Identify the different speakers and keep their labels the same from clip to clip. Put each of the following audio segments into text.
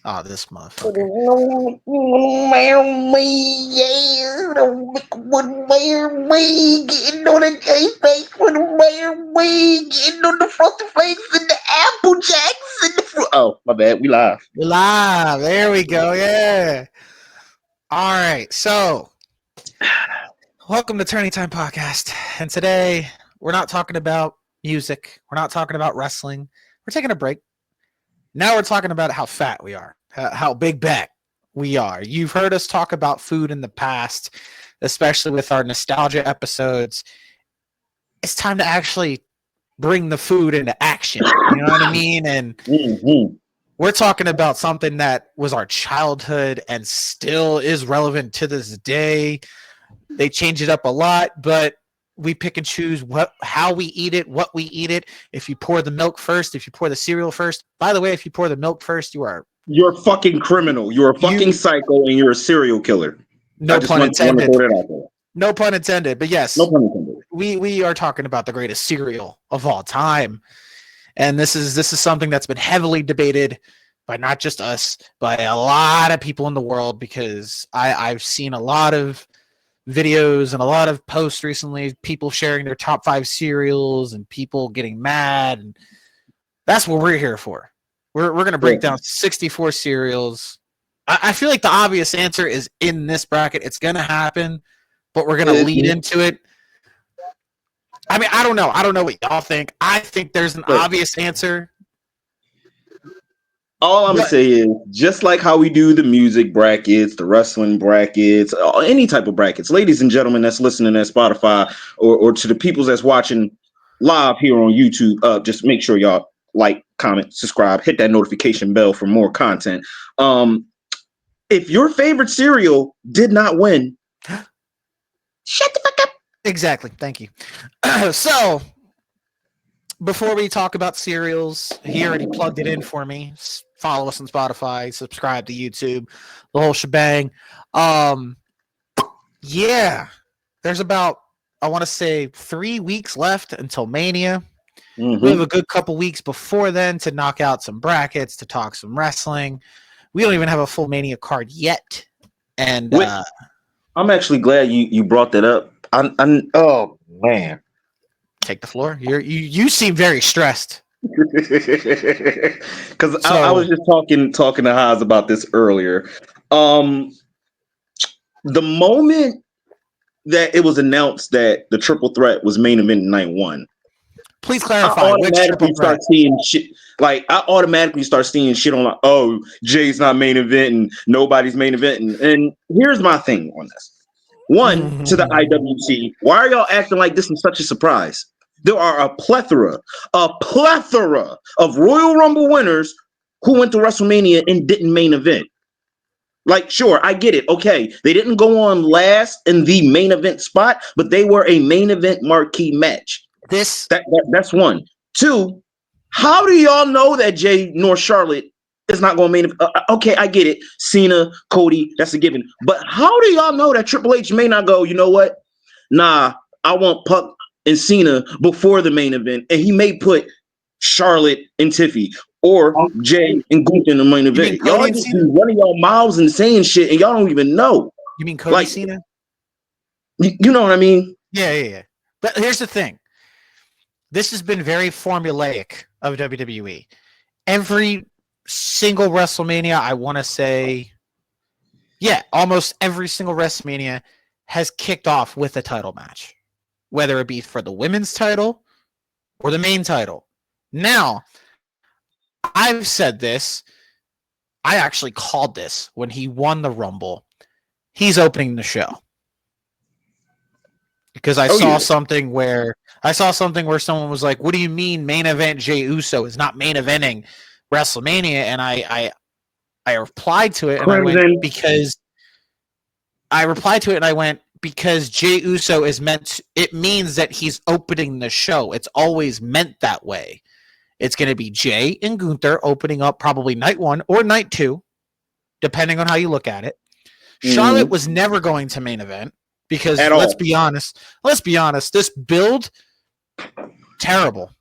Speaker 1: Oh, this motherfucker.
Speaker 2: Marry me, yeah. Would marry me, getting on the cake bake. Would marry me, getting on the frosted flakes and the apple jacks and the fruit. Oh, my bad. We live.
Speaker 1: We're live. There we go. Yeah. All right. So, welcome to Tourney Time Podcast. And today, we're not talking about music. We're not talking about wrestling. We're taking a break. Now we're talking about how fat we are, how big back we are. You've heard us talk about food in the past, especially with our nostalgia episodes. It's time to actually bring the food into action. You know what I mean? And
Speaker 2: Mm-hmm.
Speaker 1: we're talking about something that was our childhood and still is relevant to this day. They change it up a lot, but we pick and choose how we eat it, what we eat it. If you pour the milk first, if you pour the cereal first. By the way, if you pour the milk first,
Speaker 2: You're a fucking criminal. You're a fucking
Speaker 1: you
Speaker 2: psycho, and you're a serial killer. I
Speaker 1: no
Speaker 2: just
Speaker 1: pun
Speaker 2: want to
Speaker 1: intended.
Speaker 2: throw that out there.
Speaker 1: No pun intended. But
Speaker 2: No
Speaker 1: yes,
Speaker 2: pun intended.
Speaker 1: we are talking about the greatest cereal of all time. And this is something that's been heavily debated by not just us, by a lot of people in the world, because I've seen a lot of videos and a lot of posts recently, people sharing their top 5 cereals and people getting mad. And that's what we're here for. We're going to break down 64 cereals. I feel like the obvious answer is in this bracket. It's going to happen, but we're going to lead into it. I mean, I don't know. I don't know what y'all think. I think there's an obvious answer.
Speaker 2: All I'm going to say is, just like how we do the music brackets, the wrestling brackets, any type of brackets, ladies and gentlemen that's listening at Spotify or to the people that's watching live here on YouTube, just make sure y'all like, comment, subscribe, hit that notification bell for more content. If your favorite cereal did not win, shut the fuck up.
Speaker 1: Exactly. Thank you. So, before we talk about cereals, he already plugged it in for me. Follow us on Spotify, subscribe to YouTube, the whole shebang. Yeah, there's about, I want to say, 3 weeks left until Mania. We have a good couple weeks before then to knock out some brackets, to talk some wrestling. We don't even have a full Mania card yet. And
Speaker 2: I'm actually glad you brought that up. Oh man,
Speaker 1: take the floor. You seem very stressed.
Speaker 2: Because I was just talking to Haas about this earlier. The moment that it was announced that the triple threat was main event night 1,
Speaker 1: please clarify.
Speaker 2: I automatically start seeing shit. Like, I automatically start seeing shit on, like, oh, Jay's not main event and nobody's main event. And here's my thing on this. One, to the IWC, why are y'all acting like this is such a surprise? There are a plethora of Royal Rumble winners who went to WrestleMania and didn't main event. Like, sure, I get it. Okay, they didn't go on last in the main event spot, but they were a main event marquee match. That's one. Two, how do y'all know that Jay nor Charlotte is not going to main event? Okay, I get it. Cena, Cody, that's a given. But how do y'all know that Triple H may not go, you know what? Nah, I want Puck and Cena before the main event, and he may put Charlotte and Tiffy or Jay and Gunther in the main event. Y'all just be running y'all mouths and saying shit, and y'all don't even know.
Speaker 1: You mean Cody Cena?
Speaker 2: You know what I mean?
Speaker 1: Yeah. But here's the thing. This has been very formulaic of WWE. Every single WrestleMania, I want to say, almost every single WrestleMania has kicked off with a title match, whether it be for the women's title or the main title. Now, I've said this. I actually called this when he won the Rumble. He's opening the show. Because I saw something where someone was like, "What do you mean main event Jey Uso is not main eventing WrestleMania?" And I replied to it and I went because Jey Uso is it means that he's opening the show. It's always meant that way. It's going to be Jay and Gunther opening up probably night 1 or night 2, depending on how you look at it. Charlotte was never going to main event. Because let's be honest, this build, terrible.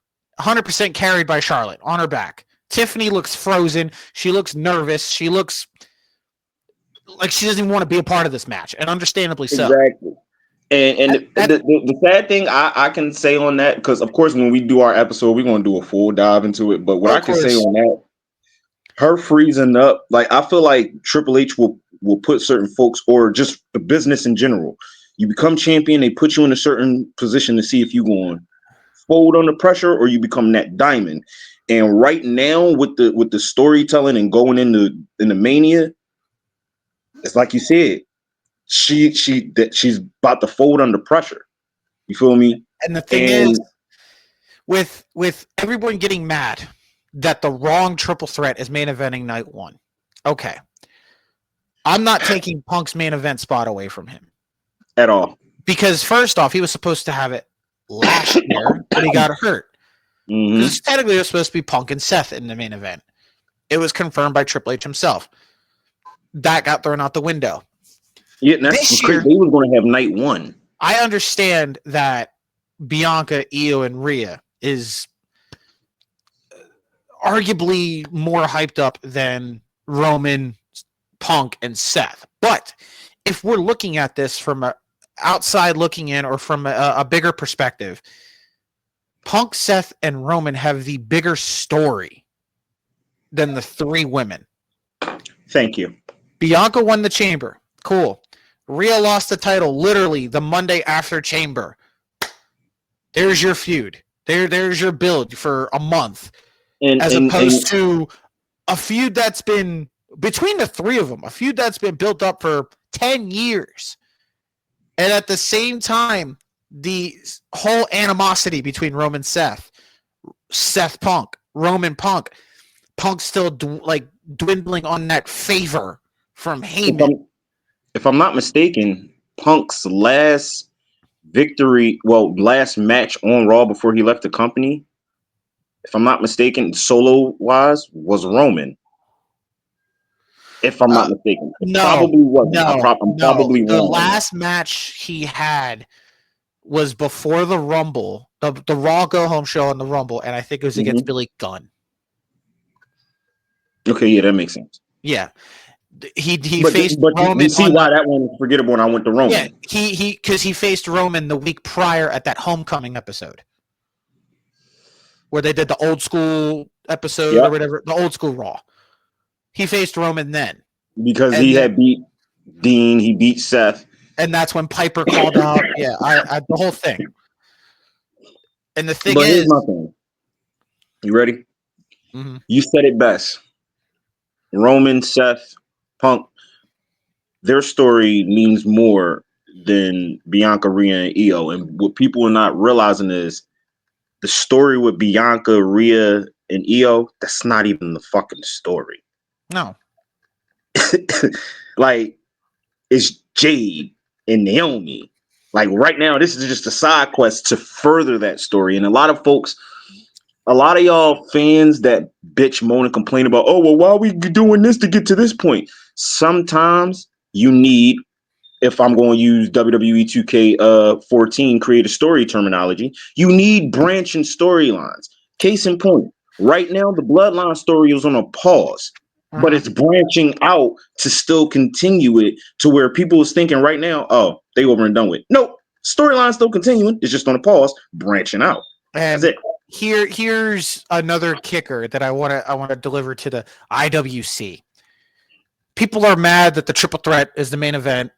Speaker 1: 100% carried by Charlotte on her back Tiffany looks frozen. She looks nervous. She looks like she doesn't even want to be a part of this match, and understandably so.
Speaker 2: Exactly. And the sad thing I can say on that, because of course when we do our episode, we're going to do a full dive into it. But what I can say on that, her freezing up, like I feel like Triple H will put certain folks, or just the business in general. You become champion, they put you in a certain position to see if you going to fold under pressure or you become that diamond. And right now with the storytelling and going into the Mania, it's like you said. She's about to fold under pressure. You feel me?
Speaker 1: And the thing is, with everyone getting mad that the wrong triple threat is main eventing night one. Okay. I'm not taking Punk's main event spot away from him.
Speaker 2: At all.
Speaker 1: Because first off, he was supposed to have it last year, but he got hurt. Because technically it was supposed to be Punk and Seth in the main event. It was confirmed by Triple H himself. That got thrown out the window.
Speaker 2: Yeah, that's crazy. They were going to have night one.
Speaker 1: I understand that Bianca, Io, and Rhea is arguably more hyped up than Roman, Punk, and Seth. But if we're looking at this from a outside looking in, or from a bigger perspective, Punk, Seth, and Roman have the bigger story than the three women.
Speaker 2: Thank you.
Speaker 1: Bianca won the Chamber. Cool. Rhea lost the title literally the Monday after Chamber. There's your feud. There's your build for a month. As opposed to a feud that's been between the three of them, a feud that's been built up for 10 years. And at the same time, the whole animosity between Roman Seth Punk, Roman Punk still dwindling on that favor from Heyman.
Speaker 2: If I'm not mistaken, Punk's last match on Raw before he left the company, if I'm not mistaken, solo-wise, was Roman. If I'm not mistaken. Probably wasn't. I'm probably wrong.
Speaker 1: The last match he had was before the Rumble, the Raw go-home show on the Rumble, and I think it was against Billy Gunn.
Speaker 2: Okay, yeah, that makes sense.
Speaker 1: Yeah. He faced Roman.
Speaker 2: You see why that one was forgettable when I went to Roman.
Speaker 1: Yeah, because he faced Roman the week prior at that Homecoming episode, where they did the old school episode or whatever, the old school Raw. He faced Roman then
Speaker 2: because he had beat Dean, he beat Seth,
Speaker 1: and that's when Piper called out. Yeah, the whole thing. And the thing is,
Speaker 2: here's my thing. You ready?
Speaker 1: Mm-hmm.
Speaker 2: You said it best. Roman, Seth, Punk, their story means more than Bianca, Rhea, and Io. And what people are not realizing is the story with Bianca, Rhea, and Io, that's not even the fucking story.
Speaker 1: No.
Speaker 2: Like, it's Jade and Naomi. Like, right now, this is just a side quest to further that story. And a lot of y'all fans that bitch, moan, and complain about, oh, well, why are we doing this to get to this point? Sometimes you need, if I'm going to use WWE 2K14 creative story terminology, you need branching storylines. Case in point, right now, the Bloodline story is on a pause, but it's branching out to still continue it to where people is thinking right now, oh, they over and done with. Nope, storyline's still continuing. It's just on a pause, branching out.
Speaker 1: And
Speaker 2: that's it.
Speaker 1: Here's another kicker that I want to deliver to the IWC. People are mad that the triple threat is the main event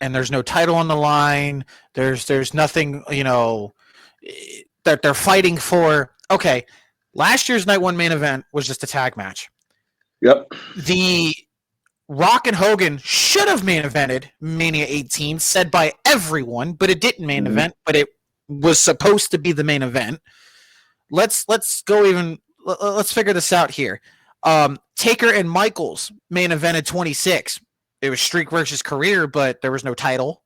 Speaker 1: and there's no title on the line. There's nothing, that they're fighting for. Okay. Last year's night one main event was just a tag match.
Speaker 2: Yep.
Speaker 1: The Rock and Hogan should have main evented Mania 18, said by everyone, but it didn't main event, but it was supposed to be the main event. Let's figure this out here. Taker and Michaels main evented 26. It was streak versus career, but there was no title.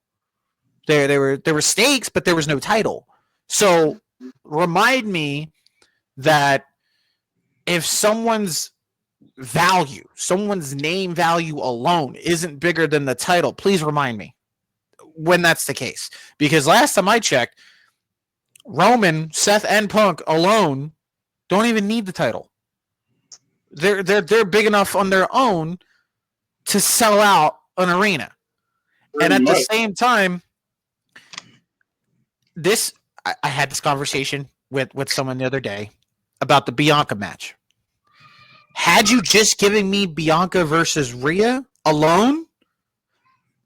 Speaker 1: There were stakes, but there was no title. So remind me that if someone's name value alone isn't bigger than the title, please remind me when that's the case. Because last time I checked, Roman, Seth, and Punk alone don't even need the title. They're big enough on their own to sell out an arena. And at the same time, I had this conversation with someone the other day about the Bianca match. Had you just given me Bianca versus Rhea alone,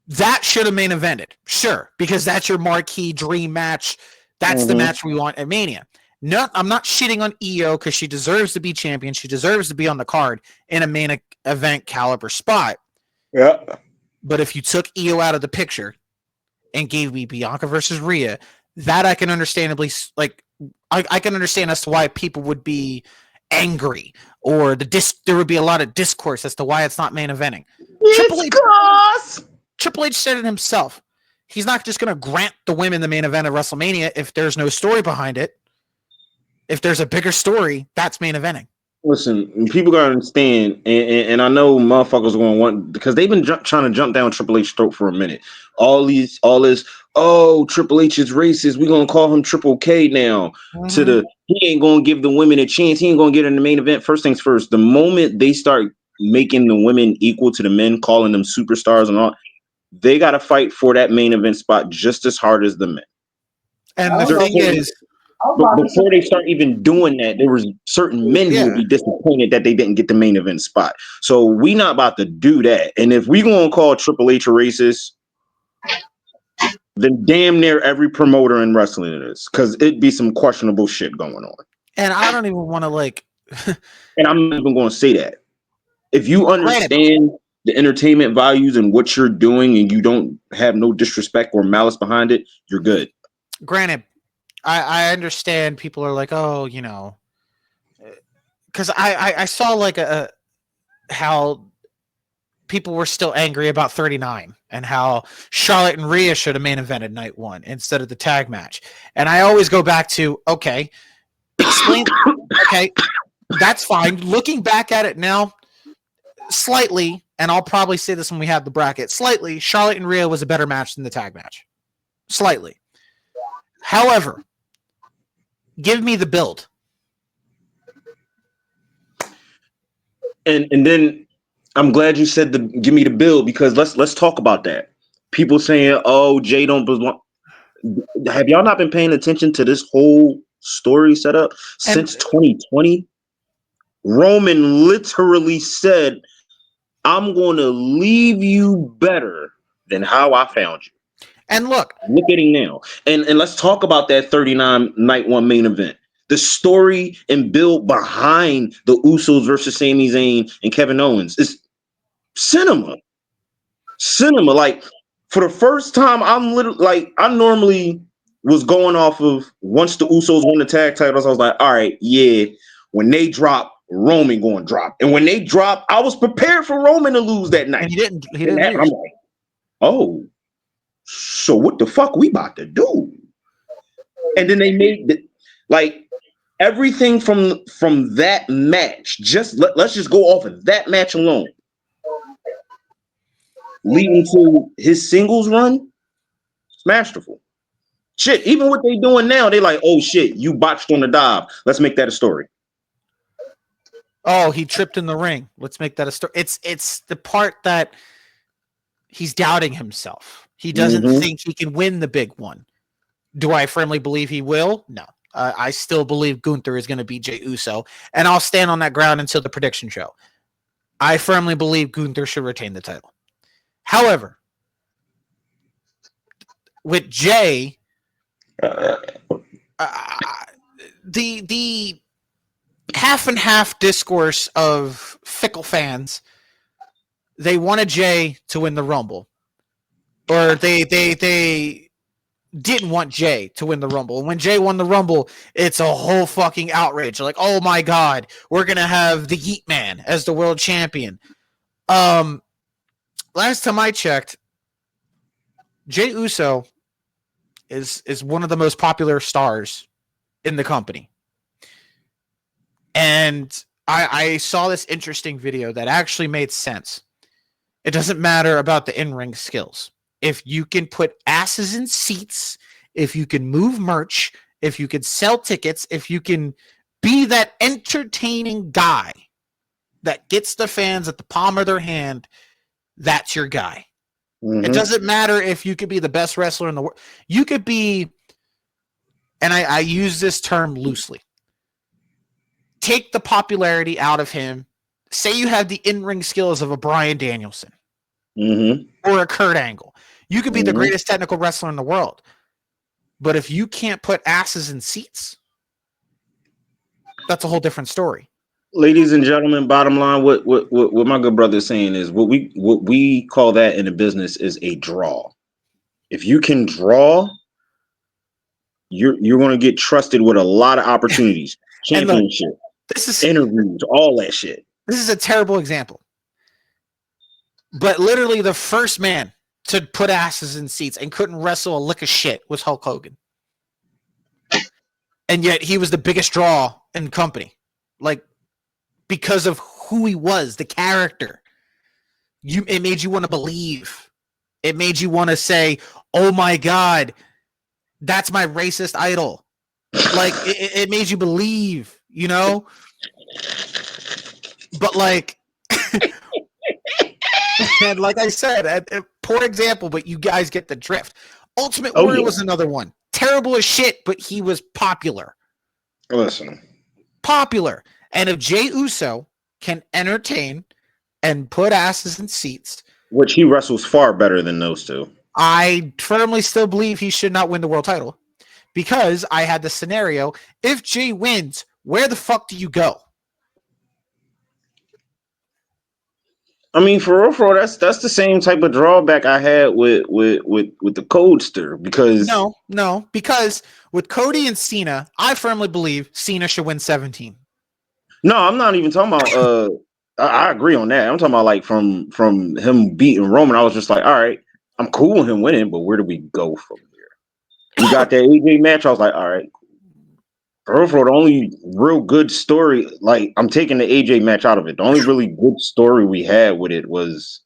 Speaker 1: that should have main evented. Sure, because that's your marquee dream match. That's the match we want at Mania. No, I'm not shitting on Io because she deserves to be champion. She deserves to be on the card in a main event caliber spot.
Speaker 2: Yeah.
Speaker 1: But if you took Io out of the picture and gave me Bianca versus Rhea, that I can understandably, like, I can understand as to why people would be angry, or there would be a lot of discourse as to why it's not main eventing. Triple H said it himself. He's not just going to grant the women the main event of WrestleMania if there's no story behind it. If there's a bigger story, that's main eventing.
Speaker 2: Listen, people gotta understand, and I know motherfuckers are gonna want, because they've been trying to jump down Triple H's throat for a minute. All this, oh, Triple H is racist. We're gonna call him Triple K now. He ain't gonna give the women a chance. He ain't gonna get in the main event. First things first, the moment they start making the women equal to the men, calling them superstars and all, they gotta fight for that main event spot just as hard as the men.
Speaker 1: And the thing is,
Speaker 2: but before they start even doing that, there was certain men who would be disappointed that they didn't get the main event spot. So we not about to do that. And if we gonna call Triple H a racist, then damn near every promoter in wrestling it is, because it'd be some questionable shit going on.
Speaker 1: And I don't even want to
Speaker 2: and I'm not even going to say that. If you understand the entertainment values and what you're doing, and you don't have no disrespect or malice behind it, you're good.
Speaker 1: Granted, I understand people are like, oh, you know, because I saw like how people were still angry about 39 and how Charlotte and Rhea should have main evented night one instead of the tag match. And I always go back to, okay, explain. Okay, that's fine. Looking back at it now, slightly, and I'll probably say this when we have the bracket, slightly, Charlotte and Rhea was a better match than the tag match. Slightly. However, give me the build.
Speaker 2: And then I'm glad you said give me the build, because let's talk about that. People saying, oh, Jay don't belong. Have y'all not been paying attention to this whole story setup since 2020? Roman literally said, I'm going to leave you better than how I found you.
Speaker 1: And look
Speaker 2: at him now. And let's talk about that 39 night one main event. The story and build behind the Usos versus Sami Zayn and Kevin Owens is cinema. Like, for the first time, I'm literally like, I normally was going off of, once the Usos won the tag titles, I was like, all right, yeah, when they drop, Roman going to drop. And when they drop, I was prepared for Roman to lose that night.
Speaker 1: And he didn't lose.
Speaker 2: I'm like, oh, so what the fuck we about to do? And then they made everything from that match. Let's just go off of that match alone, leading to his singles run. It's masterful. Shit, even what they doing now, they like, oh shit, you botched on the dive. Let's make that a story.
Speaker 1: Oh, he tripped in the ring. Let's make that a story. It's the part that he's doubting himself. He doesn't think he can win the big one. Do I firmly believe he will? No. I still believe Gunther is going to be Jey Uso, and I'll stand on that ground until the prediction show. I firmly believe Gunther should retain the title. However, with Jey, the half and half discourse of fickle fans, they wanted Jey to win the Rumble, or they didn't want Jey to win the Rumble. And when Jey won the Rumble, it's a whole fucking outrage. Like, oh my God, we're going to have the Yeet Man as the world champion. Last time I checked, Jey Uso is one of the most popular stars in the company. And I saw this interesting video that actually made sense. It doesn't matter about the in-ring skills. If you can put asses in seats, if you can move merch, if you can sell tickets, if you can be that entertaining guy, that gets the fans at the palm of their hand, that's your guy.
Speaker 2: Mm-hmm.
Speaker 1: It doesn't matter if you could be the best wrestler in the world. You could be, and I use this term loosely, take the popularity out of him. Say you have the in-ring skills of a Bryan Danielson or a Kurt Angle. You could be the greatest technical wrestler in the world. But if you can't put asses in seats, that's a whole different story.
Speaker 2: Ladies and gentlemen, bottom line, what my good brother is saying is what we call that in the business is a draw. If you can draw, you're going to get trusted with a lot of opportunities, championship, interviews, all that shit.
Speaker 1: This is a terrible example. But literally the first man to put asses in seats and couldn't wrestle a lick of shit was Hulk Hogan. And yet he was the biggest draw in the company. Like, because of who he was, the character. It made you want to believe. It made you want to say, oh my God, that's my racist idol. Like, it made you believe, you know? But like, and like I said, poor example, but you guys get the drift. Ultimate Warrior was another one. Terrible as shit, but he was popular.
Speaker 2: Listen.
Speaker 1: Popular. And if Jey Uso can entertain and put asses in seats,
Speaker 2: which he wrestles far better than those two,
Speaker 1: I firmly still believe he should not win the world title, because I had the scenario, if Jey wins, where the fuck do you go?
Speaker 2: I mean, for real, that's the same type of drawback I had with the Codester, because
Speaker 1: because with Cody and Cena, I firmly believe Cena should win 17.
Speaker 2: No, I'm not even talking about. I agree on that. I'm talking about like from him beating Roman. I was just like, all right, I'm cool with him winning, but where do we go from here? We got that AJ match. I was like, all right. For the only real good story, like I'm taking the AJ match out of it. The only really good story we had with it was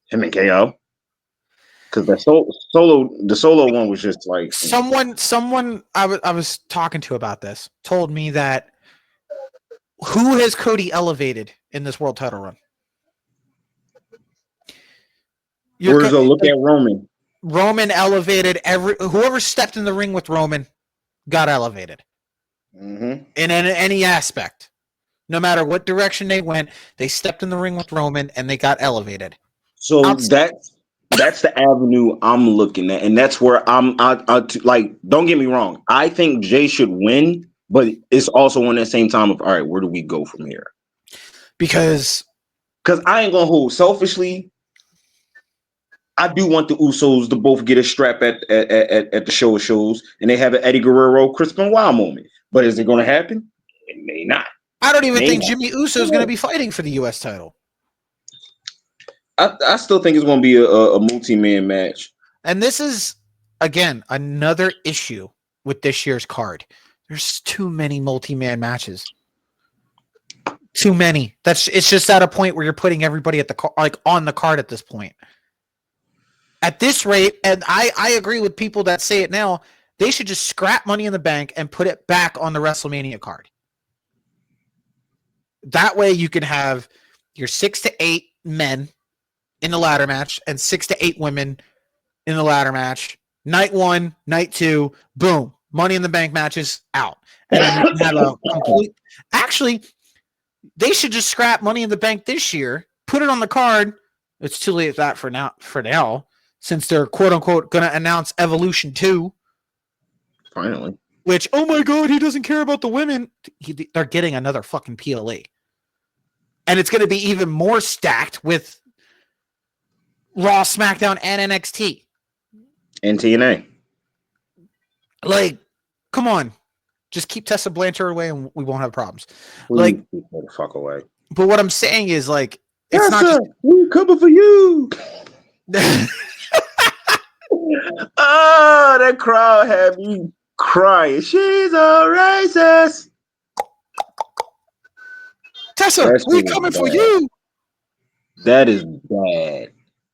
Speaker 2: him and KO. Because the solo one was just like
Speaker 1: someone I was talking to about this told me that who has Cody elevated in this world title run?
Speaker 2: Where's a look at Roman?
Speaker 1: Roman elevated whoever stepped in the ring with Roman got elevated in any aspect. No matter what direction they went, they stepped in the ring with Roman and they got elevated.
Speaker 2: So that's the avenue I'm looking at, and that's where I'm. Like, don't get me wrong. I think Jey should win, but it's also on that same time of, all right, where do we go from here?
Speaker 1: Because
Speaker 2: I ain't gonna hold selfishly. I do want the Usos to both get a strap at the show of shows, and they have an Eddie Guerrero, Chris Benoit moment. But is it going to happen? It may not.
Speaker 1: I don't even think Jimmy Uso is going to be fighting for the U.S. title.
Speaker 2: I still think it's going to be a multi-man match.
Speaker 1: And this is, again, another issue with this year's card. There's too many multi-man matches. Too many. It's just at a point where you're putting everybody at on the card at this point. At this rate, and I agree with people that say it now, they should just scrap Money in the Bank and put it back on the WrestleMania card. That way you can have your 6 to 8 men in the ladder match and 6 to 8 women in the ladder match. Night 1, night 2, boom. Money in the Bank matches out. And then you can have a complete... Actually, they should just scrap Money in the Bank this year, put it on the card. It's too late for now. Since they're quote-unquote going to announce Evolution 2.
Speaker 2: Finally.
Speaker 1: Which, oh my God, he doesn't care about the women. They're getting another fucking PLA. And it's going to be even more stacked with Raw, SmackDown, and NXT.
Speaker 2: And TNA.
Speaker 1: Like, come on. Just keep Tessa Blanchard away and we won't have problems.
Speaker 2: Please
Speaker 1: like,
Speaker 2: keep the fuck away.
Speaker 1: But what I'm saying is, like,
Speaker 2: it's not just... We're coming for you. Oh, that crowd had me crying. She's a racist.
Speaker 1: Tessa, we're coming for you.
Speaker 2: That is bad.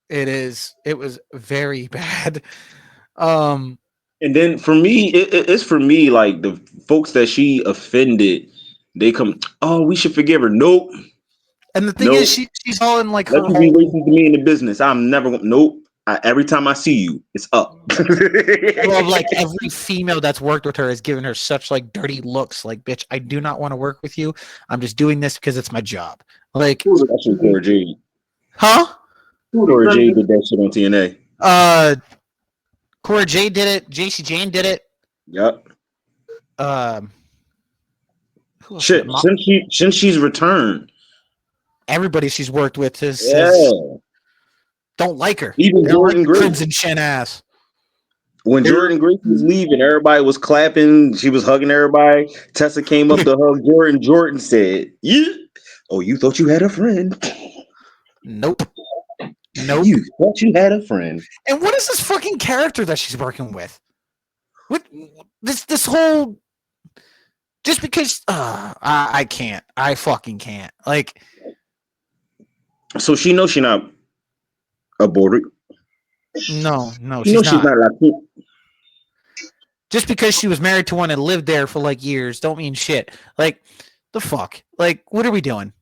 Speaker 1: It is. It was very bad.
Speaker 2: And then for me, it's for me, like the folks that she offended They come, oh, we should forgive her. Nope.
Speaker 1: And the thing is, she's all in like
Speaker 2: Let
Speaker 1: her
Speaker 2: you be
Speaker 1: whole.
Speaker 2: racist to me in the business. I'm never going. Nope. Every time I see you, it's up.
Speaker 1: Well, like every female that's worked with her has given her such like dirty looks. Like, bitch, I do not want to work with you. I'm just doing this because it's my job. Like,
Speaker 2: That's what Cora Jade.
Speaker 1: huh?
Speaker 2: Cora Jade did that shit on TNA.
Speaker 1: Cora Jade did it. JC Jane did it.
Speaker 2: Yep.
Speaker 1: Shit.
Speaker 2: Since she's returned,
Speaker 1: everybody she's worked with has don't like her.
Speaker 2: Even Jordan Grace.
Speaker 1: Crimson Shen ass.
Speaker 2: When Jordan Grace was leaving, everybody was clapping. She was hugging everybody. Tessa came up to hug Jordan. Jordan said, "Yeah, oh, you thought you had a friend?
Speaker 1: Nope.
Speaker 2: You thought you had a friend."
Speaker 1: And what is this fucking character that she's working with? What this whole? Just because I can't. I fucking can't. Like,
Speaker 2: so she knows she's not aborted.
Speaker 1: No, she's not.
Speaker 2: Latino.
Speaker 1: Just because she was married to one and lived there for like years don't mean shit. Like, the fuck? Like, what are we doing?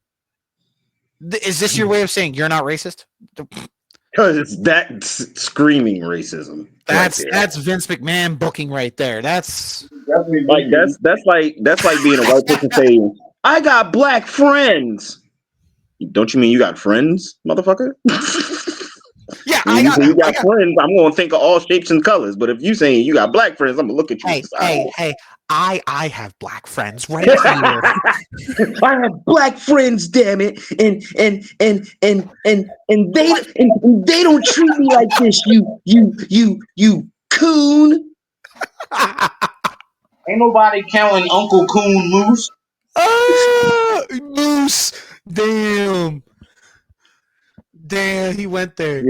Speaker 1: Is this your way of saying you're not racist?
Speaker 2: Because that's screaming racism.
Speaker 1: That's Vince McMahon booking right there. That's
Speaker 2: like being a white person saying, "I got black friends." Don't you mean you got friends, motherfucker?
Speaker 1: Yeah,
Speaker 2: you got friends. I'm gonna think of all shapes and colors. But if you saying you got black friends, I'm gonna look at you.
Speaker 1: Hey, I have black friends right here.
Speaker 2: I have black friends, damn it, and they don't treat me like this. You coon.
Speaker 3: Ain't nobody counting Uncle Coon Moose.
Speaker 1: Moose. Damn, he went there.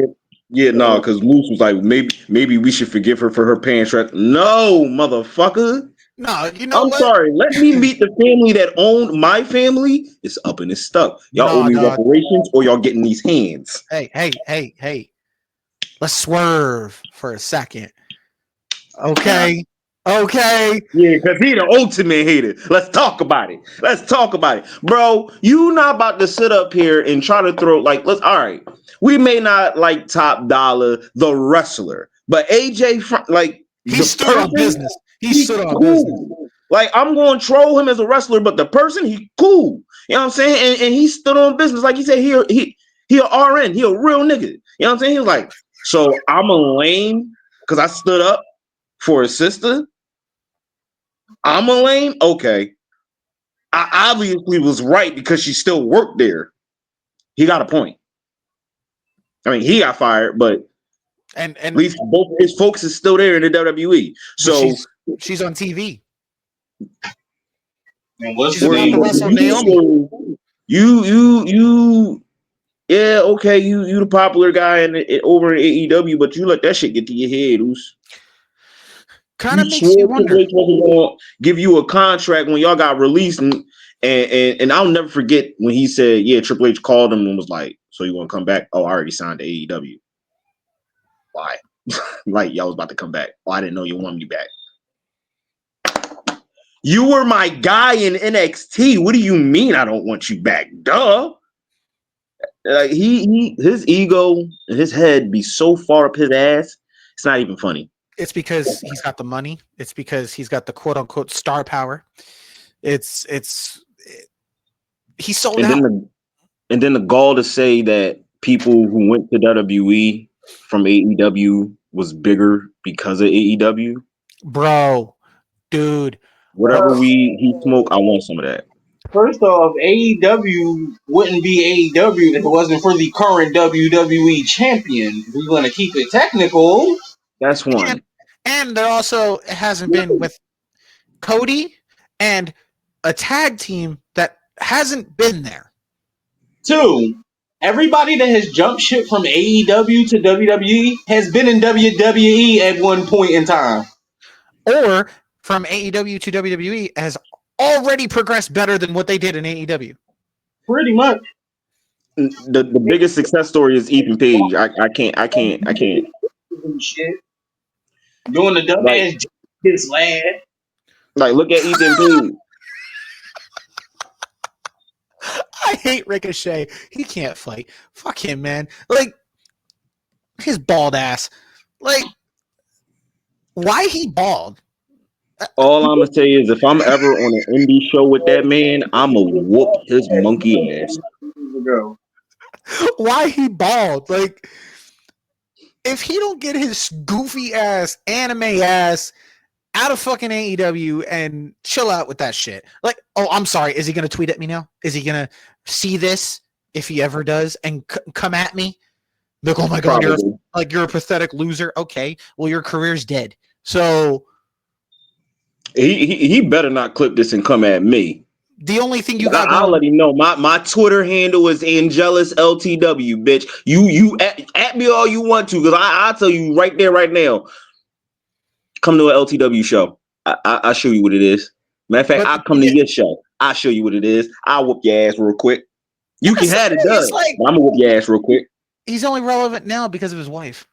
Speaker 2: Yeah, no, because Moose was like, maybe we should forgive her for her pants. No, motherfucker.
Speaker 1: No, you know
Speaker 2: I'm sorry. Let me meet the family that owned my family. It's up and it's stuck. Y'all owe me reparations, or y'all getting these hands.
Speaker 1: Hey. Let's swerve for a second. Okay. Yeah,
Speaker 2: because he the ultimate hater. Let's talk about it. Bro, you not about to sit up here and try to throw all right. We may not like Top Dollar, the wrestler, but AJ, like,
Speaker 1: he stood on business. He stood on business.
Speaker 2: Like, I'm going to troll him as a wrestler, but the person, he cool. You know what I'm saying? And he stood on business. Like he said, he a RN. He a real nigga. You know what I'm saying? He was like, so I'm a lame because I stood up for his sister. I'm a lame? Okay. I obviously was right because she still worked there. He got a point. I mean, he got fired, but
Speaker 1: and
Speaker 2: at least both his folks is still there in the WWE. So
Speaker 1: she's on TV.
Speaker 3: And what's
Speaker 1: she's about to wrestle Naomi.
Speaker 2: You yeah, okay, you the popular guy over in AEW, but you let that shit get to your head, Oos.
Speaker 1: Kind of makes you wonder.
Speaker 2: Wasn't gonna give you a contract when y'all got released, and I'll never forget when he said, "Yeah, Triple H called him and was like, so you want to come back? Oh, I already signed to AEW. Why? Like y'all was about to come back. Oh, I didn't know you wanted me back. You were my guy in NXT. What do you mean I don't want you back? Duh." Like his ego and his head be so far up his ass. It's not even funny.
Speaker 1: It's because he's got the money. It's because he's got the quote unquote star power. He sold out.
Speaker 2: And then the gall to say that people who went to WWE from AEW was bigger because of AEW.
Speaker 1: Bro, dude.
Speaker 2: Whatever he smoke, I want some of that.
Speaker 3: First off, AEW wouldn't be AEW if it wasn't for the current WWE champion. We're going to keep it technical.
Speaker 2: That's one.
Speaker 1: And there also hasn't been with Cody and a tag team that hasn't been there.
Speaker 3: 2, everybody that has jumped ship from AEW to WWE has been in WWE at one point in time.
Speaker 1: Or from AEW to WWE has already progressed better than what they did in AEW.
Speaker 3: Pretty much.
Speaker 2: The biggest success story is Ethan Page. I can't.
Speaker 3: Shit. Doing the dumbass his lad.
Speaker 2: Like, look at Ethan Page.
Speaker 1: I hate Ricochet. He can't fight. Fuck him, man. Like, his bald ass. Like, why he bald?
Speaker 2: All I'm gonna say is, if I'm ever on an indie show with that man, I'ma whoop his monkey ass.
Speaker 1: Why he bald? Like, if he don't get his goofy ass, anime ass out of fucking AEW and chill out with that shit. Like, oh, I'm sorry. Is he going to tweet at me now? Is he going to see this if he ever does and come at me? Like, oh my God, you're a pathetic loser. Okay, well, your career's dead. So
Speaker 2: he better not clip this and come at me.
Speaker 1: the only thing you got
Speaker 2: I'll let him know. My Twitter handle is Angelus LTW, bitch. You at me all you want to, because I'll tell you right there, right now. Come to an LTW show. I'll show you what it is. Matter of fact, I'll come to your show. I'll show you what it is. I'll whoop your ass real quick. You can have it done. Like, I'm gonna whoop your ass real quick.
Speaker 1: He's only relevant now because of his wife.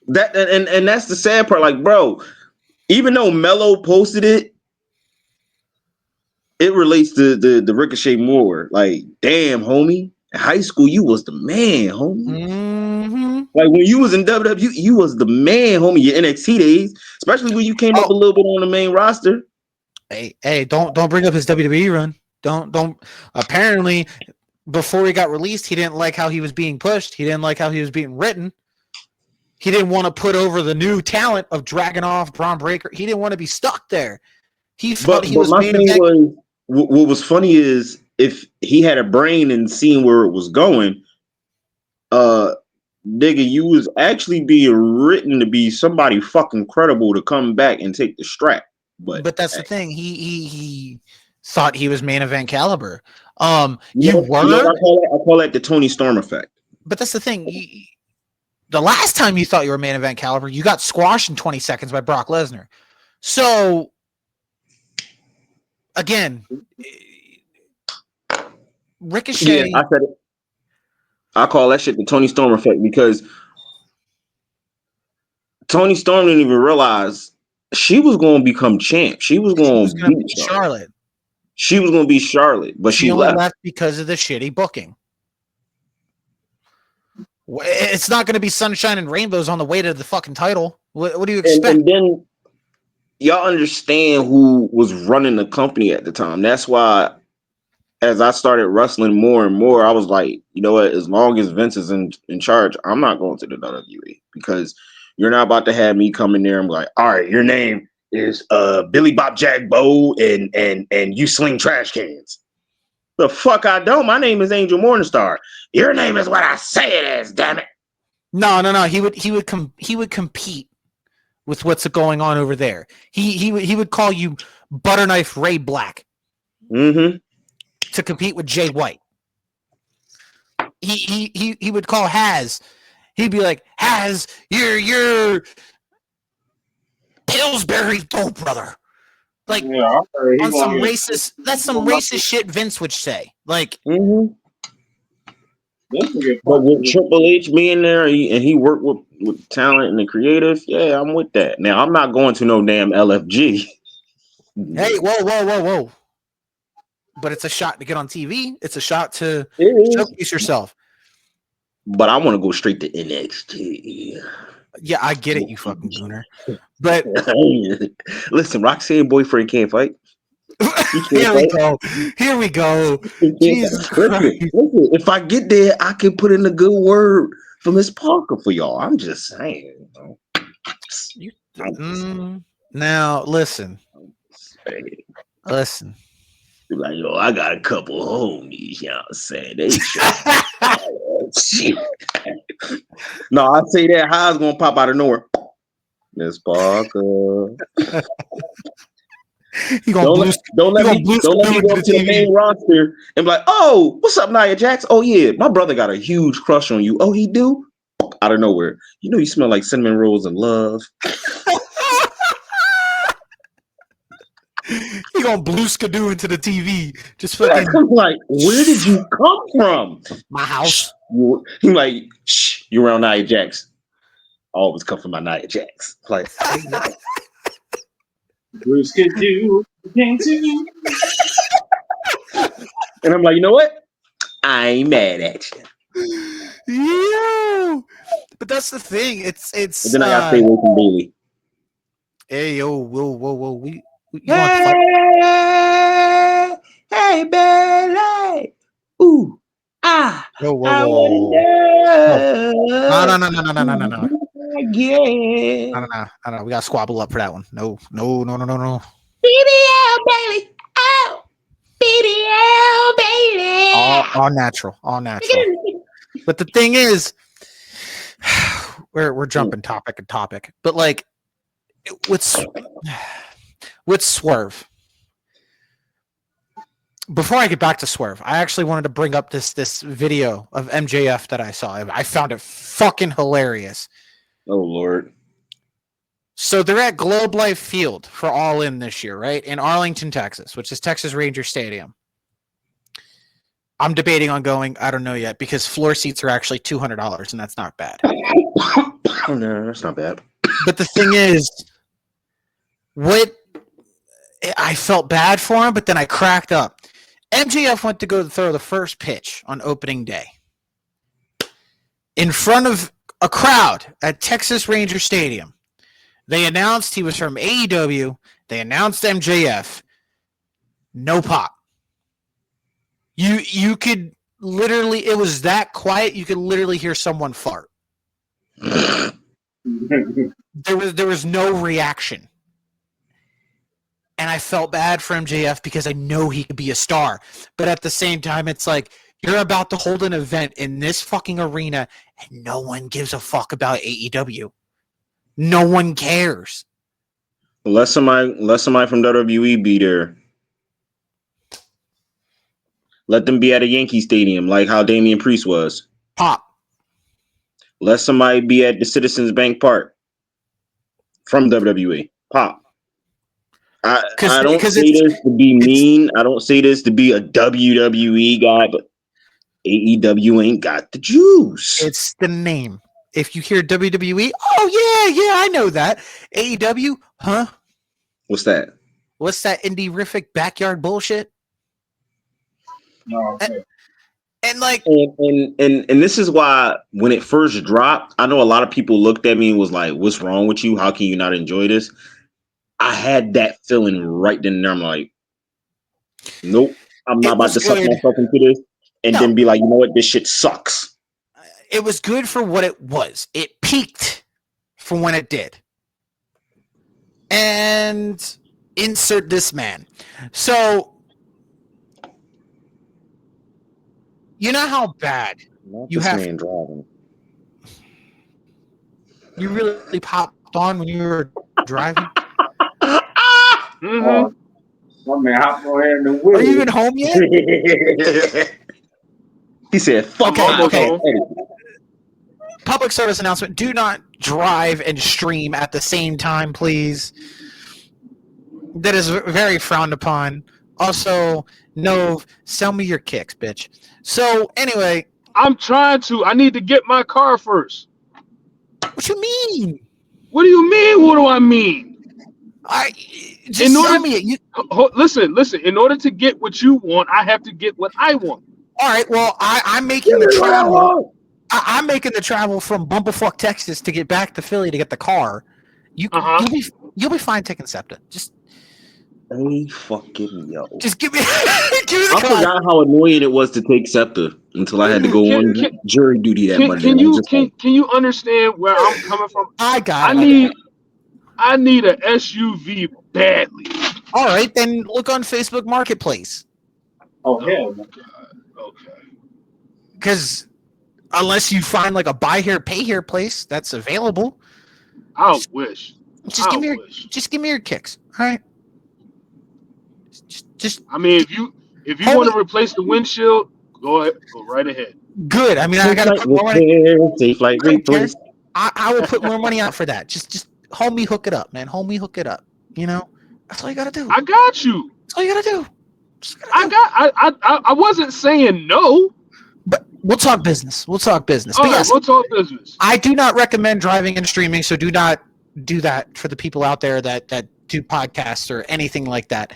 Speaker 2: That and that's the sad part. Like, bro, even though Mello posted it, it relates to the Ricochet more. Like, damn, homie. In high school, you was the man, homie.
Speaker 1: Mm-hmm.
Speaker 2: Like, when you was in WWE, you was the man, homie. Your NXT days, especially when you came up a little bit on the main roster.
Speaker 1: Hey, don't bring up his WWE run. Don't. Apparently, before he got released, he didn't like how he was being pushed. He didn't like how he was being written. He didn't want to put over the new talent of Dragunov, Braun Breaker. He didn't want to be stuck there. He thought he was.
Speaker 2: My thing was, what was funny is, if he had a brain and seen where it was going, nigga, you was actually being written to be somebody fucking credible to come back and take the strap. But
Speaker 1: that's the thing. He thought he was main event caliber.
Speaker 2: I call that the Tony Storm effect.
Speaker 1: But that's the thing. The last time you thought you were main event caliber, you got squashed in 20 seconds by Brock Lesnar. So again, Ricochet.
Speaker 2: Yeah, I said it. I call that shit the Tony Storm effect, because Tony Storm didn't even realize she was going to become champ. She was going to beat
Speaker 1: Charlotte.
Speaker 2: She was going to be Charlotte, but she left
Speaker 1: because of the shitty booking. It's not going to be sunshine and rainbows on the way to the fucking title. What do you expect?
Speaker 2: And then y'all understand who was running the company at the time. That's why, as I started wrestling more and more, I was like, you know what? As long as Vince is in charge, I'm not going to the WWE, because you're not about to have me come in there and be like, all right, your name is Billy Bob Jack Bo, and you sling trash cans. The fuck I don't. My name is Angel Morningstar. Your name is what I say it is. Damn it.
Speaker 1: No. He would compete with what's going on over there. He would call you Butterknife Ray Black.
Speaker 2: Mm-hmm.
Speaker 1: To compete with Jay White. He would call Haz. He'd be like, Haz, you're Pillsbury dope brother. Like, on some racist, that's some racist shit Vince would say. Like,
Speaker 2: but with Triple H being there and he worked with talent and the creative, yeah, I'm with that. Now, I'm not going to no damn LFG.
Speaker 1: Hey, whoa. But it's a shot to get on TV. It's a shot to showcase yourself.
Speaker 2: But I want to go straight to NXT.
Speaker 1: Yeah, I get it, you fucking gooner. But
Speaker 2: listen, Roxanne boyfriend can't fight.
Speaker 1: Here we go. Jesus Christ.
Speaker 2: Listen, if I get there, I can put in a good word for Miss Parker for y'all. I'm just saying.
Speaker 1: Now, listen.
Speaker 2: Like, yo, I got a couple homies, you know what I'm saying? They shit. No, I say that High's gonna pop out of nowhere. Miss Parker. Don't let me go to the main roster and be like, oh, what's up, Nia Jax? Oh yeah, my brother got a huge crush on you. Oh, he do? Out of nowhere. You know you smell like cinnamon rolls and love.
Speaker 1: He gonna blue skidoo into the TV. Just fucking
Speaker 2: like, where did you come from?
Speaker 1: My house.
Speaker 2: He like, shh, you around Nia Jax. Always come from my Nia Jax. Like,
Speaker 3: blue skidoo.
Speaker 2: And I'm like, you know what? I ain't mad at you.
Speaker 1: Yeah, but that's the thing. It's
Speaker 2: And then I gotta stay away from Bailey.
Speaker 1: hey yo, whoa, we you want to fight?
Speaker 2: Hey, Bailey. Ooh,
Speaker 1: Whoa,
Speaker 2: I
Speaker 1: whoa. No.
Speaker 2: wonder. Yeah.
Speaker 1: No. We gotta squabble up for that one. No.
Speaker 2: BBL Bailey. Oh, BBL Bailey.
Speaker 1: All natural. But the thing is, we're jumping topic and topic. But like with Swerve. Before I get back to Swerve, I actually wanted to bring up this video of MJF that I saw. I found it fucking hilarious.
Speaker 2: Oh Lord.
Speaker 1: So they're at Globe Life Field for All In this year, right? In Arlington, Texas, which is Texas Ranger Stadium. I'm debating on going. I don't know yet because floor seats are actually $200, and that's not bad.
Speaker 2: No, that's not bad.
Speaker 1: But the thing is, I felt bad for him, but then I cracked up. MJF went to go throw the first pitch on opening day in front of a crowd at Texas Ranger Stadium. They announced he was from AEW. They announced MJF. No pop. You could literally, it was that quiet, you could literally hear someone fart. There was no reaction. And I felt bad for MJF because I know he could be a star. But at the same time, it's like, you're about to hold an event in this fucking arena and no one gives a fuck about AEW. No one cares.
Speaker 2: Let somebody from WWE be there. Let them be at a Yankee Stadium like how Damian Priest was.
Speaker 1: Pop.
Speaker 2: Let somebody be at the Citizens Bank Park from WWE. Pop. I don't say this to be mean. I don't say this to be a WWE guy, but AEW ain't got the juice.
Speaker 1: It's the name. If you hear WWE, oh yeah, I know that. AEW, huh?
Speaker 2: What's that?
Speaker 1: What's that indie-rific backyard bullshit?
Speaker 3: No, okay.
Speaker 1: And like,
Speaker 2: and this is why when it first dropped, I know a lot of people looked at me and was like, "What's wrong with you? How can you not enjoy this?" I had that feeling right then and there. I'm like, nope, I'm not about to suck myself into this and then be like, you know what, this shit sucks.
Speaker 1: It was good for what it was. It peaked for when it did. And insert this man. So, you know how bad you have.
Speaker 2: Man driving.
Speaker 1: You really popped on when you were driving?
Speaker 3: Mm-hmm. My man hopped on here in the wheel.
Speaker 1: Are you even home yet?
Speaker 2: He said, fuck
Speaker 1: okay. Public service announcement. Do not drive and stream at the same time, please. That is very frowned upon. Also, no, sell me your kicks, bitch. So, anyway.
Speaker 4: I'm trying to. I need to get my car first.
Speaker 1: What you mean?
Speaker 4: What do you mean? What do I mean?
Speaker 1: Just tell me.
Speaker 4: Listen. In order to get what you want, I have to get what I want.
Speaker 1: All right. Well, I'm making the travel. I'm making the travel from Bumblefuck, Texas, to get back to Philly to get the car. You'll be fine taking SEPTA. Just.
Speaker 2: Hey, fucking yo.
Speaker 1: Just give me the car.
Speaker 2: I forgot how annoying it was to take SEPTA until I had to go on jury duty that Monday.
Speaker 4: Can you understand where I'm coming from? I need an SUV badly.
Speaker 1: All right, then look on Facebook Marketplace.
Speaker 3: Oh hell no.
Speaker 4: Okay.
Speaker 1: Because unless you find like a buy here, pay here place that's available,
Speaker 4: I wish.
Speaker 1: Just give me your kicks. All right. Just.
Speaker 4: I mean, if you want to replace the windshield, go right ahead.
Speaker 1: Good. I mean, I got to put more money.
Speaker 2: Safe flight replace.
Speaker 1: I will put more money out for that. Just homie, hook it up, man. Homie, hook it up. You know, that's all you got to do.
Speaker 4: I got you.
Speaker 1: That's all you got to do.
Speaker 4: I wasn't saying no.
Speaker 1: But we'll talk business. We'll talk business.
Speaker 4: All right, we'll talk business.
Speaker 1: I do not recommend driving and streaming, so do not do that for the people out there that do podcasts or anything like that.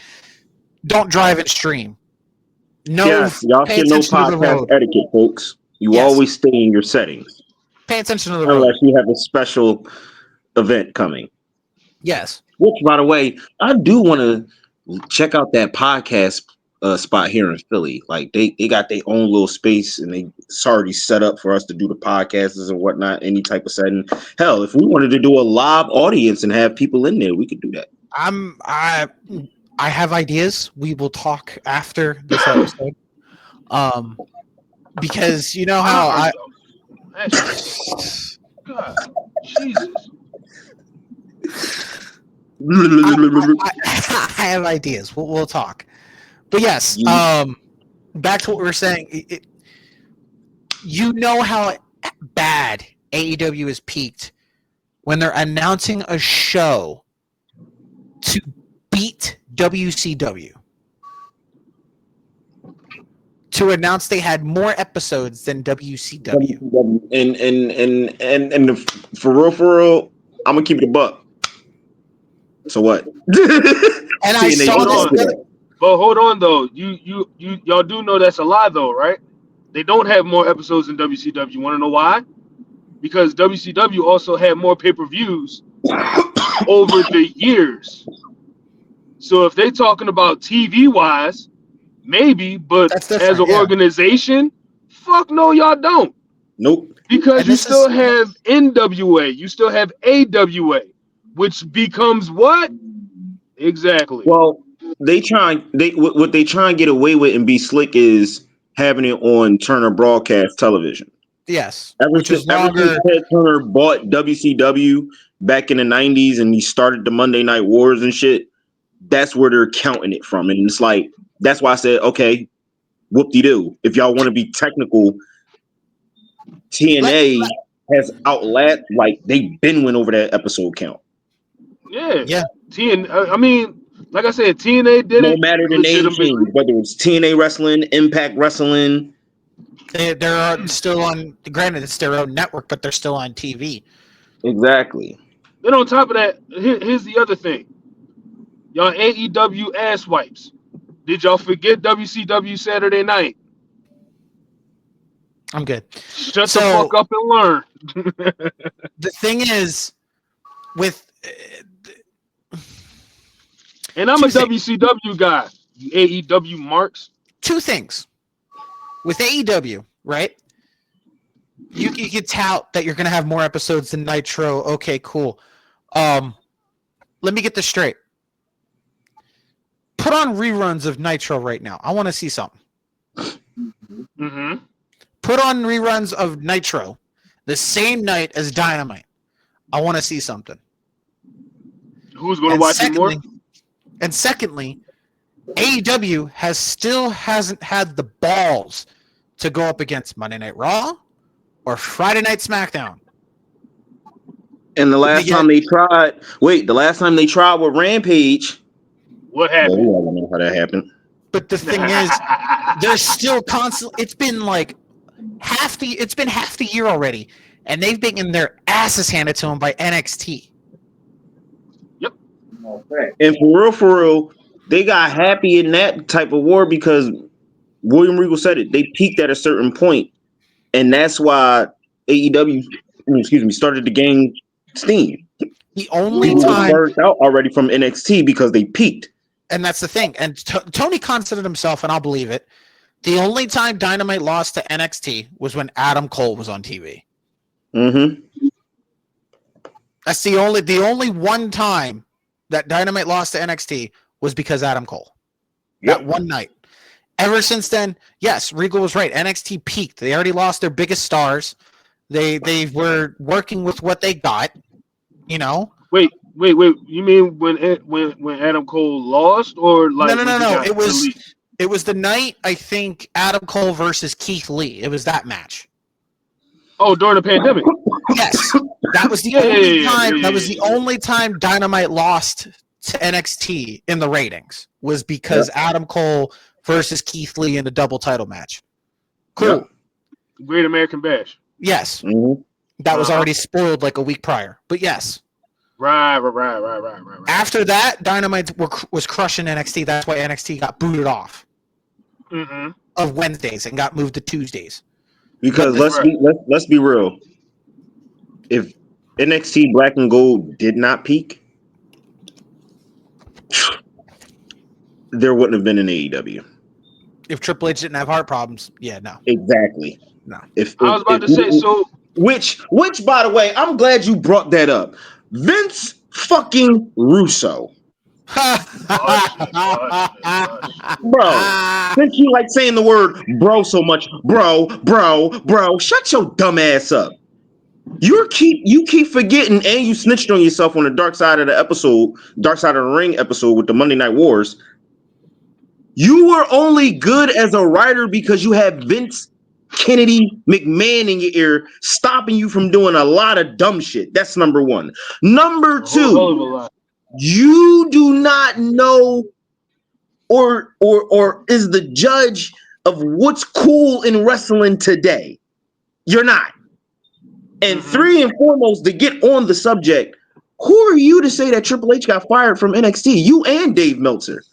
Speaker 1: Don't drive and stream. No,
Speaker 2: yes, y'all
Speaker 1: pay
Speaker 2: should know
Speaker 1: attention to the
Speaker 2: podcast
Speaker 1: road.
Speaker 2: etiquette, folks. You
Speaker 1: Yes.
Speaker 2: always stay in your settings.
Speaker 1: Pay attention to the road.
Speaker 2: Unless you have a special event coming.
Speaker 1: Yes.
Speaker 2: Which, by the way, I do want to check out that podcast spot here in Philly. Like they got their own little space, and it's already set up for us to do the podcasts and whatnot. Any type of setting. Hell, if we wanted to do a live audience and have people in there, we could do that.
Speaker 1: I have ideas. We will talk after this episode. Because you know how
Speaker 4: God, Jesus.
Speaker 1: I have ideas. We'll talk. But yes, back to what we were saying. You know how bad AEW is peaked when they're announcing a show to beat WCW. To announce they had more episodes than WCW.
Speaker 2: And for real, I'm gonna keep it a buck. So what?
Speaker 1: And I saw this.
Speaker 4: But hold on though, y'all do know that's a lie though, right? They don't have more episodes than WCW. You want to know why? Because WCW also had more pay-per-views over the years. So if they're talking about TV wise, maybe, but as an organization, fuck no, y'all don't.
Speaker 2: Nope.
Speaker 4: Because you still have NWA, you still have AWA, which becomes what? Exactly.
Speaker 2: Well, what they try and get away with and be slick is having it on Turner Broadcast Television.
Speaker 1: Yes.
Speaker 2: Ever since Ted Turner bought WCW back in the 90s and he started the Monday Night Wars and shit, that's where they're counting it from. And it's like, that's why I said, okay, whoop-de-doo. If y'all want to be technical, TNA has like they've been went over that episode count.
Speaker 4: Yeah. I mean, like I said, TNA did it.
Speaker 2: No matter the name change, whether it's TNA Wrestling, Impact Wrestling.
Speaker 1: They're still on, granted it's their own network, but they're still on TV.
Speaker 2: Exactly.
Speaker 4: Then on top of that, here's the other thing. Y'all AEW ass wipes. Did y'all forget WCW Saturday night?
Speaker 1: I'm good.
Speaker 4: Shut the fuck up and learn.
Speaker 1: The thing is, with...
Speaker 4: and I'm a WCW guy. You AEW marks.
Speaker 1: Two things. With AEW, right? You could tout that you're going to have more episodes than Nitro. Okay, cool. Let me get this straight. Put on reruns of Nitro right now. I want to see something.
Speaker 4: Mm-hmm.
Speaker 1: Put on reruns of Nitro the same night as Dynamite. I want to see something.
Speaker 4: Who's going to watch it more?
Speaker 1: And secondly, AEW hasn't had the balls to go up against Monday Night Raw or Friday Night SmackDown.
Speaker 2: And the last time they tried with Rampage.
Speaker 4: What happened?
Speaker 2: Well, I don't know how that happened.
Speaker 1: But the thing is, they're still constantly. It's been like half the year already, and they've been getting their asses handed to them by NXT.
Speaker 4: Yep.
Speaker 2: And for real, they got happy in that type of war because William Regal said it. They peaked at a certain point, and that's why AEW, started to gain steam.
Speaker 1: The only time
Speaker 2: burnt out already from NXT because they peaked.
Speaker 1: And that's the thing. And Tony Khan said it himself, and I'll believe it. The only time Dynamite lost to NXT was when Adam Cole was on TV.
Speaker 2: Mm-hmm.
Speaker 1: That's the only one time that Dynamite lost to NXT was because Adam Cole. That one night. Ever since then, yes, Regal was right. NXT peaked. They already lost their biggest stars. They were working with what they got. You know.
Speaker 4: Wait. You mean when Adam Cole lost, or like
Speaker 1: no. It was the night, I think, Adam Cole versus Keith Lee. It was that match.
Speaker 4: Oh, during the pandemic.
Speaker 1: Yes, that was the only time. That was the only time Dynamite lost to NXT in the ratings was because Adam Cole versus Keith Lee in a double title match. Cool.
Speaker 4: Yep. Great American Bash.
Speaker 1: Yes,
Speaker 2: mm-hmm.
Speaker 1: That was already spoiled like a week prior. But yes.
Speaker 4: Right.
Speaker 1: After that, Dynamite was crushing NXT. That's why NXT got booted off. of Wednesdays and got moved to Tuesdays.
Speaker 2: Because let's be real. If NXT Black and Gold did not peak, there wouldn't have been an AEW.
Speaker 1: If Triple H didn't have heart problems, yeah, no.
Speaker 2: Exactly.
Speaker 1: No.
Speaker 4: I was about to say, so
Speaker 2: which by the way, I'm glad you brought that up. Vince fucking Russo. Bro, since you like saying the word bro so much, bro, shut your dumb ass up. You keep forgetting, and you snitched on yourself on the Dark Side of the Ring episode with the Monday Night Wars. You were only good as a writer because you had Vince Kennedy McMahon in your ear, stopping you from doing a lot of dumb shit. That's number one. Number two, you do not know or is the judge of what's cool in wrestling today. You're not. And three and foremost, to get on the subject, who are you to say that Triple H got fired from NXT? You and Dave Meltzer.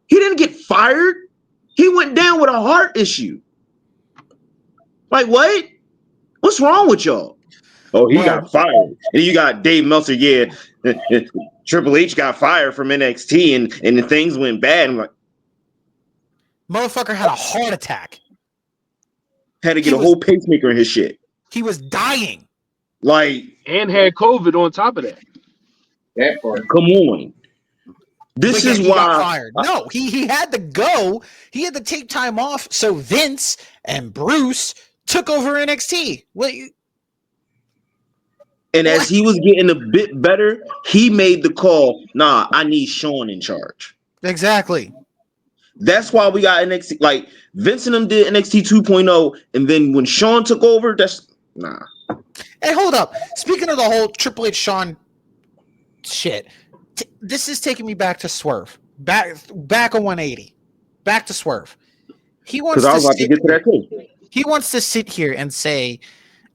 Speaker 2: He didn't get fired. He went down with a heart issue. Like, what? What's wrong with y'all? Oh, he got fired. And you got Dave Meltzer. Yeah, Triple H got fired from NXT and things went bad. I'm like,
Speaker 1: motherfucker had a heart attack.
Speaker 2: Had to get a whole pacemaker in his shit.
Speaker 1: He was dying.
Speaker 2: Like,
Speaker 4: and had COVID on top of that.
Speaker 3: That part.
Speaker 2: Come on. This is why
Speaker 1: got fired. No, he had to go. He had to take time off. So Vince and Bruce took over NXT.
Speaker 2: As he was getting a bit better, he made the call. Nah, I need Sean in charge.
Speaker 1: Exactly.
Speaker 2: That's why we got NXT. Like Vince and them did NXT 2.0, and then when Sean took over, that's nah.
Speaker 1: Hey, hold up. Speaking of the whole Triple H Sean shit, this is taking me back to Swerve. Back on 180. Back to Swerve. He wants to
Speaker 2: get to that too.
Speaker 1: He wants to sit here and say,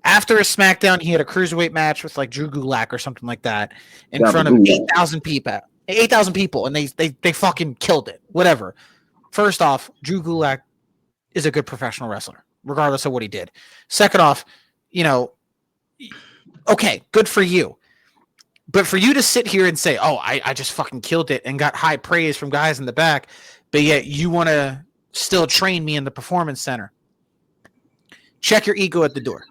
Speaker 1: after a SmackDown, he had a cruiserweight match with like Drew Gulak or something like that in front of 8,000 people. 8,000 people, and they fucking killed it. Whatever. First off, Drew Gulak is a good professional wrestler, regardless of what he did. Second off, okay, good for you. But for you to sit here and say, oh, I just fucking killed it and got high praise from guys in the back, but yet you want to still train me in the performance center. Check your ego at the door.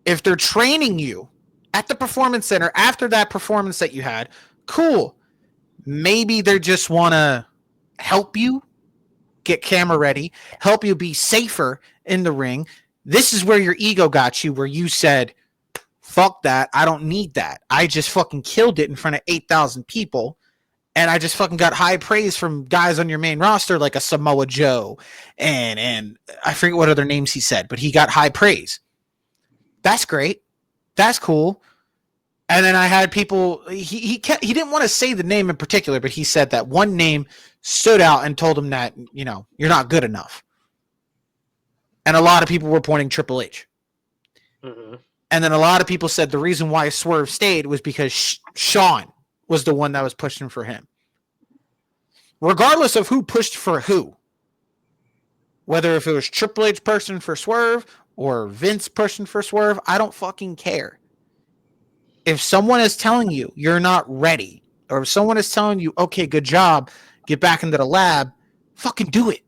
Speaker 1: If they're training you at the performance center after that performance that you had, cool. Maybe they just want to help you get camera ready, help you be safer in the ring. This is where your ego got you, where you said, fuck that. I don't need that. I just fucking killed it in front of 8,000 people. And I just fucking got high praise from guys on your main roster like a Samoa Joe and I forget what other names he said, but he got high praise. That's great. That's cool. And then I had people, he didn't want to say the name in particular, but he said that one name stood out and told him that, you're not good enough. And a lot of people were pointing Triple H. Mm-hmm. And then a lot of people said the reason why Swerve stayed was because Sean was the one that was pushing for him. Regardless of who pushed for who, whether if it was Triple H pushing for Swerve or Vince pushing for Swerve, I don't fucking care. If someone is telling you you're not ready, or if someone is telling you, okay, good job, get back into the lab, fucking do it.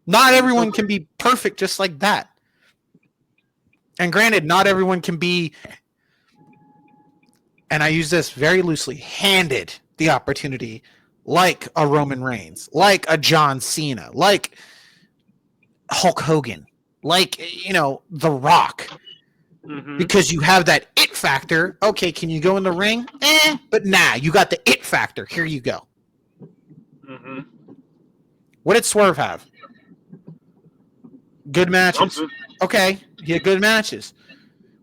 Speaker 1: Not everyone can be perfect just like that. And granted, not everyone can be, and I use this very loosely, handed the opportunity like a Roman Reigns, like a John Cena, like Hulk Hogan, like, The Rock. Mm-hmm. Because you have that it factor. Okay, can you go in the ring? But nah, you got the it factor. Here you go. Mm-hmm. What did Swerve have? Good matches. Okay, he had good matches.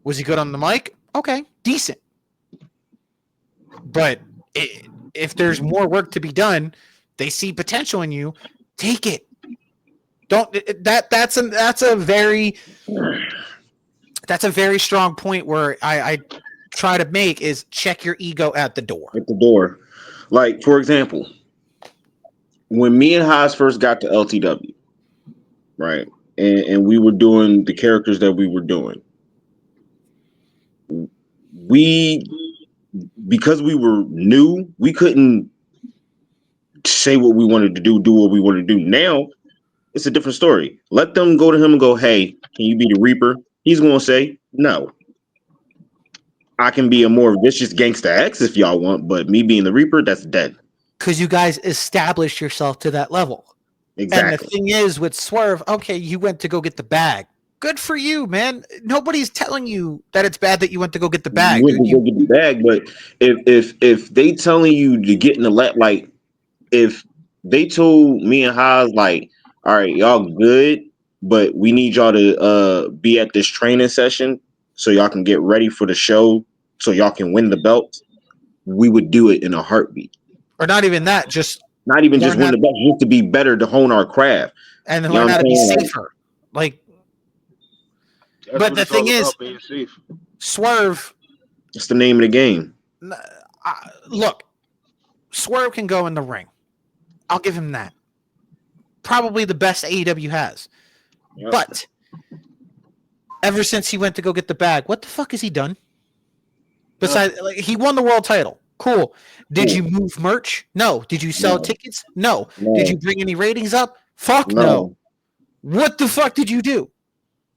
Speaker 1: Was he good on the mic? Okay, decent. But if there's more work to be done, they see potential in you, take it. That's a very strong point where I try to make is check your ego at the door.
Speaker 2: At the door. Like, for example, when me and Haas first got to LTW, right, and we were doing the characters that we were doing, because we were new, we couldn't say what we wanted to do what we wanted to do. Now it's a different story. Let them go to him and go, hey, can you be the Reaper? He's going to say, no. I can be a more vicious Gangsta X if y'all want, but me being the Reaper, that's dead.
Speaker 1: Because you guys established yourself to that level.
Speaker 2: Exactly.
Speaker 1: And the thing is, with Swerve, okay, you went to go get the bag. Good for you, man. Nobody's telling you that it's bad that you went to go get the bag.
Speaker 2: You went to go get the bag, but if they telling you to get in the like, if they told me and Haas, like, all right, y'all good, but we need y'all to be at this training session so y'all can get ready for the show so y'all can win the belt, we would do it in a heartbeat.
Speaker 1: Or not even that, just
Speaker 2: not even just win the belt, just to be better, to hone our craft.
Speaker 1: And then learn how to be safer. Like, but the thing is, Swerve.
Speaker 2: It's the name of the game.
Speaker 1: Look, Swerve can go in the ring. I'll give him that. Probably the best AEW has. Yep. But ever since he went to go get the bag, what the fuck has he done? Besides, like, he won the world title. Cool. Did you move merch? No. Did you sell tickets? No. Did you bring any ratings up? Fuck no. What the fuck did you do?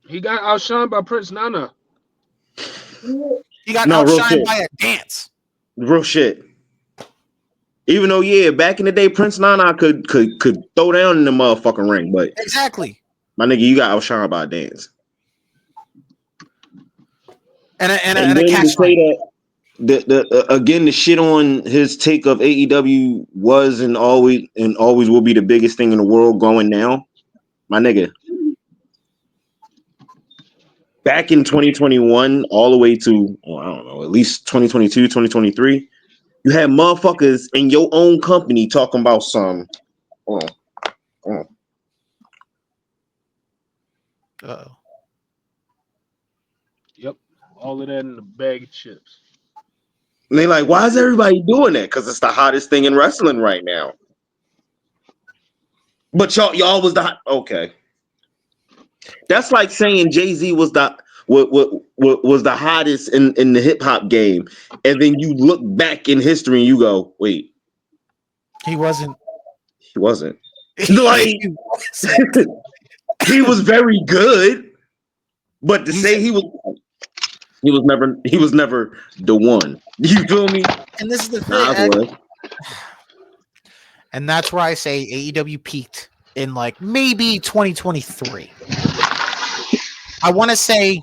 Speaker 4: He got outshined by Prince Nana.
Speaker 1: He got outshined by a dance.
Speaker 2: Real shit. Even though, back in the day, Prince Nana could throw down in the motherfucking ring, but
Speaker 1: exactly,
Speaker 2: my nigga, you got outshined by a dance.
Speaker 1: And a cash
Speaker 2: say that again, the shit on his take of AEW was and always will be the biggest thing in the world going now, my nigga. Back in 2021, all the way to, I don't know, at least 2022, 2023, you had motherfuckers in your own company talking about some.
Speaker 1: Uh-oh.
Speaker 4: Yep. All of that in the bag of chips.
Speaker 2: And they like, why is everybody doing that? Because it's the hottest thing in wrestling right now. But y'all was the hot. Okay. That's like saying Jay-Z was the was the hottest in the hip hop game, and then you look back in history and you go, wait,
Speaker 1: he wasn't.
Speaker 2: He wasn't. Like he was very good, but to say he was never the one. You feel me?
Speaker 1: And this is the thing. And that's where I say AEW peaked in like maybe 2023. I want to say,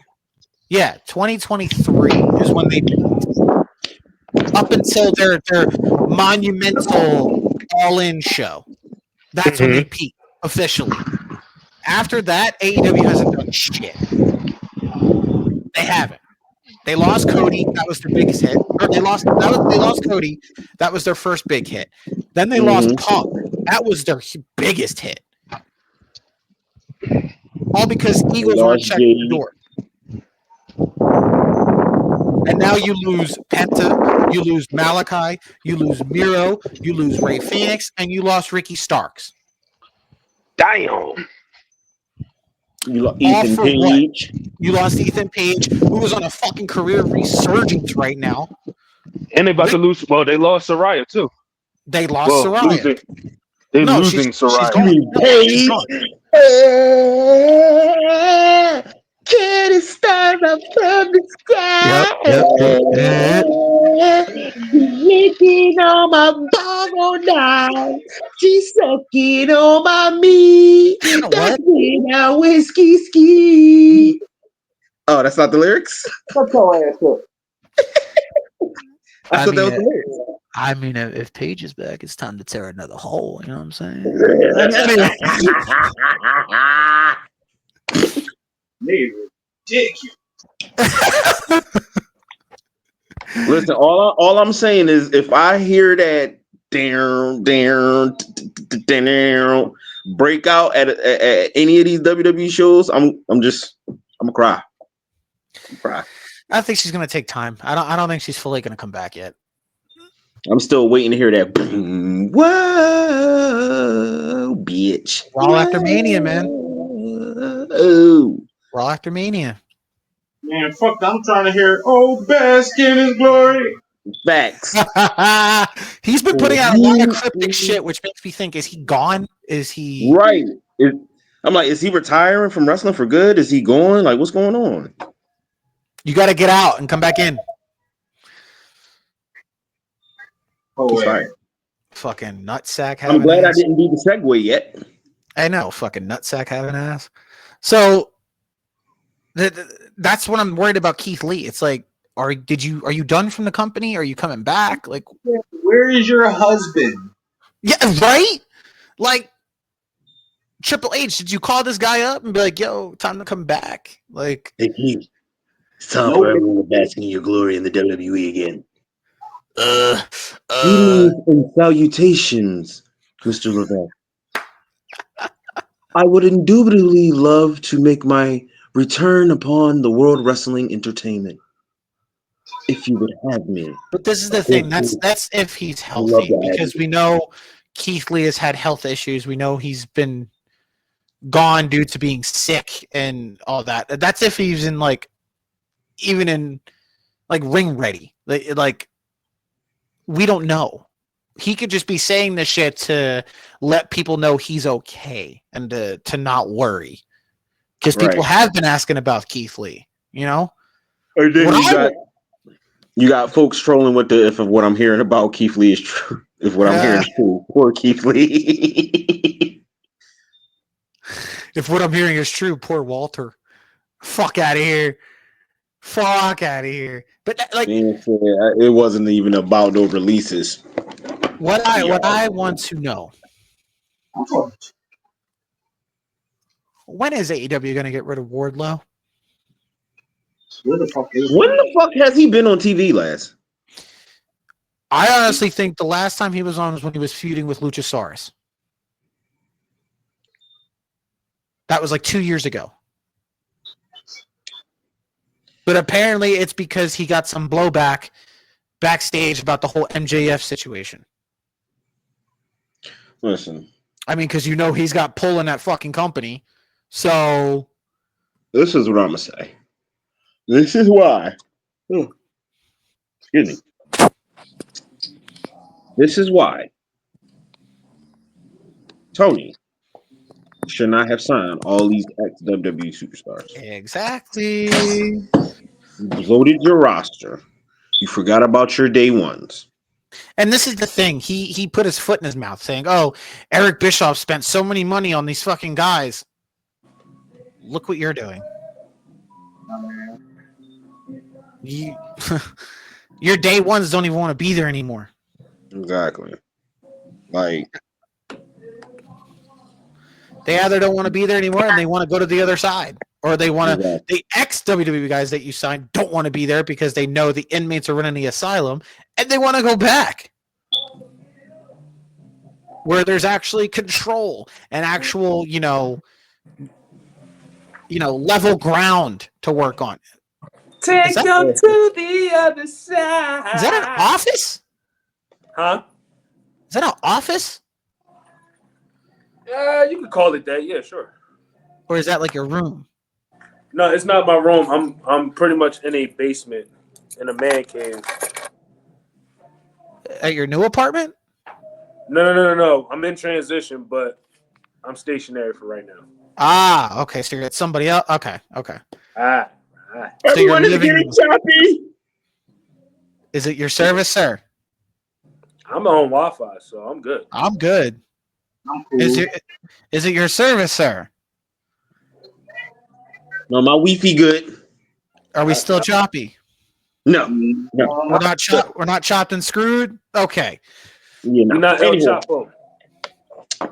Speaker 1: 2023 is when they peaked. Up until their monumental all-in show. That's when they peaked officially. After that, AEW hasn't done shit. They haven't. They lost Cody. That was their biggest hit. Or they lost Cody. That was their first big hit. Then they lost Punk. That was their biggest hit. All because Eagles weren't checking the door. And now you lose Penta, you lose Malachi, you lose Miro, you lose Ray Phoenix, and you lost Ricky Starks.
Speaker 2: Damn. You lost Ethan Page.
Speaker 1: You lost Ethan Page, who was on a fucking career resurgence right now.
Speaker 4: And they about to lose. Well, they lost Soraya too.
Speaker 1: They lost Soraya.
Speaker 4: Losing Soraya.
Speaker 1: She's gone.
Speaker 2: Can it start up from the sky? Licking on my bottle now. She's sucking on my meat. That's when I whiskey ski. Oh, that's not the lyrics?
Speaker 3: Shut your ass up.
Speaker 2: I thought that was the lyrics.
Speaker 1: I mean, if Paige is back, it's time to tear another hole. You know what I'm saying?
Speaker 2: Listen, all I'm saying is, if I hear that down break out at any of these WWE shows, I'm gonna cry.
Speaker 1: I think she's gonna take time. I don't think she's fully gonna come back yet.
Speaker 2: I'm still waiting to hear that. Boom. Whoa, bitch.
Speaker 1: Raw after Mania, man.
Speaker 2: Oh,
Speaker 1: Raw after Mania.
Speaker 3: Man, fuck that. I'm trying to hear, oh, bask in his glory.
Speaker 2: facts.
Speaker 1: He's been putting out a lot of cryptic shit, which makes me think: is he gone? Is he
Speaker 2: Right. I'm like, is he retiring from wrestling for good? Is he going? Like, what's going on?
Speaker 1: You got to get out and come back in.
Speaker 3: Oh,
Speaker 2: He's
Speaker 3: wait.
Speaker 2: fired.
Speaker 1: Fucking nutsack
Speaker 2: I'm
Speaker 1: having
Speaker 2: glad I
Speaker 1: ass.
Speaker 2: didn't do the segue yet.
Speaker 1: I know, fucking nutsack having ass. So that's what I'm worried about. Keith Lee. It's like, are you done from the company? Are you coming back? Like,
Speaker 3: Where is your husband?
Speaker 1: yeah, right. Like Triple H, did you call this guy up and be like, "Yo, time to come back"? Like,
Speaker 2: Hey, Keith, it's time for everyone to bask in your glory in the WWE again. Greetings and salutations, Mr. Levesque. I would indubitably love to make my return upon the World Wrestling Entertainment. If you would have me.
Speaker 1: but this is the thing. That's if he's
Speaker 2: love
Speaker 1: healthy,
Speaker 2: that.
Speaker 1: because we know Keith Lee has had health issues. We know he's been gone due to being sick and all that. That's if he's in like, even in like ring ready. Like we don't know. He could just be saying this shit to let people know he's okay and to not worry, because people have been asking about Keith Lee. You know,
Speaker 2: Or then
Speaker 1: What
Speaker 2: you got folks trolling with the if of what I'm hearing about Keith Lee is true. If what I'm hearing is true, poor Keith Lee.
Speaker 1: if what I'm hearing is true, poor Walter. Fuck out of here. Fuck out of here. But like,
Speaker 2: It wasn't even about no releases.
Speaker 1: what I want to know, when is AEW going to get rid of Wardlow?
Speaker 3: Where the fuck is
Speaker 2: When the fuck has he been on TV last?
Speaker 1: I honestly think the last time he was on was when he was feuding with Luchasaurus. That was like 2 years ago. But apparently it's because he got some blowback backstage about the whole MJF situation.
Speaker 2: Listen,
Speaker 1: I mean, because you know he's got pull in that fucking company. So
Speaker 2: this is what I'm gonna say. This is why. Excuse me. This is why Tony should not have signed all these ex-WWE superstars.
Speaker 1: exactly.
Speaker 2: You bloated your roster. You forgot about your day ones.
Speaker 1: And this is the thing. He put his foot in his mouth saying, "Oh, Eric Bischoff spent so many money on these fucking guys. Look what you're doing. Your day ones don't even want to be there anymore."
Speaker 2: Exactly. Like,
Speaker 1: they either don't want to be there anymore and they want to go to the other side, or they want to.
Speaker 2: exactly.
Speaker 1: The ex-WWE guys that you signed don't want to be there because they know the inmates are running the asylum and they want to go back, where there's actually control and actual, level ground to work on.
Speaker 5: Take them to the other side.
Speaker 1: Is that an office?
Speaker 5: Huh?
Speaker 1: Is that an office?
Speaker 5: You could call it that. Yeah, sure.
Speaker 1: Or is that like your room?
Speaker 5: No, it's not my room. I'm pretty much in a basement, in a man cave.
Speaker 1: At your new apartment?
Speaker 5: No. I'm in transition, but I'm stationary for right now.
Speaker 1: Ah, okay. So you're at somebody else. Okay.
Speaker 5: Ah.
Speaker 1: So
Speaker 2: Everyone is getting choppy.
Speaker 1: Is it your service, sir?
Speaker 5: I'm on Wi-Fi, so I'm good.
Speaker 1: I'm good.
Speaker 3: I'm cool.
Speaker 1: Is it your service, sir?
Speaker 2: No, my Wi-Fi good.
Speaker 1: Are we still choppy?
Speaker 2: No.
Speaker 1: We're not chopped and screwed. Okay.
Speaker 2: You know.
Speaker 5: You're not El
Speaker 2: Anyway.
Speaker 5: Chapo.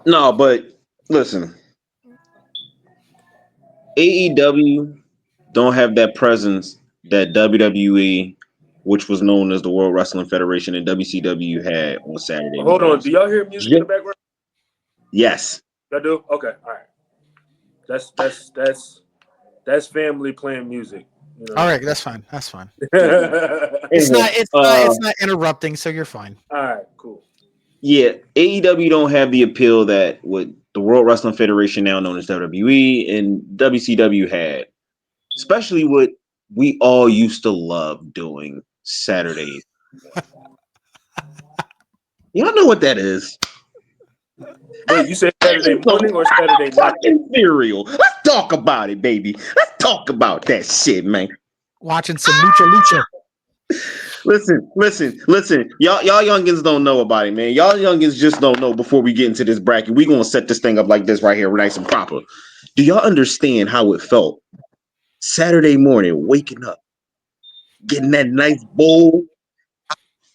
Speaker 2: No, but listen. AEW don't have that presence that WWE, which was known as the World Wrestling Federation, and WCW had on Saturday.
Speaker 5: Hold on. Do y'all hear music in the background?
Speaker 2: Yes.
Speaker 5: Y'all do? Okay. All right. That's family playing music. You know?
Speaker 1: All right, that's fine. That's fine.
Speaker 2: Anyway,
Speaker 1: It's not interrupting, so you're fine.
Speaker 5: All right, cool.
Speaker 2: yeah, AEW don't have the appeal that what the World Wrestling Federation, now known as WWE, and WCW had, especially what we all used to love doing Saturdays. Y'all know what that is?
Speaker 5: Wait, you said Saturday morning or Saturday night?
Speaker 2: Fucking cereal. Let's talk about it, baby. Let's talk about that shit, man.
Speaker 1: Watching some lucha.
Speaker 2: Listen. Y'all youngins don't know about it, man. Y'all youngins just don't know. Before we get into this bracket, we gonna set this thing up like this right here, nice and proper. Do y'all understand how it felt Saturday morning, waking up, getting that nice bowl,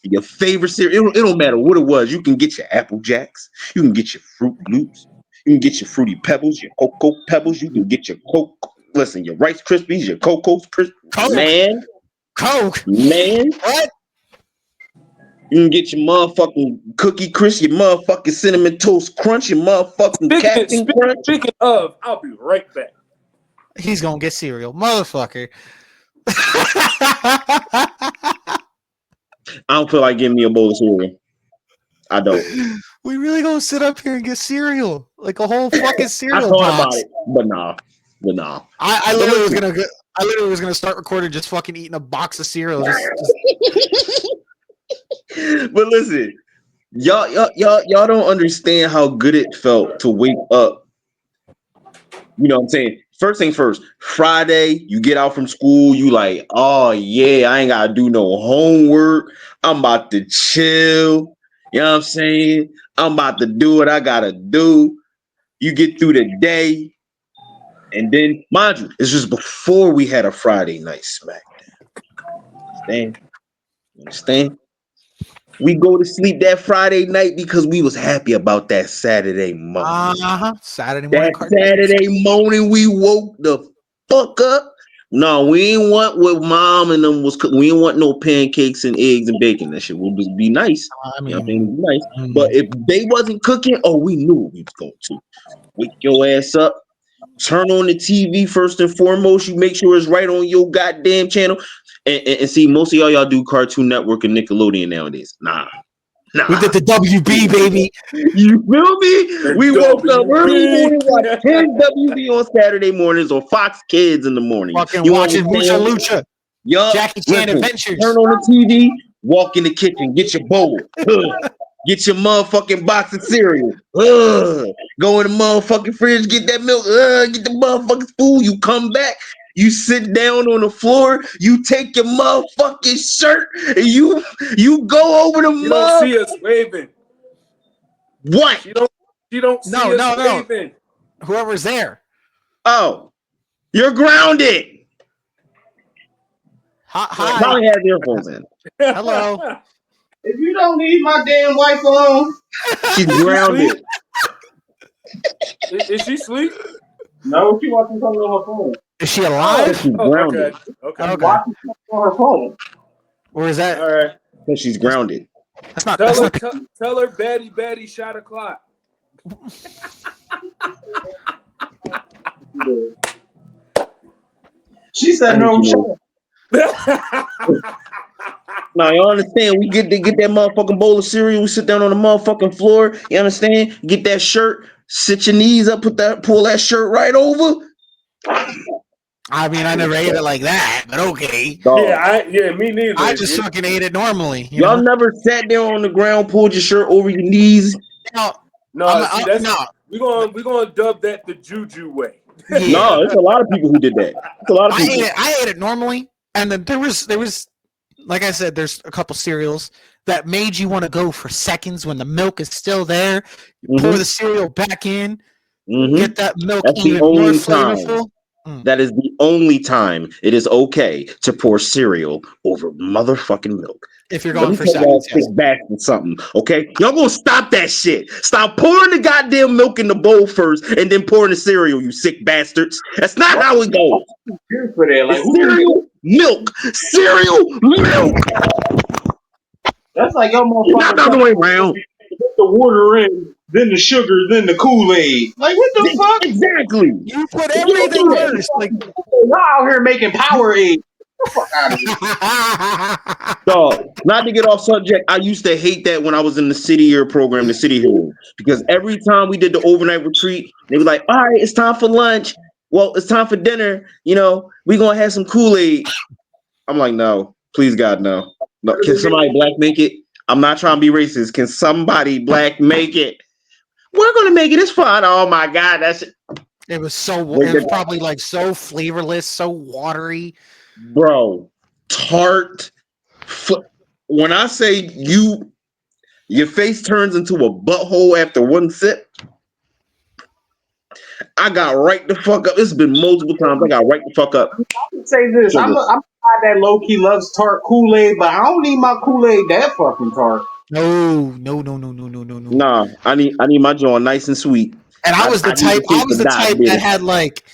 Speaker 2: your favorite cereal? It don't matter what it was. You can get your Apple Jacks, you can get your Fruit Loops, you can get your Fruity Pebbles, your Cocoa Pebbles, you can get your your Rice Krispies, your Cocoa man.
Speaker 1: Coke.
Speaker 2: Man,
Speaker 1: What?
Speaker 2: you can get your motherfucking Cookie Crisp, your motherfucking Cinnamon Toast Crunch, your motherfucking Captain Crunch.
Speaker 5: Speaking of, I'll be right back.
Speaker 1: He's gonna get cereal, motherfucker.
Speaker 2: I don't feel like giving me a bowl of cereal. I don't.
Speaker 1: We really gonna sit up here and get cereal, like a whole fucking
Speaker 2: I
Speaker 1: cereal
Speaker 2: thought
Speaker 1: box.
Speaker 2: about it, but nah.
Speaker 1: I literally was gonna start recording just fucking eating a box of cereal.
Speaker 2: But listen, y'all don't understand how good it felt to wake up. You know what I'm saying? First thing first, Friday, you get out from school, you like, oh yeah, I ain't gotta do no homework. I'm about to chill. You know what I'm saying? I'm about to do what I gotta do. You get through the day, and then, mind you, it's just before we had a Friday night SmackDown. Understand? We go to sleep that Friday night because we was happy about that Saturday morning.
Speaker 1: Saturday morning.
Speaker 2: That Saturday morning, we woke the fuck up. No, we ain't want what mom and them was cooking. We ain't want no pancakes and eggs and bacon. That shit would just be nice.
Speaker 1: I
Speaker 2: You know what I
Speaker 1: mean,
Speaker 2: mean? Be nice. But if they wasn't cooking, we knew what we was going to. Wake your ass up. Turn on the TV first and foremost. You make sure it's right on your goddamn channel. And see, most of y'all do Cartoon Network and Nickelodeon nowadays. Nah.
Speaker 1: We did the WB, baby.
Speaker 2: You feel me? We woke up early morning, watched 10 WB on Saturday mornings or Fox Kids in the morning.
Speaker 1: Fucking
Speaker 2: You
Speaker 1: watching
Speaker 2: understand?
Speaker 1: Lucha.
Speaker 2: Yup.
Speaker 1: Jackie Chan Adventures.
Speaker 2: Turn on the TV, walk in the kitchen, get your bowl. Get your motherfucking box of cereal. Go in the motherfucking fridge, get that milk. Get the motherfucking food. You come back. You sit down on the floor. You take your motherfucking shirt and you go over the
Speaker 5: You don't see us waving.
Speaker 2: What?
Speaker 5: You don't see us waving.
Speaker 1: Whoever's there.
Speaker 2: Oh, you're grounded.
Speaker 1: Hi.
Speaker 2: Probably have earphones in.
Speaker 1: Hello.
Speaker 3: If you don't leave my damn wife alone,
Speaker 2: She's grounded.
Speaker 5: Is she asleep?
Speaker 3: no, she watching something on her phone.
Speaker 1: Is she alive?
Speaker 2: She's grounded.
Speaker 5: Okay.
Speaker 3: Watching something on her phone.
Speaker 1: Or is that?
Speaker 5: All right.
Speaker 2: Because she's grounded.
Speaker 1: That's not.
Speaker 5: Tell her, Batty, shot a clock.
Speaker 3: She said no.
Speaker 2: Now y'all understand? We get that motherfucking bowl of cereal. We sit down on the motherfucking floor. You understand? Get that shirt. Sit your knees up. Pull that shirt right over.
Speaker 1: I mean, I never ate it like that, but okay.
Speaker 2: Dog.
Speaker 5: Yeah, me neither.
Speaker 1: I just fucking ate it normally.
Speaker 2: Y'all never sat there on the ground, pulled your shirt over your knees.
Speaker 1: No.
Speaker 5: We're gonna dub that the Juju way.
Speaker 1: Yeah.
Speaker 2: No, there's a lot of people who did that. It's a lot of people.
Speaker 1: I ate it normally, and then there was, like I said, there's a couple cereals that made you want to go for seconds when the milk is still there. You pour the cereal back in, get that milk even more flavorful.
Speaker 2: That is the only time it is okay to pour cereal over motherfucking milk.
Speaker 1: If you're going for seconds,
Speaker 2: back and something, okay? Y'all gonna stop that shit. Stop pouring the goddamn milk in the bowl first, and then pouring the cereal. You sick bastards. That's not how it goes.
Speaker 3: For that, like
Speaker 2: cereal, milk,
Speaker 3: That's like your motherfucker.
Speaker 2: Not the other way around.
Speaker 3: Put the water in, then the sugar, then the Kool-Aid. Like what the fuck?
Speaker 2: Exactly.
Speaker 1: You put everything first. Like
Speaker 3: y'all out here making Powerade. Fuck out of here.
Speaker 2: Dog, not to get off subject, I used to hate that when I was in the City Year program, the City Hero, because every time we did the overnight retreat, they were like, all right, it's time for lunch. Well, it's time for dinner. You know, we're going to have some Kool-Aid. I'm like, no, please, God, no. No. Can somebody black make it? I'm not trying to be racist. Can somebody black make it? We're going to make it. It's fun. Oh, my God. That's it.
Speaker 1: It was probably like so flavorless, so watery.
Speaker 2: Bro, tart. When I say your face turns into a butthole after one sip, I got right the fuck up. It's been multiple times. I got right the fuck up.
Speaker 3: I can say this. I'm a guy that low-key loves tart Kool-Aid, but I don't need my Kool-Aid that fucking tart.
Speaker 1: No.
Speaker 2: Nah, I need my joint nice and sweet.
Speaker 1: And I was the type that had like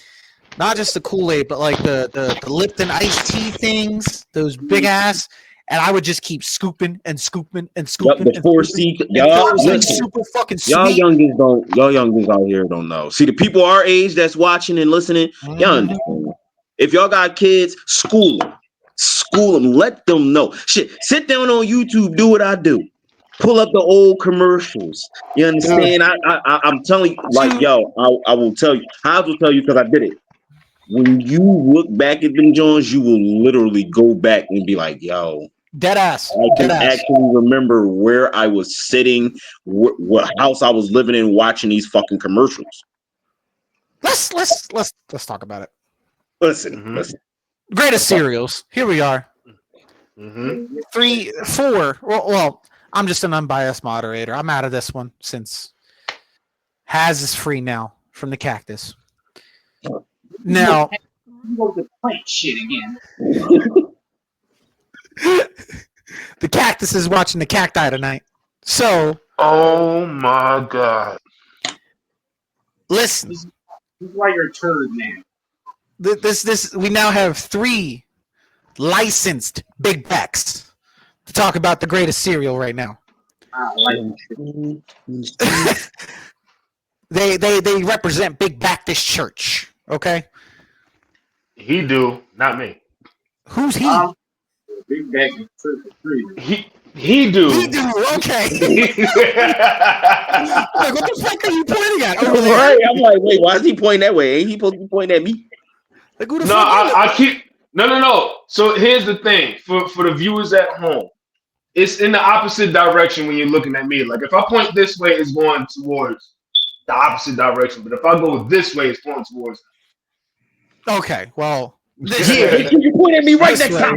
Speaker 1: not just the Kool-Aid, but like the Lipton iced tea things, those big ass. And I would just keep scooping and scooping and scooping.
Speaker 2: Yep, the 4C. Y'all,
Speaker 1: like super fucking sweet.
Speaker 2: Y'all youngins out here don't know. See, the people our age that's watching and listening, y'all understand. If y'all got kids, school them. Let them know. Shit, sit down on YouTube, do what I do. Pull up the old commercials. You understand? I'm telling you, like, yo, I will tell you. I will tell you because I did it. When you look back at them Jones, you will literally go back and be like, yo.
Speaker 1: Dead ass.
Speaker 2: I can actually remember where I was sitting, what house I was living in, watching these fucking commercials.
Speaker 1: Let's talk about it.
Speaker 2: Listen.
Speaker 1: Greatest cereals. Here we are. 3, 4. Well, I'm just an unbiased moderator. I'm out of this one since Haz is free now from the cactus. Now,
Speaker 3: you go to plant shit again.
Speaker 1: The cactus is watching the cacti tonight. So,
Speaker 4: oh my God!
Speaker 1: Listen,
Speaker 3: this is why you're a turd, man.
Speaker 1: This we now have 3 licensed big backs to talk about the greatest cereal right now. They represent Big Baptist Church. Okay.
Speaker 4: He do, not me.
Speaker 1: Who's he?
Speaker 3: Big Baptist Church is free.
Speaker 4: He do.
Speaker 1: He do. Okay. Like, what the fuck are you pointing at over there?
Speaker 2: Right. I'm like, wait, why is he pointing that way? Ain't he supposed to be pointing at me?
Speaker 1: Like, who the
Speaker 4: No,
Speaker 1: fuck
Speaker 4: I keep. No. So here's the thing for the viewers at home. It's in the opposite direction when you're looking at me. Like if I point this way, it's going towards the opposite direction. But if I go this way, it's going towards.
Speaker 1: Okay, well,
Speaker 2: you point at me right next time.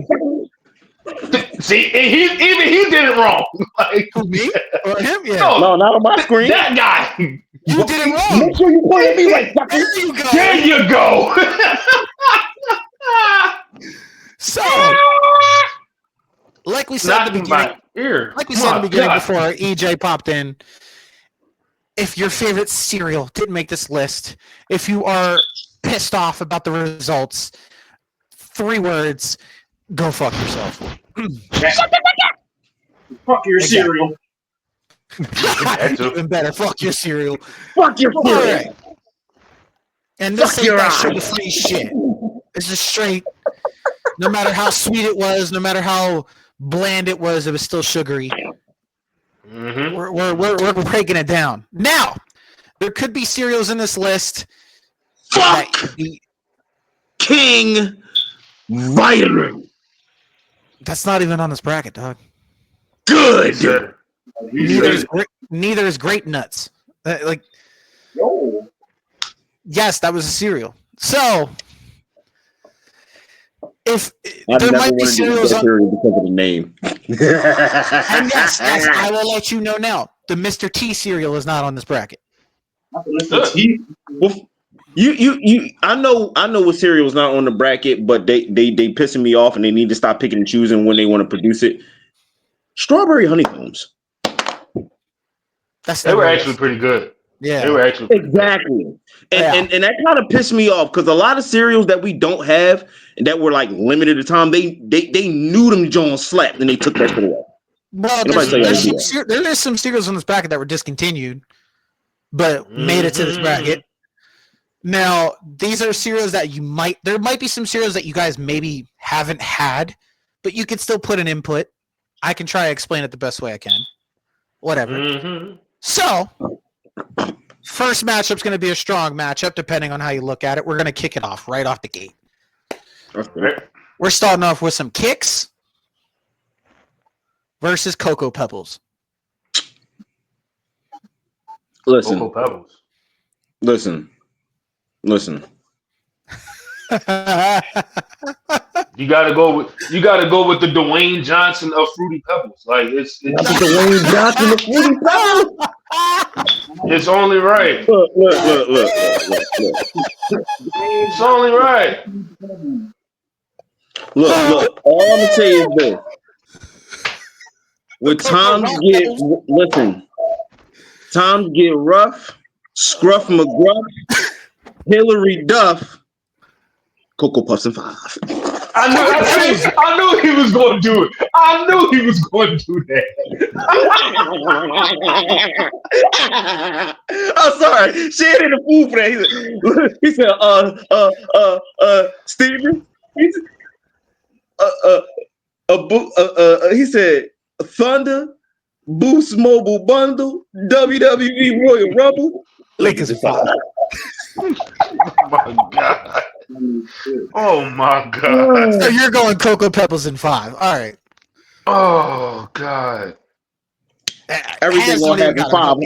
Speaker 4: See, he did it wrong. Like,
Speaker 1: who, me or him? Yeah.
Speaker 2: No, not on my screen.
Speaker 4: That guy.
Speaker 1: You did it wrong.
Speaker 2: Make sure you point at me right.
Speaker 1: There you go.
Speaker 4: There you go.
Speaker 1: So, like we said at the beginning, before EJ popped in, if your favorite cereal didn't make this list, if you are pissed off about the results, 3 words, go fuck yourself.
Speaker 3: Fuck your cereal.
Speaker 1: Even better, fuck your cereal.
Speaker 2: Fuck your cereal.
Speaker 1: Right. And this ain't that sugar-free shit. It's just straight. No matter how sweet it was, no matter how bland it was still sugary. Mm-hmm. We're breaking it down. Now, there could be cereals in this list.
Speaker 2: Fuck King Vitamin.
Speaker 1: That's not even on this bracket, dog.
Speaker 2: Good.
Speaker 1: Neither is Grape Nuts. Yes, that was a cereal. So, if there might be cereals on
Speaker 2: because of the name,
Speaker 1: and yes, I will let you know now. The Mr. T cereal is not on this bracket.
Speaker 2: Mr. T. You. I know what cereal is not on the bracket, but they pissing me off, and they need to stop picking and choosing when they want to produce it. Strawberry honeycombs.
Speaker 4: They were actually pretty good.
Speaker 1: Yeah,
Speaker 4: they were actually
Speaker 2: exactly. And that kind of pissed me off because a lot of cereals that we don't have and that were like limited time, they knew them Jones slapped and they took that shit away.
Speaker 1: Well, there's some cereals on this bracket that were discontinued, but made it to this bracket. Now, these are cereals that there might be some cereals that you guys maybe haven't had, but you can still put an input. I can try to explain it the best way I can. Whatever.
Speaker 5: Mm-hmm.
Speaker 1: So, first matchup's going to be a strong matchup, depending on how you look at it. We're going to kick it off right off the gate.
Speaker 2: Okay.
Speaker 1: We're starting off with some Kicks versus Cocoa Pebbles.
Speaker 2: Listen.
Speaker 5: Cocoa Pebbles.
Speaker 2: Listen.
Speaker 5: You gotta go with the Dwayne Johnson of Fruity Pebbles. Like it's
Speaker 2: Dwayne Johnson of Fruity Pebbles.
Speaker 5: It's only right.
Speaker 2: Look.
Speaker 5: It's only right.
Speaker 2: Look. All I'm gonna say is this: when times get rough, Scruff McGruff, Hillary Duff, Cocoa Puffs and 5.
Speaker 5: I knew he was going to do it. I knew he was going to do that.
Speaker 2: I'm sorry. She ain't in the food for that. He said, Steven. He said, Thunder, Boost Mobile Bundle, WWE Royal Rumble,
Speaker 1: Lakers and 5.
Speaker 5: Oh my god.
Speaker 1: So you're going Cocoa Pebbles and 5. All right.
Speaker 5: Oh god.
Speaker 2: everything gonna have a 5.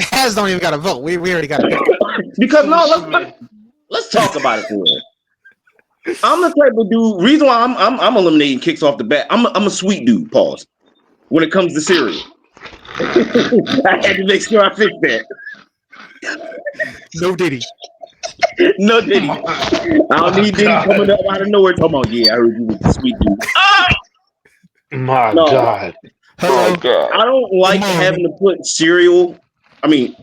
Speaker 1: Has don't even got to vote. We already got to.
Speaker 2: Because let's talk about it for real. I'm the type of dude. Reason why I'm eliminating Kicks off the bat. I'm a sweet dude. Pause. When it comes to cereal, I had to make sure I fixed that.
Speaker 1: No Diddy.
Speaker 2: No Diddy. I don't need Diddy coming up out of nowhere talking about, I heard you with the sweet dude.
Speaker 5: My God.
Speaker 1: Hello.
Speaker 2: I don't like having to put cereal. I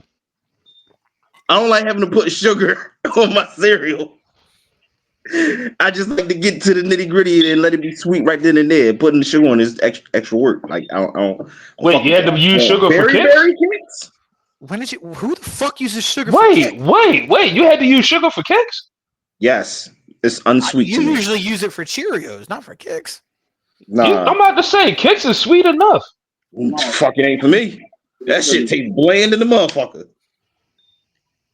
Speaker 2: don't like having to put sugar on my cereal. I just like to get to the nitty gritty and let it be sweet right then and there. Putting the sugar on is extra work. Like I don't.
Speaker 5: Wait, you had to use sugar for Kicks?
Speaker 2: Berry Kicks?
Speaker 1: When did you? Who the fuck uses sugar?
Speaker 5: Wait. You had to use sugar for Kicks?
Speaker 2: Yes, it's unsweet.
Speaker 1: You usually use it for Cheerios, not for Kicks.
Speaker 2: Nah,
Speaker 5: I'm about to say Kicks is sweet enough.
Speaker 2: Fuck it ain't for me. That shit tastes bland in the motherfucker.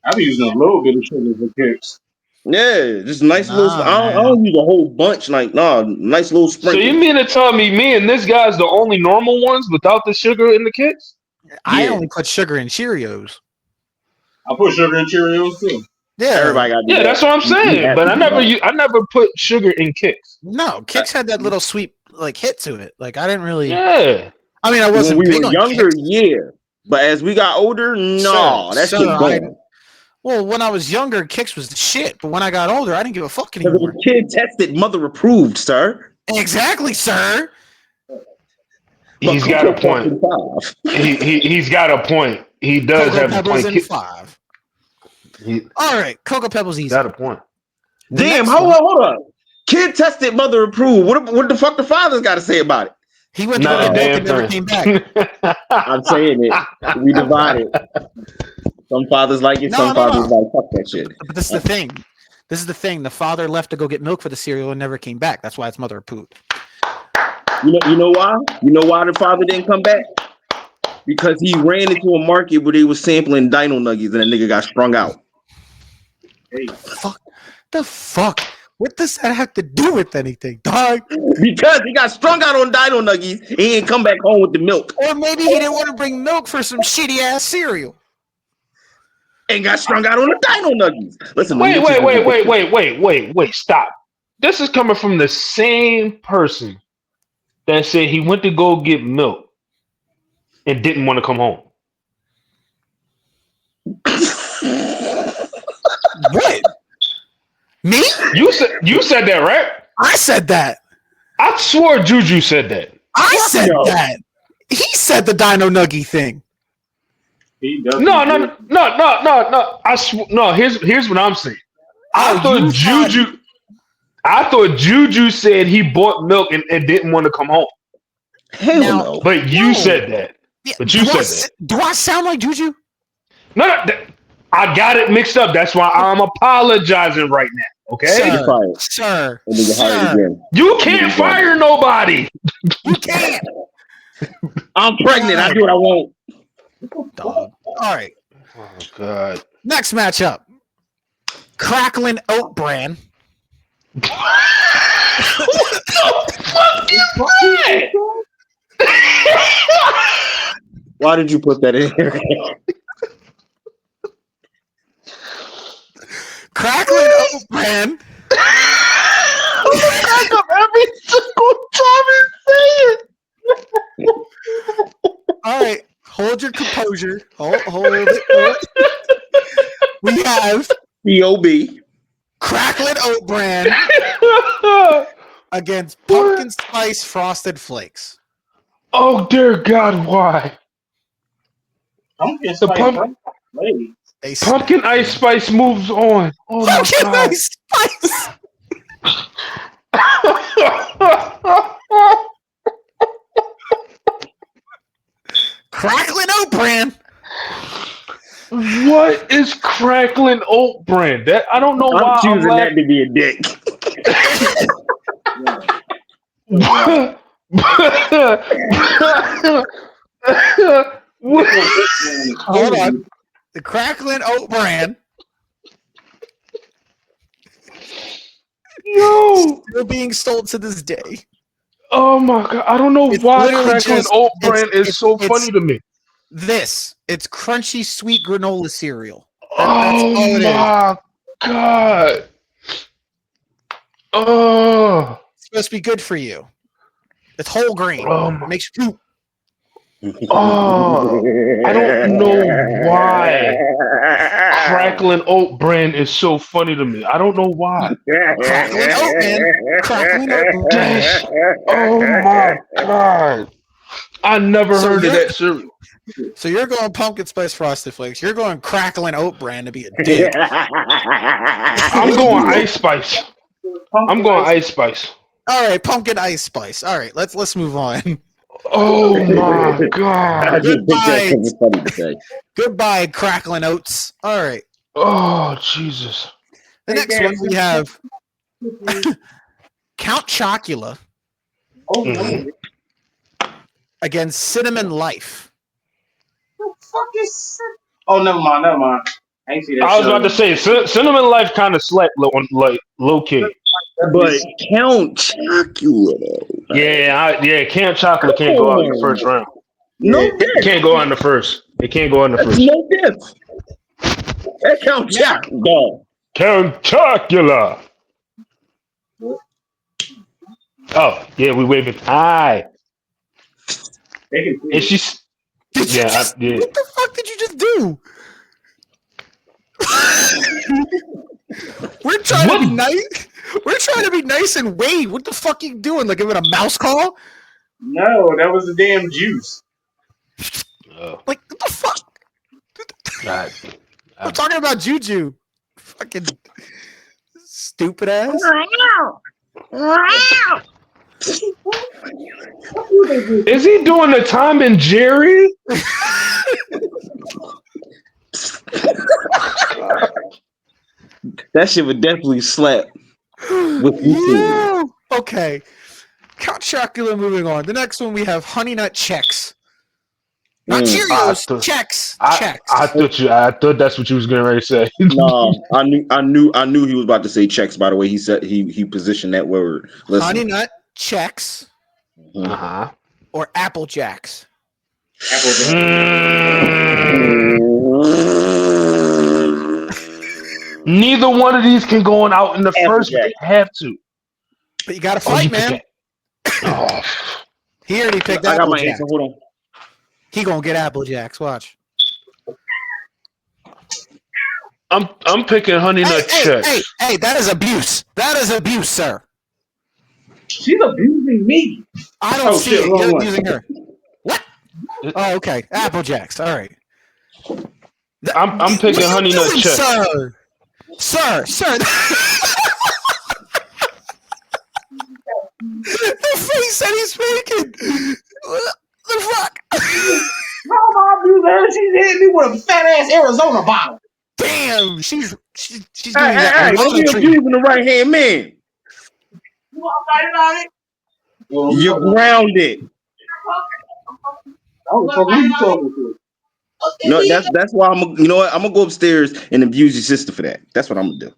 Speaker 3: I've been using a little bit of sugar for Kicks.
Speaker 2: Yeah, just nice little. I don't use a whole bunch. Nice little sprinkle.
Speaker 5: So you mean to tell me and this guy's the only normal ones without the sugar in the Kicks?
Speaker 1: I only put sugar in Cheerios.
Speaker 3: I put sugar in Cheerios too.
Speaker 1: Yeah,
Speaker 2: everybody got.
Speaker 5: Yeah, that's what I'm saying. But I never put sugar in Kicks.
Speaker 1: No, Kicks had that little sweet hit to it. Like I didn't really.
Speaker 5: Yeah.
Speaker 1: I mean, I wasn't.
Speaker 2: When we
Speaker 1: big
Speaker 2: were
Speaker 1: on
Speaker 2: younger,
Speaker 1: Kicks.
Speaker 2: yeah. But as we got older, no, that shit gone.
Speaker 1: Well, when I was younger, Kicks was the shit. But when I got older, I didn't give a fuck anymore.
Speaker 2: It was kid tested, mother approved, sir.
Speaker 1: Exactly, sir.
Speaker 5: He's got a point. He's got a point. He does
Speaker 1: Cocoa
Speaker 5: have
Speaker 1: Pebbles
Speaker 5: a point.
Speaker 1: in 5. All right, Cocoa Pebbles easy.
Speaker 5: Got a point.
Speaker 2: Damn, hold on. Kid tested, mother approved. What the fuck the father's got to say about it?
Speaker 1: He went to get milk and never came back.
Speaker 2: I'm saying it. We divided. Some fathers like it. Some fathers like fuck that shit.
Speaker 1: But this is the thing. The father left to go get milk for the cereal and never came back. That's why it's mother approved.
Speaker 2: You know why? You know why the father didn't come back? Because he ran into a market where they was sampling Dino Nuggies and a nigga got sprung out.
Speaker 3: Hey,
Speaker 1: The fuck? What does that have to do with anything, dog?
Speaker 2: Because he got strung out on Dino Nuggies, he didn't come back home with the milk.
Speaker 1: Or maybe he didn't want to bring milk for some shitty ass cereal.
Speaker 2: And got strung out on the Dino Nuggies. Listen,
Speaker 5: Wait, stop. This is coming from the same person that said he went to go get milk and didn't want to come home.
Speaker 1: What? Me?
Speaker 5: You said that, right?
Speaker 1: I said that.
Speaker 5: I swore Juju said that.
Speaker 1: I said that. He said the Dino Nuggie thing.
Speaker 3: he does.
Speaker 5: No. Here's what I'm saying. I thought Juju said he bought milk and didn't want to come home.
Speaker 2: Hell no.
Speaker 5: But you said that.
Speaker 1: Yeah,
Speaker 5: But you said that.
Speaker 1: Do I sound like Juju?
Speaker 5: No, I got it mixed up. That's why I'm apologizing right now. Okay,
Speaker 2: You're fired.
Speaker 1: Sir,
Speaker 2: And then you're hired
Speaker 1: sir,
Speaker 2: again.
Speaker 5: you can't fire nobody.
Speaker 1: you can't.
Speaker 2: I'm pregnant. I do what I want.
Speaker 1: Dog. All right.
Speaker 5: Oh God.
Speaker 1: Next matchup. Crackling Oat Bran
Speaker 5: What the fuck is that?
Speaker 2: Why did you put that in here?
Speaker 1: Crackling Oat Bran
Speaker 5: Back up every single time you say it.
Speaker 1: All right, hold your composure. Hold it. We have
Speaker 2: B.O.B.
Speaker 1: Crackling Oat Bran against Pumpkin Spice Frosted Flakes.
Speaker 5: Oh dear God, why?
Speaker 3: Pumpkin
Speaker 5: The
Speaker 3: spice.
Speaker 5: pump-
Speaker 3: Lady.
Speaker 1: They
Speaker 5: Pumpkin Ice Spice moves on. Oh my
Speaker 1: Pumpkin
Speaker 5: God.
Speaker 1: Ice Spice. Crackling Oat Bran.
Speaker 5: What is crackling oat bran? That I don't know why
Speaker 2: I'm
Speaker 5: I'm
Speaker 2: choosing that
Speaker 5: laughing.
Speaker 2: to be a dick.
Speaker 1: Hold on. The Crackling Oat Bran
Speaker 5: Yo!
Speaker 1: still being sold to this day.
Speaker 5: Oh my God! I don't know
Speaker 1: It's
Speaker 5: why
Speaker 1: literally
Speaker 5: crackling
Speaker 1: just-
Speaker 5: oat
Speaker 1: it's-
Speaker 5: bran is so
Speaker 1: it's-
Speaker 5: funny to me.
Speaker 1: It's crunchy sweet granola cereal. That's
Speaker 5: Oh
Speaker 1: all it is.
Speaker 5: my God! Oh,
Speaker 1: It's supposed to be good for you. It's whole grain.
Speaker 5: Oh
Speaker 1: It
Speaker 5: my-
Speaker 1: makes you poop.
Speaker 5: oh! I don't know why crackling oat bran is so funny to me. I don't know why.
Speaker 1: Crackling oat, man. Crackling oat.
Speaker 5: That's, oh my God! I never
Speaker 1: So
Speaker 5: heard of
Speaker 1: you're-
Speaker 5: that cereal.
Speaker 1: So you're going pumpkin spice frosted flakes. You're going crackling oat bran to be a dick.
Speaker 5: I'm going Ice Spice. I'm going Ice Spice.
Speaker 1: All right, pumpkin ice spice. All right, let's move on.
Speaker 5: Oh my
Speaker 2: I
Speaker 5: God!
Speaker 2: just think that's something funny to say.
Speaker 1: Goodbye, crackling oats. All right.
Speaker 5: Oh Jesus!
Speaker 1: The next one we have Count Chocula
Speaker 5: Mhm.
Speaker 1: against Cinnamon Life.
Speaker 3: Fuck is. Oh, never mind. I ain't see that.
Speaker 5: I was about to say Cinnamon Life kind of slept low key.
Speaker 2: But Count Chocula, though.
Speaker 5: Yeah, Camp Chocolate can't go out in the first round.
Speaker 2: No
Speaker 5: It
Speaker 2: diff.
Speaker 5: can't go out in the first. It can't go out in the
Speaker 2: That's
Speaker 5: first.
Speaker 2: no diff. That Count Chocula, dog.
Speaker 5: Count Chocula. Oh yeah, we waving hi. And she's
Speaker 1: Did you
Speaker 5: yeah,
Speaker 1: just,
Speaker 5: yeah.
Speaker 1: What the fuck did you just do? We're trying to be nice. We're trying to be nice and wave. What the fuck you doing? Like giving a mouse call?
Speaker 3: No, that was the damn juice.
Speaker 5: Oh,
Speaker 1: Like what the fuck?
Speaker 5: God.
Speaker 1: I'm talking about Juju. Fucking stupid ass.
Speaker 5: Is he doing the Tom and Jerry?
Speaker 2: That shit would definitely slap. With you
Speaker 1: Yeah. Okay. Count Chocula moving on. The next one we have Honey Nut Chex. Not Cheerios, Chex. Chex.
Speaker 5: I thought that's what you was getting ready to say.
Speaker 2: No, I knew he was about to say checks. By the way, he said he positioned that word. Listen.
Speaker 1: Honey Nut Chex
Speaker 5: Uh-huh.
Speaker 1: or Apple Jacks.
Speaker 5: Neither one of these can go on out in the first, but they have to.
Speaker 1: But you gotta fight, man.
Speaker 5: Oh.
Speaker 1: He already picked
Speaker 2: I got
Speaker 1: Apple
Speaker 2: my
Speaker 1: Jacks.
Speaker 2: answer. Hold on.
Speaker 1: He gonna get Apple Jacks. Watch.
Speaker 5: I'm picking Honey Nut Chex.
Speaker 1: Hey, that is abuse. That is abuse, sir.
Speaker 3: She's abusing me.
Speaker 1: I don't see
Speaker 3: shit,
Speaker 1: it.
Speaker 3: wrong
Speaker 1: You're
Speaker 3: one.
Speaker 1: abusing her. What? Oh, okay. Apple Jacks. All right.
Speaker 5: I'm picking
Speaker 1: What are
Speaker 5: Honey
Speaker 1: you
Speaker 5: Nut
Speaker 1: doing,
Speaker 5: Chex.
Speaker 1: Sir. The face that he's making. What the fuck?
Speaker 3: How am I abusing her? She's hitting me with a fat ass Arizona bottle.
Speaker 1: Damn, she's She's doing that.
Speaker 2: Hey, don't be abusing the right hand man. You're grounded.
Speaker 3: Oh, so who you talking to?
Speaker 2: No, that's why you know what? I'm gonna go upstairs and abuse your sister for that. That's what I'm gonna do.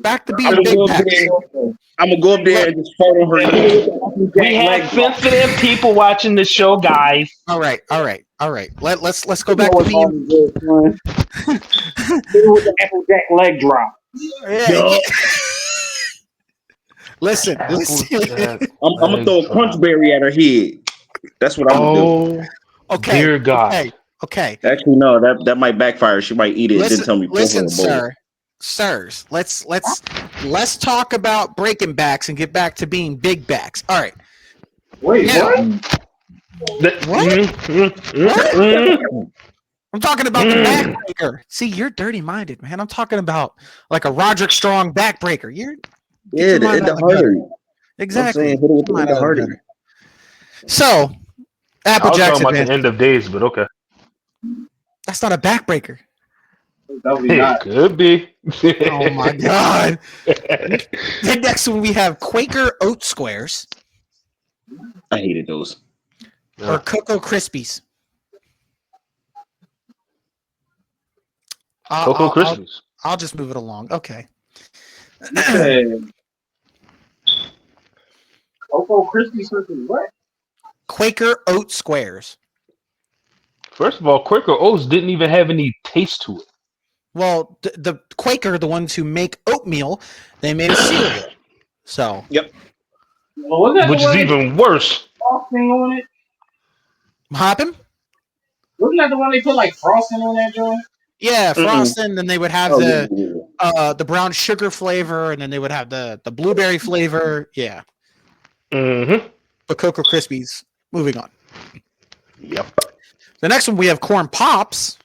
Speaker 1: Back to being
Speaker 2: I'm gonna
Speaker 1: big
Speaker 2: go up
Speaker 1: back.
Speaker 2: there. I'm gonna go up there and just fart on her.
Speaker 5: We have sensitive people watching the show, guys.
Speaker 1: All right. Let's go back to being.
Speaker 3: With the Applejack leg drop.
Speaker 1: Yeah. Listen.
Speaker 2: I'm gonna throw a crunch berry at her head. That's what I'm gonna do.
Speaker 1: Okay.
Speaker 5: Dear God.
Speaker 1: Okay.
Speaker 2: Actually, no, that might backfire. She might eat it and then tell me.
Speaker 1: Listen, sirs. Let's talk about breaking backs and get back to being big backs. All right.
Speaker 3: Wait, what?
Speaker 1: I'm talking about the backbreaker. See, you're dirty-minded, man. I'm talking about like a Roderick Strong backbreaker.
Speaker 2: The hurt.
Speaker 1: Exactly.
Speaker 2: Hit it with the heart.
Speaker 1: So, Applejack's
Speaker 5: about the end of days, but okay.
Speaker 1: That's not a backbreaker.
Speaker 5: It could be.
Speaker 1: Oh my God. The next one we have Quaker Oat Squares.
Speaker 2: I hated those.
Speaker 1: Or Cocoa Krispies.
Speaker 5: Cocoa Krispies.
Speaker 1: I'll just move it along. Okay.
Speaker 3: Cocoa Krispies versus what?
Speaker 1: Quaker Oat Squares.
Speaker 5: First of all, Quaker Oats didn't even have any taste to it.
Speaker 1: Well, the Quaker, the ones who make oatmeal, they made a cereal. So.
Speaker 2: Yep.
Speaker 3: Well,
Speaker 5: which is even worse.
Speaker 3: Frosting on it.
Speaker 1: Hoppin'?
Speaker 3: Wasn't that the one they put like frosting on that joint?
Speaker 1: Yeah, frosting. Then they would have the brown sugar flavor, and then they would have the blueberry flavor. Yeah.
Speaker 5: Mm-hmm.
Speaker 1: But Cocoa Krispies. Moving on.
Speaker 5: Yep.
Speaker 1: The next one we have Corn Pops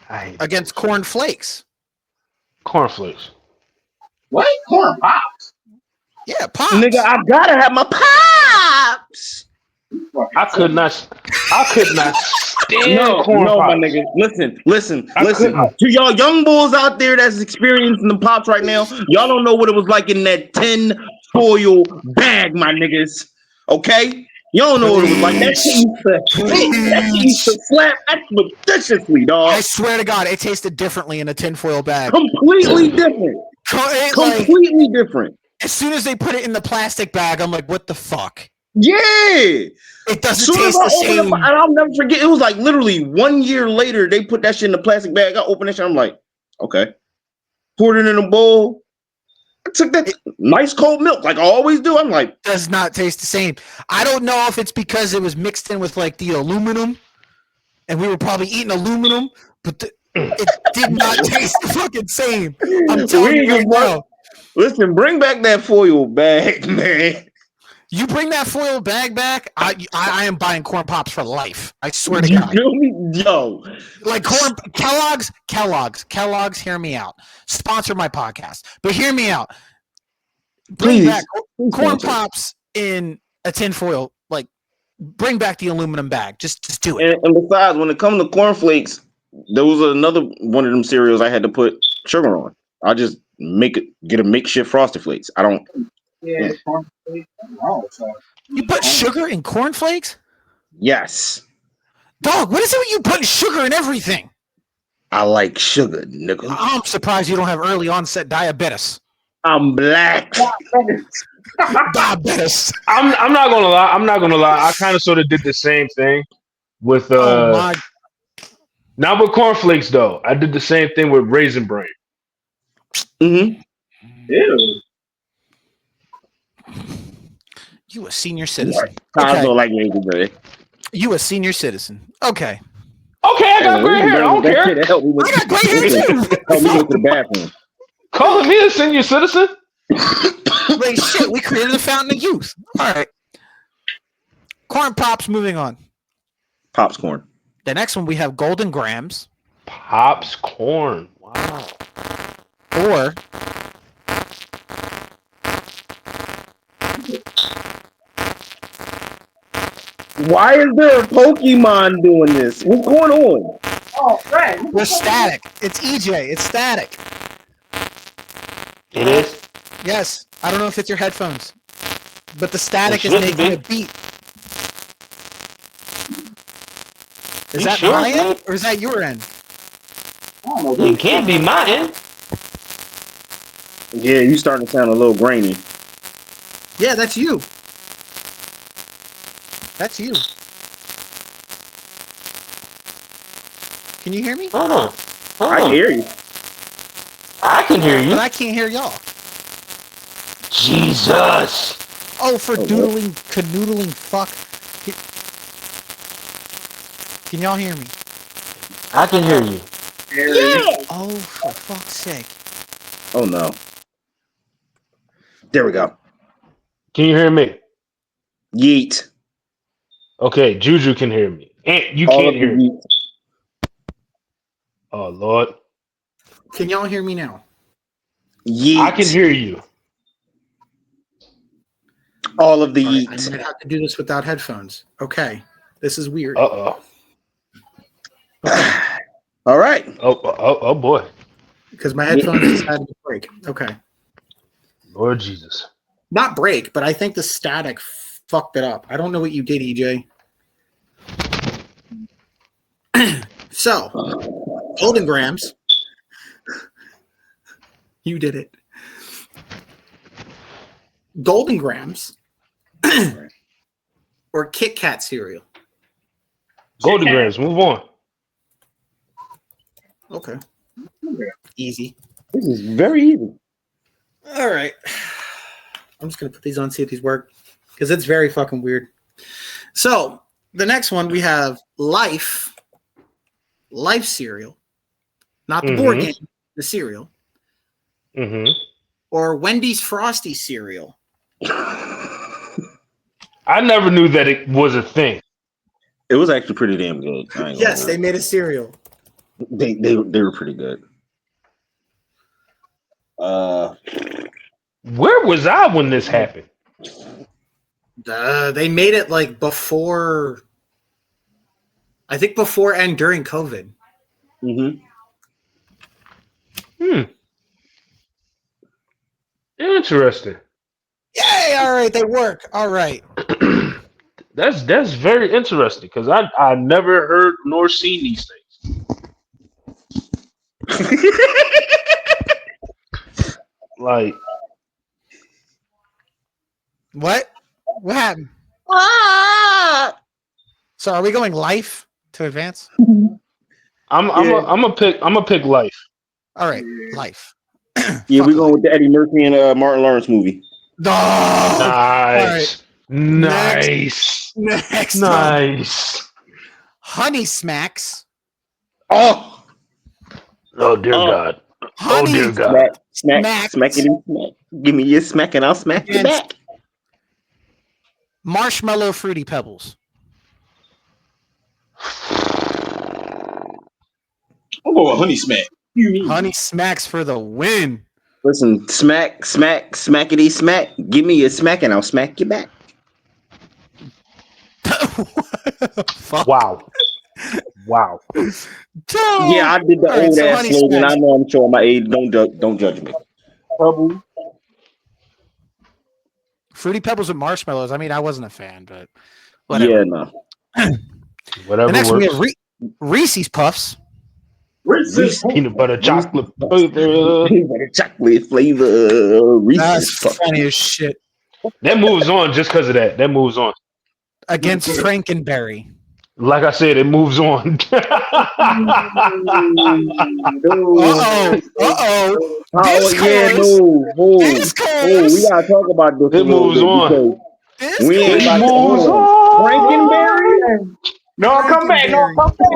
Speaker 1: against Corn Flakes.
Speaker 5: Cornflakes.
Speaker 3: What? Corn Pops?
Speaker 1: Yeah, Pops.
Speaker 2: Nigga, I gotta have my Pops.
Speaker 5: I could not stand Corn
Speaker 2: no,
Speaker 5: Pops.
Speaker 2: my nigga. Listen. To y'all young bulls out there that's experiencing the Pops right now, y'all don't know what it was like in that tin foil bag, my niggas. Okay? Y'all don't know what it was like. That shit used to slap expeditiously, dog.
Speaker 1: I swear to God, it tasted differently in a tinfoil bag.
Speaker 2: Completely different. Completely different.
Speaker 1: As soon as they put it in the plastic bag, I'm like, what the fuck?
Speaker 2: Yeah.
Speaker 1: It doesn't taste the same.
Speaker 2: And I'll never forget. It was like literally 1 year later, they put that shit in the plastic bag. I opened that shit. I'm like, okay. Poured it in a bowl. I took that nice cold milk like I always do. I'm like,
Speaker 1: does not taste the same. I don't know if it's because it was mixed in with like the aluminum and we were probably eating aluminum, but it did not taste the fucking same. I'm telling you right now.
Speaker 2: Listen, bring back that foil bag, man.
Speaker 1: You bring that foil bag back, I am buying Corn Pops for life. I swear to God.
Speaker 2: Yo.
Speaker 1: Like Kellogg's, hear me out. Sponsor my podcast. But hear me out. Bring back Corn Pops in a tinfoil. Like, bring back the aluminum bag. Just do it.
Speaker 2: And besides, when it comes to cornflakes, there was another one of them cereals I had to put sugar on. I just get a makeshift Frosted Flakes. I don't.
Speaker 3: Yeah.
Speaker 1: You put sugar in cornflakes?
Speaker 2: Yes.
Speaker 1: Dog, what is it when you put sugar in everything?
Speaker 2: I like sugar, nigga.
Speaker 1: I'm surprised you don't have early onset diabetes.
Speaker 2: I'm black.
Speaker 1: Diabetes.
Speaker 5: I'm not gonna lie. I kind of sort of did the same thing with not with cornflakes though. I did the same thing with Raisin Bran.
Speaker 2: Mm-hmm.
Speaker 3: Ew.
Speaker 1: You a senior citizen.
Speaker 2: I don't like Raisin Bran.
Speaker 1: You a senior citizen. Okay.
Speaker 5: Okay, I got gray hair. I don't care.
Speaker 1: I got gray hair too.
Speaker 2: Help me go to the bathroom.
Speaker 5: Calling me a senior citizen?
Speaker 1: Wait, shit, we created a fountain of youth. All right. Corn Pops, moving on.
Speaker 2: Pops corn.
Speaker 1: The next one we have Golden Grams.
Speaker 5: Pops corn. Wow.
Speaker 1: Or
Speaker 2: Why is there a Pokemon doing this? What's going on?
Speaker 3: Oh, Fred.
Speaker 1: We're static. It's EJ. It's static.
Speaker 5: It is.
Speaker 1: Yes. I don't know if it's your headphones, but the static is
Speaker 5: It should
Speaker 1: making
Speaker 5: be.
Speaker 1: a beat. Is
Speaker 5: You
Speaker 1: that
Speaker 5: sure,
Speaker 1: my
Speaker 5: man?
Speaker 1: end or is that your end?
Speaker 5: It can't be mine.
Speaker 2: Yeah, you starting to sound a little grainy.
Speaker 1: Yeah, that's you. That's you. Can you hear me?
Speaker 5: Hold on.
Speaker 2: I can hear you.
Speaker 5: I can hear you.
Speaker 1: But I can't hear y'all.
Speaker 5: Jesus.
Speaker 1: Oh, for
Speaker 2: Oh,
Speaker 1: doodling, canoodling, fuck. Can y'all hear me?
Speaker 5: I can hear you.
Speaker 2: Yeah.
Speaker 1: Oh, for fuck's sake.
Speaker 2: Oh no. There we go.
Speaker 5: Can you hear me?
Speaker 2: Yeet.
Speaker 5: Okay, Juju can hear me. And you
Speaker 2: All
Speaker 5: can't
Speaker 2: of the
Speaker 5: hear me.
Speaker 2: yeet.
Speaker 5: Oh, Lord.
Speaker 1: Can y'all hear me now?
Speaker 2: Yeet.
Speaker 5: I can hear you.
Speaker 2: All of the
Speaker 1: All right, I
Speaker 2: yeet.
Speaker 1: might have to do this without headphones. Okay. This is weird.
Speaker 5: Uh-oh.
Speaker 1: Okay.
Speaker 2: All right.
Speaker 5: Oh, boy.
Speaker 1: Because my headphones decided to break. Okay.
Speaker 5: Lord Jesus.
Speaker 1: Not break, but I think the static fucked it up. I don't know what you did, EJ. So, Golden Grams. You did it. Golden Grams or Kit Kat cereal.
Speaker 5: Golden Grams, move on.
Speaker 1: Okay. Easy.
Speaker 2: This is very easy.
Speaker 1: All right. I'm just going to put these on, see if these work, because it's very fucking weird. So, the next one we have Life cereal. Not the board game, the cereal.
Speaker 5: Mm-hmm.
Speaker 1: Or Wendy's Frosty cereal.
Speaker 5: I never knew that it was a thing.
Speaker 2: It was actually pretty damn good. I ain't
Speaker 1: Yes,
Speaker 2: gonna
Speaker 1: they made a cereal.
Speaker 2: lie. They were pretty good.
Speaker 5: Where was I when this happened?
Speaker 1: They made it like before, I think before and during COVID.
Speaker 2: Mm-hmm.
Speaker 5: Interesting.
Speaker 1: Yay! All right, they work. All right.
Speaker 5: That's very interesting because I never heard nor seen these things. Like,
Speaker 1: What? What happened? So are we going Life to advance?
Speaker 5: I'm a pick Life.
Speaker 1: All right, Life.
Speaker 2: Yeah,
Speaker 1: Fuck
Speaker 2: we're going
Speaker 1: Life.
Speaker 2: with the Eddie Murphy and Martin Lawrence movie.
Speaker 1: No. All
Speaker 5: Nice.
Speaker 1: right.
Speaker 5: Nice.
Speaker 1: Next up,
Speaker 5: Nice.
Speaker 1: Honey Smacks.
Speaker 2: Oh,
Speaker 5: Oh dear
Speaker 2: Oh.
Speaker 5: God.
Speaker 1: Honey
Speaker 5: Oh dear God.
Speaker 1: Smacks
Speaker 2: smackity smack. Give me your smack and I'll smack you
Speaker 1: Against-
Speaker 2: back.
Speaker 1: Marshmallow Fruity Pebbles.
Speaker 3: I'm going with Honey Smack. You mean?
Speaker 1: Honey Smacks for the win.
Speaker 2: Listen, smackity smack. Give me your smack and I'll smack you back.
Speaker 1: Fuck.
Speaker 5: Wow. Wow.
Speaker 2: Yeah, I did the
Speaker 1: All right,
Speaker 2: old
Speaker 1: so
Speaker 2: ass
Speaker 1: Honey
Speaker 2: slogan.
Speaker 1: Smacks.
Speaker 2: I know I'm showing my age. Don't judge me.
Speaker 1: Fruity Pebbles with marshmallows. I mean, I wasn't a fan, but whatever.
Speaker 2: Yeah, no.
Speaker 5: Whatever
Speaker 1: The next one we
Speaker 5: works.
Speaker 1: have Reese's Puffs.
Speaker 3: Reese's.
Speaker 5: Peanut butter chocolate flavor.
Speaker 2: Peanut butter chocolate flavor. Reese's
Speaker 1: That's
Speaker 2: Puffs.
Speaker 1: funny as shit.
Speaker 5: That moves on just because of that. That moves on.
Speaker 1: Against Frankenberry.
Speaker 5: Like I said, it moves on.
Speaker 1: Uh-oh.
Speaker 2: Oh yeah,
Speaker 1: Discourse.
Speaker 2: no.
Speaker 1: Discourse.
Speaker 2: We gotta talk about this.
Speaker 5: It moves on.
Speaker 2: We ain't
Speaker 5: It
Speaker 2: about to
Speaker 5: moves
Speaker 2: hold on. Frankenberry.
Speaker 3: No, come back. No, come back.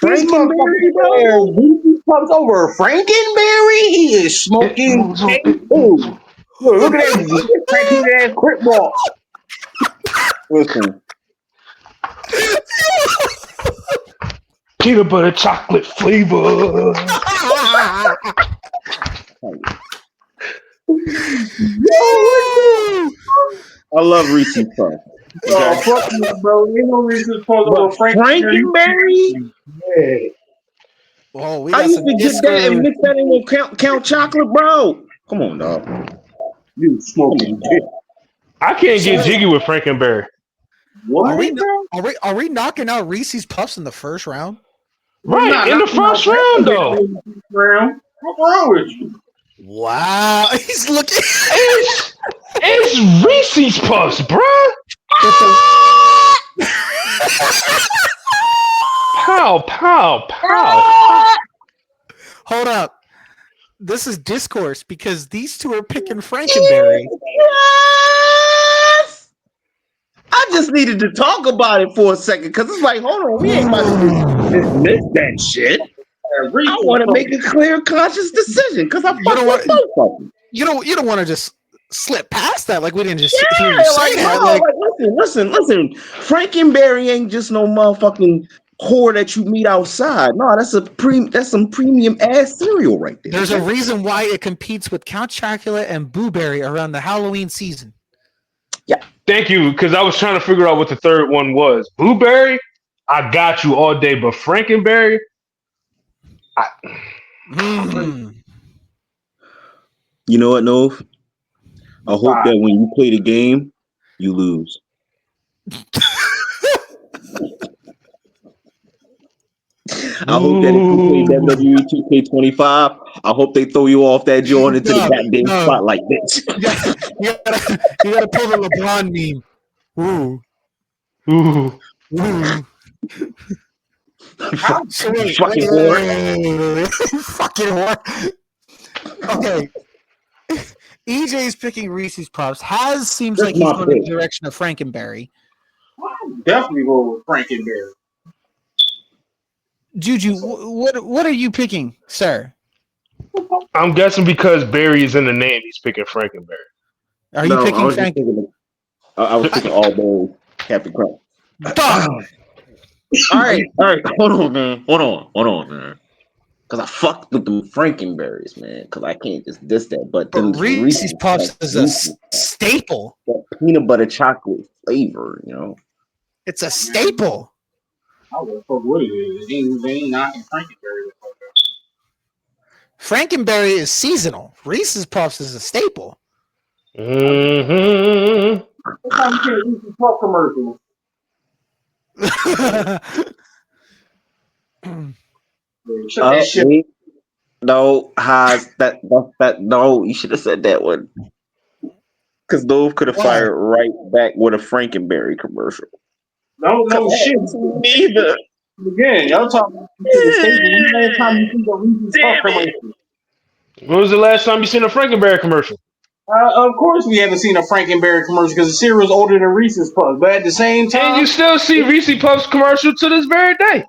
Speaker 2: Frankenberry, bro.
Speaker 3: Reese's Puffs over Frankenberry. He is smoking.
Speaker 5: moves on.
Speaker 3: Ooh. Look at that crackhead ass crip ball.
Speaker 2: Listen,
Speaker 5: Peanut butter chocolate flavor.
Speaker 2: I love Reese's Puffs. Okay.
Speaker 3: Fuck you, bro. Ain't no reason for
Speaker 2: But
Speaker 3: little
Speaker 2: Frankenberry?
Speaker 3: Yeah.
Speaker 1: Oh, we
Speaker 2: How
Speaker 1: got
Speaker 2: you
Speaker 1: some
Speaker 2: can get that and
Speaker 1: Discord.
Speaker 2: mix that in with Count Chocolate, bro? Come on, dog.
Speaker 3: You
Speaker 2: Come
Speaker 3: smoking
Speaker 2: on,
Speaker 3: dick.
Speaker 2: dog.
Speaker 5: I can't get jiggy with Frankenberry.
Speaker 1: Are we
Speaker 3: What?
Speaker 1: are we knocking out Reese's Puffs in the first round?
Speaker 3: We're
Speaker 5: Right,
Speaker 3: not
Speaker 5: in the
Speaker 3: knocking out
Speaker 5: first round, though.
Speaker 3: in the first round. What's wrong with you?
Speaker 1: Wow, he's looking.
Speaker 5: It's Reese's Puffs, bruh. Pow, pow, pow.
Speaker 1: Hold up. This is discourse because these two are picking Frankenberry.
Speaker 2: Yes! I just needed to talk about it for a second because it's like, hold on, we ain't about to just dismiss that shit. I want to make a clear, conscious decision because I
Speaker 1: You
Speaker 2: fuck
Speaker 1: don't
Speaker 2: with
Speaker 1: want
Speaker 2: both of them.
Speaker 1: you don't want to just slip past that like we didn't just hear
Speaker 2: Yeah,
Speaker 1: you say
Speaker 2: like,
Speaker 1: that.
Speaker 2: no,
Speaker 1: Like,
Speaker 2: listen. Frankenberry ain't just no motherfucking whore that you meet outside. No, that's some premium ass cereal right there.
Speaker 1: there's a
Speaker 2: Okay?
Speaker 1: reason why it competes with Count Chocula and Boo Berry around the Halloween season.
Speaker 5: Thank you, because I was trying to figure out what the third one was. Blueberry, I got you all day, but Frankenberry,
Speaker 1: Mm.
Speaker 2: You know what, Nove? I hope that when you play the game, you lose. I hope that if you play WWE 2K25, I hope they throw you off that joint into the goddamn spotlight, bitch.
Speaker 1: You gotta pull the LeBron meme. Ooh.
Speaker 5: ooh.
Speaker 1: Ooh. So wait,
Speaker 2: Fucking whore.
Speaker 1: fucking whore. Okay. EJ's picking Reese's Puffs. Has seems
Speaker 2: That's
Speaker 1: like he's
Speaker 2: my
Speaker 1: going in
Speaker 2: pick.
Speaker 1: the direction of Frankenberry.
Speaker 3: I'm definitely going with Frankenberry.
Speaker 1: Juju, what are you picking, sir?
Speaker 5: I'm guessing because Barry is in the name, he's picking Frankenberry.
Speaker 1: Are you picking Frank?
Speaker 2: I was picking all those Captain Crunch.
Speaker 1: Fuck.
Speaker 2: All right. Hold on, man. Because I fucked with them Frankenberries, man. Because I can't just diss that. But
Speaker 1: But
Speaker 2: then
Speaker 1: Reese's Puffs is a staple.
Speaker 2: that peanut butter chocolate flavor, you know.
Speaker 1: It's a staple.
Speaker 3: I don't know what it is. They ain't knocking Frankenberry.
Speaker 1: Frankenberry is seasonal. Reese's Puffs is a staple.
Speaker 5: Mm-hmm.
Speaker 3: What time you get Reese's Puff commercial? Shut that shit.
Speaker 2: Wait. No, Haas, that no, you should have said that one. Because Dove could have fired right back with a Frankenberry commercial.
Speaker 3: No shit.
Speaker 2: Neither.
Speaker 3: Again, y'all talking about the last time you see the Reese's Puff commercial.
Speaker 5: When was the last time you seen a Frankenberry commercial?
Speaker 3: Of course, we haven't seen a Frankenberry commercial because the cereal's older than Reese's Puffs. But at the same time,
Speaker 5: And you still see Reese's Puffs commercial to this very day.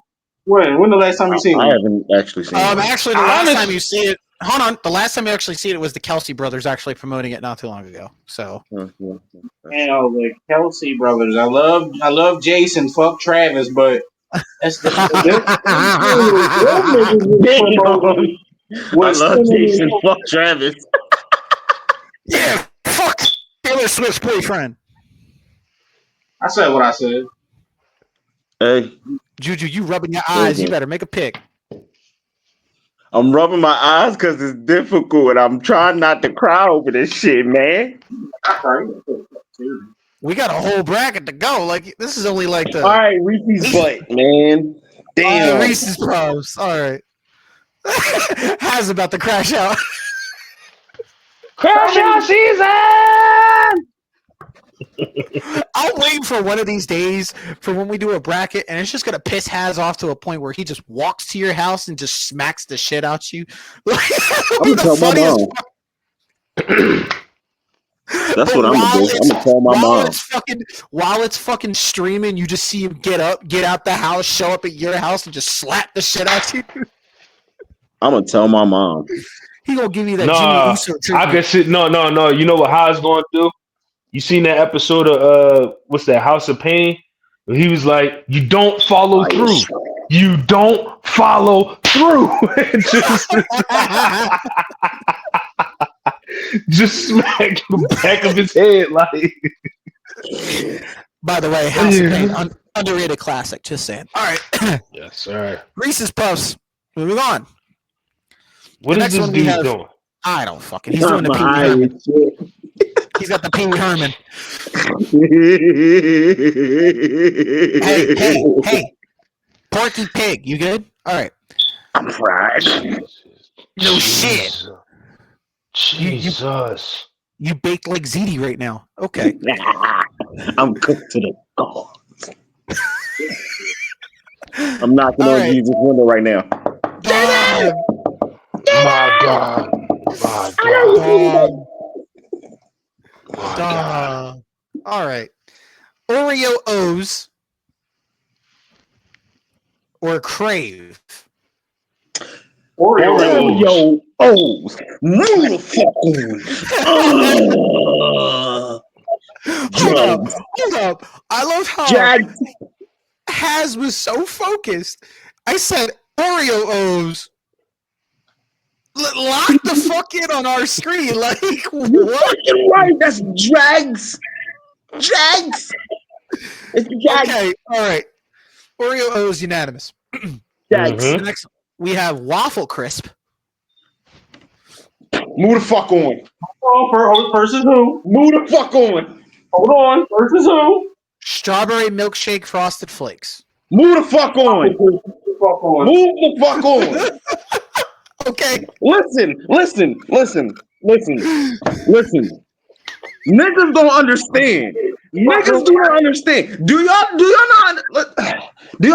Speaker 3: when the last time you seen
Speaker 2: I
Speaker 3: it?
Speaker 2: haven't actually seen it.
Speaker 1: Actually, the last time you see it, hold on. The last time you actually see it was the Kelsey brothers actually promoting it not too long ago. So,
Speaker 3: And the Kelsey brothers. I love Jason. Fuck Travis, but that's the.
Speaker 2: I love Jason. Fuck Travis.
Speaker 1: yeah, fuck Taylor Swift's boyfriend.
Speaker 3: I said what I said.
Speaker 2: Hey,
Speaker 1: Juju, you rubbing your eyes. You better make a pick.
Speaker 2: I'm rubbing my eyes because it's difficult. I'm trying not to cry over this shit, man.
Speaker 1: We got a whole bracket to go. Like this is only like the
Speaker 2: All right, Reese's butt, man. Damn.
Speaker 1: Reese's Puffs. All right. Has about to crash out.
Speaker 5: Crash out season!
Speaker 1: I'll wait for one of these days for when we do a bracket, and it's just gonna piss Has off to a point where he just walks to your house and just smacks the shit out you.
Speaker 2: I'm gonna tell my mom. That's what I'm gonna do. I'm gonna call my mom.
Speaker 1: While it's fucking streaming, you just see him get up, get out the house, show up at your house, and just slap the shit out you.
Speaker 2: I'm gonna tell my mom.
Speaker 1: He gonna give you that
Speaker 5: Nah,
Speaker 1: Jimmy Uso treatment.
Speaker 5: I can sit. No. You know what Haas going to do? You seen that episode of what's that, House of Pain? Where he was like, "You don't follow through. You don't follow through." just smack the back of his head like.
Speaker 1: By the way, House of Pain, underrated classic. Just saying. All right.
Speaker 5: Yes, all right.
Speaker 1: Reese's Puffs. Moving on.
Speaker 5: What
Speaker 1: The
Speaker 5: is
Speaker 1: next
Speaker 5: this
Speaker 1: one we
Speaker 5: dude
Speaker 1: have-
Speaker 5: doing?
Speaker 1: I don't fucking. He's doing the Pee Wee
Speaker 2: high
Speaker 1: Herman.
Speaker 2: as shit.
Speaker 1: He's got the Pee Wee Herman. Hey. Porky Pig, you good? All right.
Speaker 2: I'm fried.
Speaker 1: No shit.
Speaker 5: Jesus.
Speaker 1: You baked like ziti right now. Okay.
Speaker 2: I'm cooked to the core. I'm knocking
Speaker 1: All
Speaker 2: on
Speaker 1: right.
Speaker 2: Jesus' window right now.
Speaker 1: Dog.
Speaker 5: My God. My God.
Speaker 1: Dog.
Speaker 5: My God.
Speaker 1: Dog. All right. Oreo O's or Crave.
Speaker 3: Oreo.
Speaker 2: Yo, O's. Motherfucker.
Speaker 1: Hold up. I love how
Speaker 2: Jags.
Speaker 1: Haz was so focused. I said Oreo O's. Lock the fuck in on our screen. Like,
Speaker 2: You
Speaker 1: what?
Speaker 2: fucking right. That's Jags. Jags. It's Jags.
Speaker 1: Okay, all right. Oreo O's unanimous.
Speaker 2: Jags.
Speaker 5: Mhm.
Speaker 1: The next, we have Waffle Crisp.
Speaker 2: Move the fuck on.
Speaker 3: Versus who?
Speaker 2: Move the fuck on.
Speaker 3: Hold on. Versus who?
Speaker 1: Strawberry Milkshake Frosted Flakes.
Speaker 2: Move the fuck on.
Speaker 3: Move the fuck on.
Speaker 2: Move the fuck on.
Speaker 1: Okay.
Speaker 2: Listen. Niggas don't understand. Niggas do not understand. Do y'all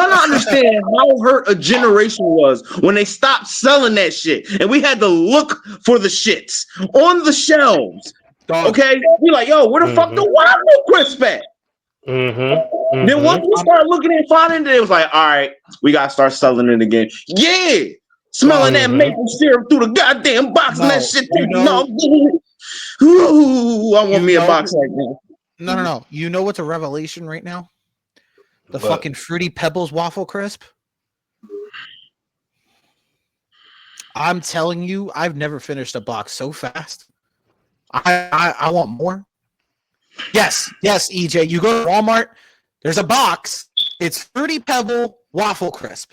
Speaker 2: not understand how hurt a generation was when they stopped selling that shit and we had to look for the shits on the shelves?
Speaker 1: Dog.
Speaker 2: Okay, we like, yo, where the fuck the Waffle Crisp at? Then once we start looking and finding it, it was like, all right, we gotta start selling it again. Yeah, smelling that maple syrup through the goddamn box and that shit. Ooh, I want me a box like that.
Speaker 1: No. You know what's a revelation right now? The
Speaker 5: What?
Speaker 1: fucking Fruity Pebbles Waffle Crisp. I'm telling you, I've never finished a box so fast. I want more. Yes, EJ. You go to Walmart, there's a box. It's Fruity Pebble Waffle Crisp.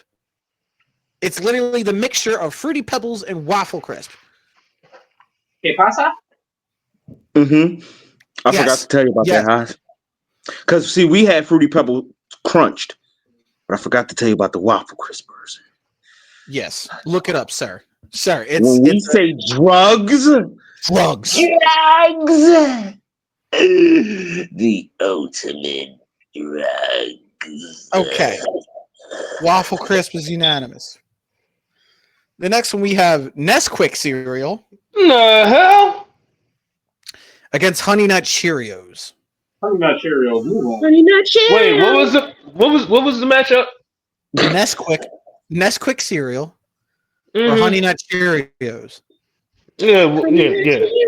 Speaker 1: It's literally the mixture of Fruity Pebbles and Waffle Crisp.
Speaker 3: ¿Qué pasa?
Speaker 2: I forgot to tell you about that, Haas. Because see, we had Fruity Pebble crunched, but I forgot to tell you about the Waffle Crispers.
Speaker 1: Yes, look it up, sir. Sir,
Speaker 2: When we say drugs, the ultimate drugs.
Speaker 1: Okay. Waffle Crisp is unanimous. The next one we have Nesquik cereal
Speaker 5: The hell?
Speaker 1: against Honey Nut Cheerios.
Speaker 3: Honey Nut Cheerios. Move on.
Speaker 5: Wait, what was the matchup?
Speaker 1: Nesquik cereal or
Speaker 5: Mhm.
Speaker 1: Honey Nut Cheerios.
Speaker 5: Yeah.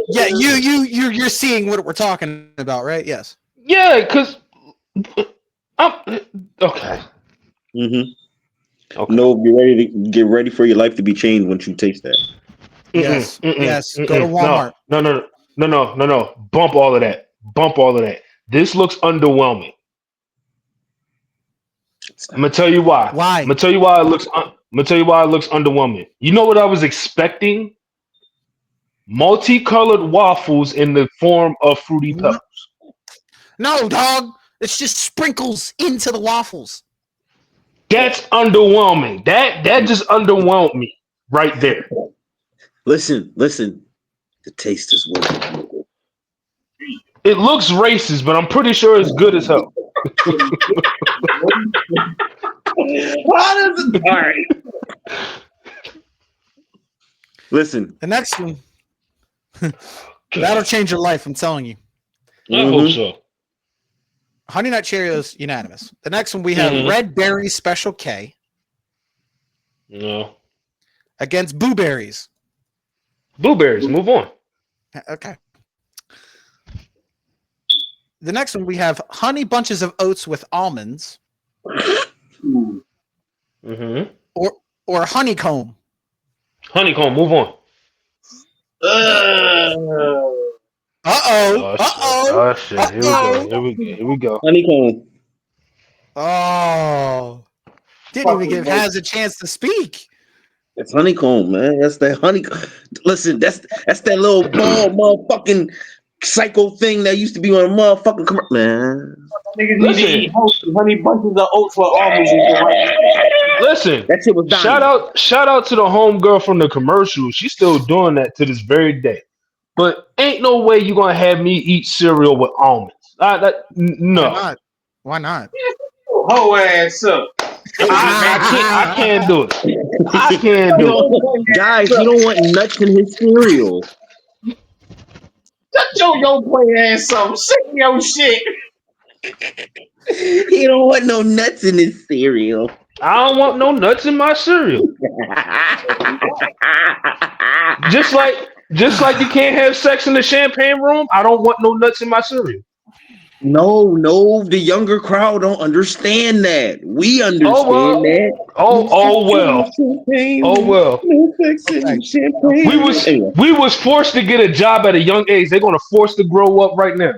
Speaker 1: Yeah, you're seeing what we're talking about, right? Yes.
Speaker 5: Yeah, because I'm okay. Okay.
Speaker 2: No, get ready for your life to be changed once you taste that.
Speaker 1: Yes. Yes. Go to Walmart.
Speaker 5: No. Bump all of that. This looks underwhelming. I'm gonna tell you why.
Speaker 1: Why?
Speaker 5: I'm gonna tell you why it looks underwhelming. You know what I was expecting? Multicolored waffles in the form of Fruity Pebbles.
Speaker 1: No, dog. It's just sprinkles into the waffles.
Speaker 5: That's underwhelming. That just underwhelmed me right there.
Speaker 2: Listen. The taste is working.
Speaker 5: It looks racist, but I'm pretty sure it's good as hell.
Speaker 2: Why does it? All right. Listen.
Speaker 1: The next one, that'll change your life. I'm telling you.
Speaker 5: I hope so.
Speaker 1: Honey Nut Cheerios, unanimous. The next one we have Red Berry Special K
Speaker 5: No.
Speaker 1: against Boo Berries.
Speaker 5: Blueberries, move on.
Speaker 1: Okay. The next one we have Honey Bunches of Oats with almonds
Speaker 5: Mm-hmm.
Speaker 1: or Honeycomb.
Speaker 5: Honeycomb, move on. Oh shit! Here we go. Here we go.
Speaker 2: Honeycomb.
Speaker 1: Oh, didn't even give Has a chance to speak.
Speaker 2: It's honeycomb, man. That's that honeycomb. Listen, that's that little ball motherfucking psycho thing that used to be on a motherfucking man.
Speaker 3: Niggas need to eat honey bunches of oats for almonds.
Speaker 5: Listen,
Speaker 2: that shit was dying.
Speaker 5: shout out to the homegirl from the commercial. She's still doing that to this very day. But ain't no way you gonna have me eat cereal with almonds. No.
Speaker 1: Why not?
Speaker 3: Whole ass up.
Speaker 5: I can't do it. I can't do it.
Speaker 2: Guys, you don't want nuts in his cereal.
Speaker 3: Shut your play ass up. Say your shit.
Speaker 2: He don't want no nuts in his cereal.
Speaker 5: I don't want no nuts in my cereal. Just like you can't have sex in the champagne room, I don't want no nuts in my cereal.
Speaker 2: No, the younger crowd don't understand that. We understand that.
Speaker 5: Oh well.
Speaker 2: No sex in champagne.
Speaker 5: We was forced to get a job at a young age. They're gonna force to grow up right now.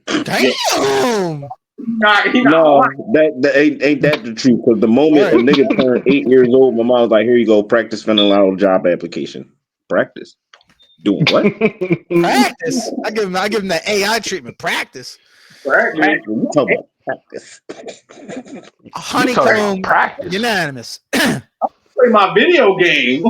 Speaker 1: Damn.
Speaker 2: No, that ain't that the truth. Because the moment a nigga turned 8 years old, my mom was like, "Here you go, practice filling out a job application. Practice doing what?
Speaker 1: Practice. I give him the AI treatment. Practice.
Speaker 2: You talking about practice?
Speaker 1: Honeycomb.
Speaker 5: Practice.
Speaker 1: Unanimous.
Speaker 3: Play my video game.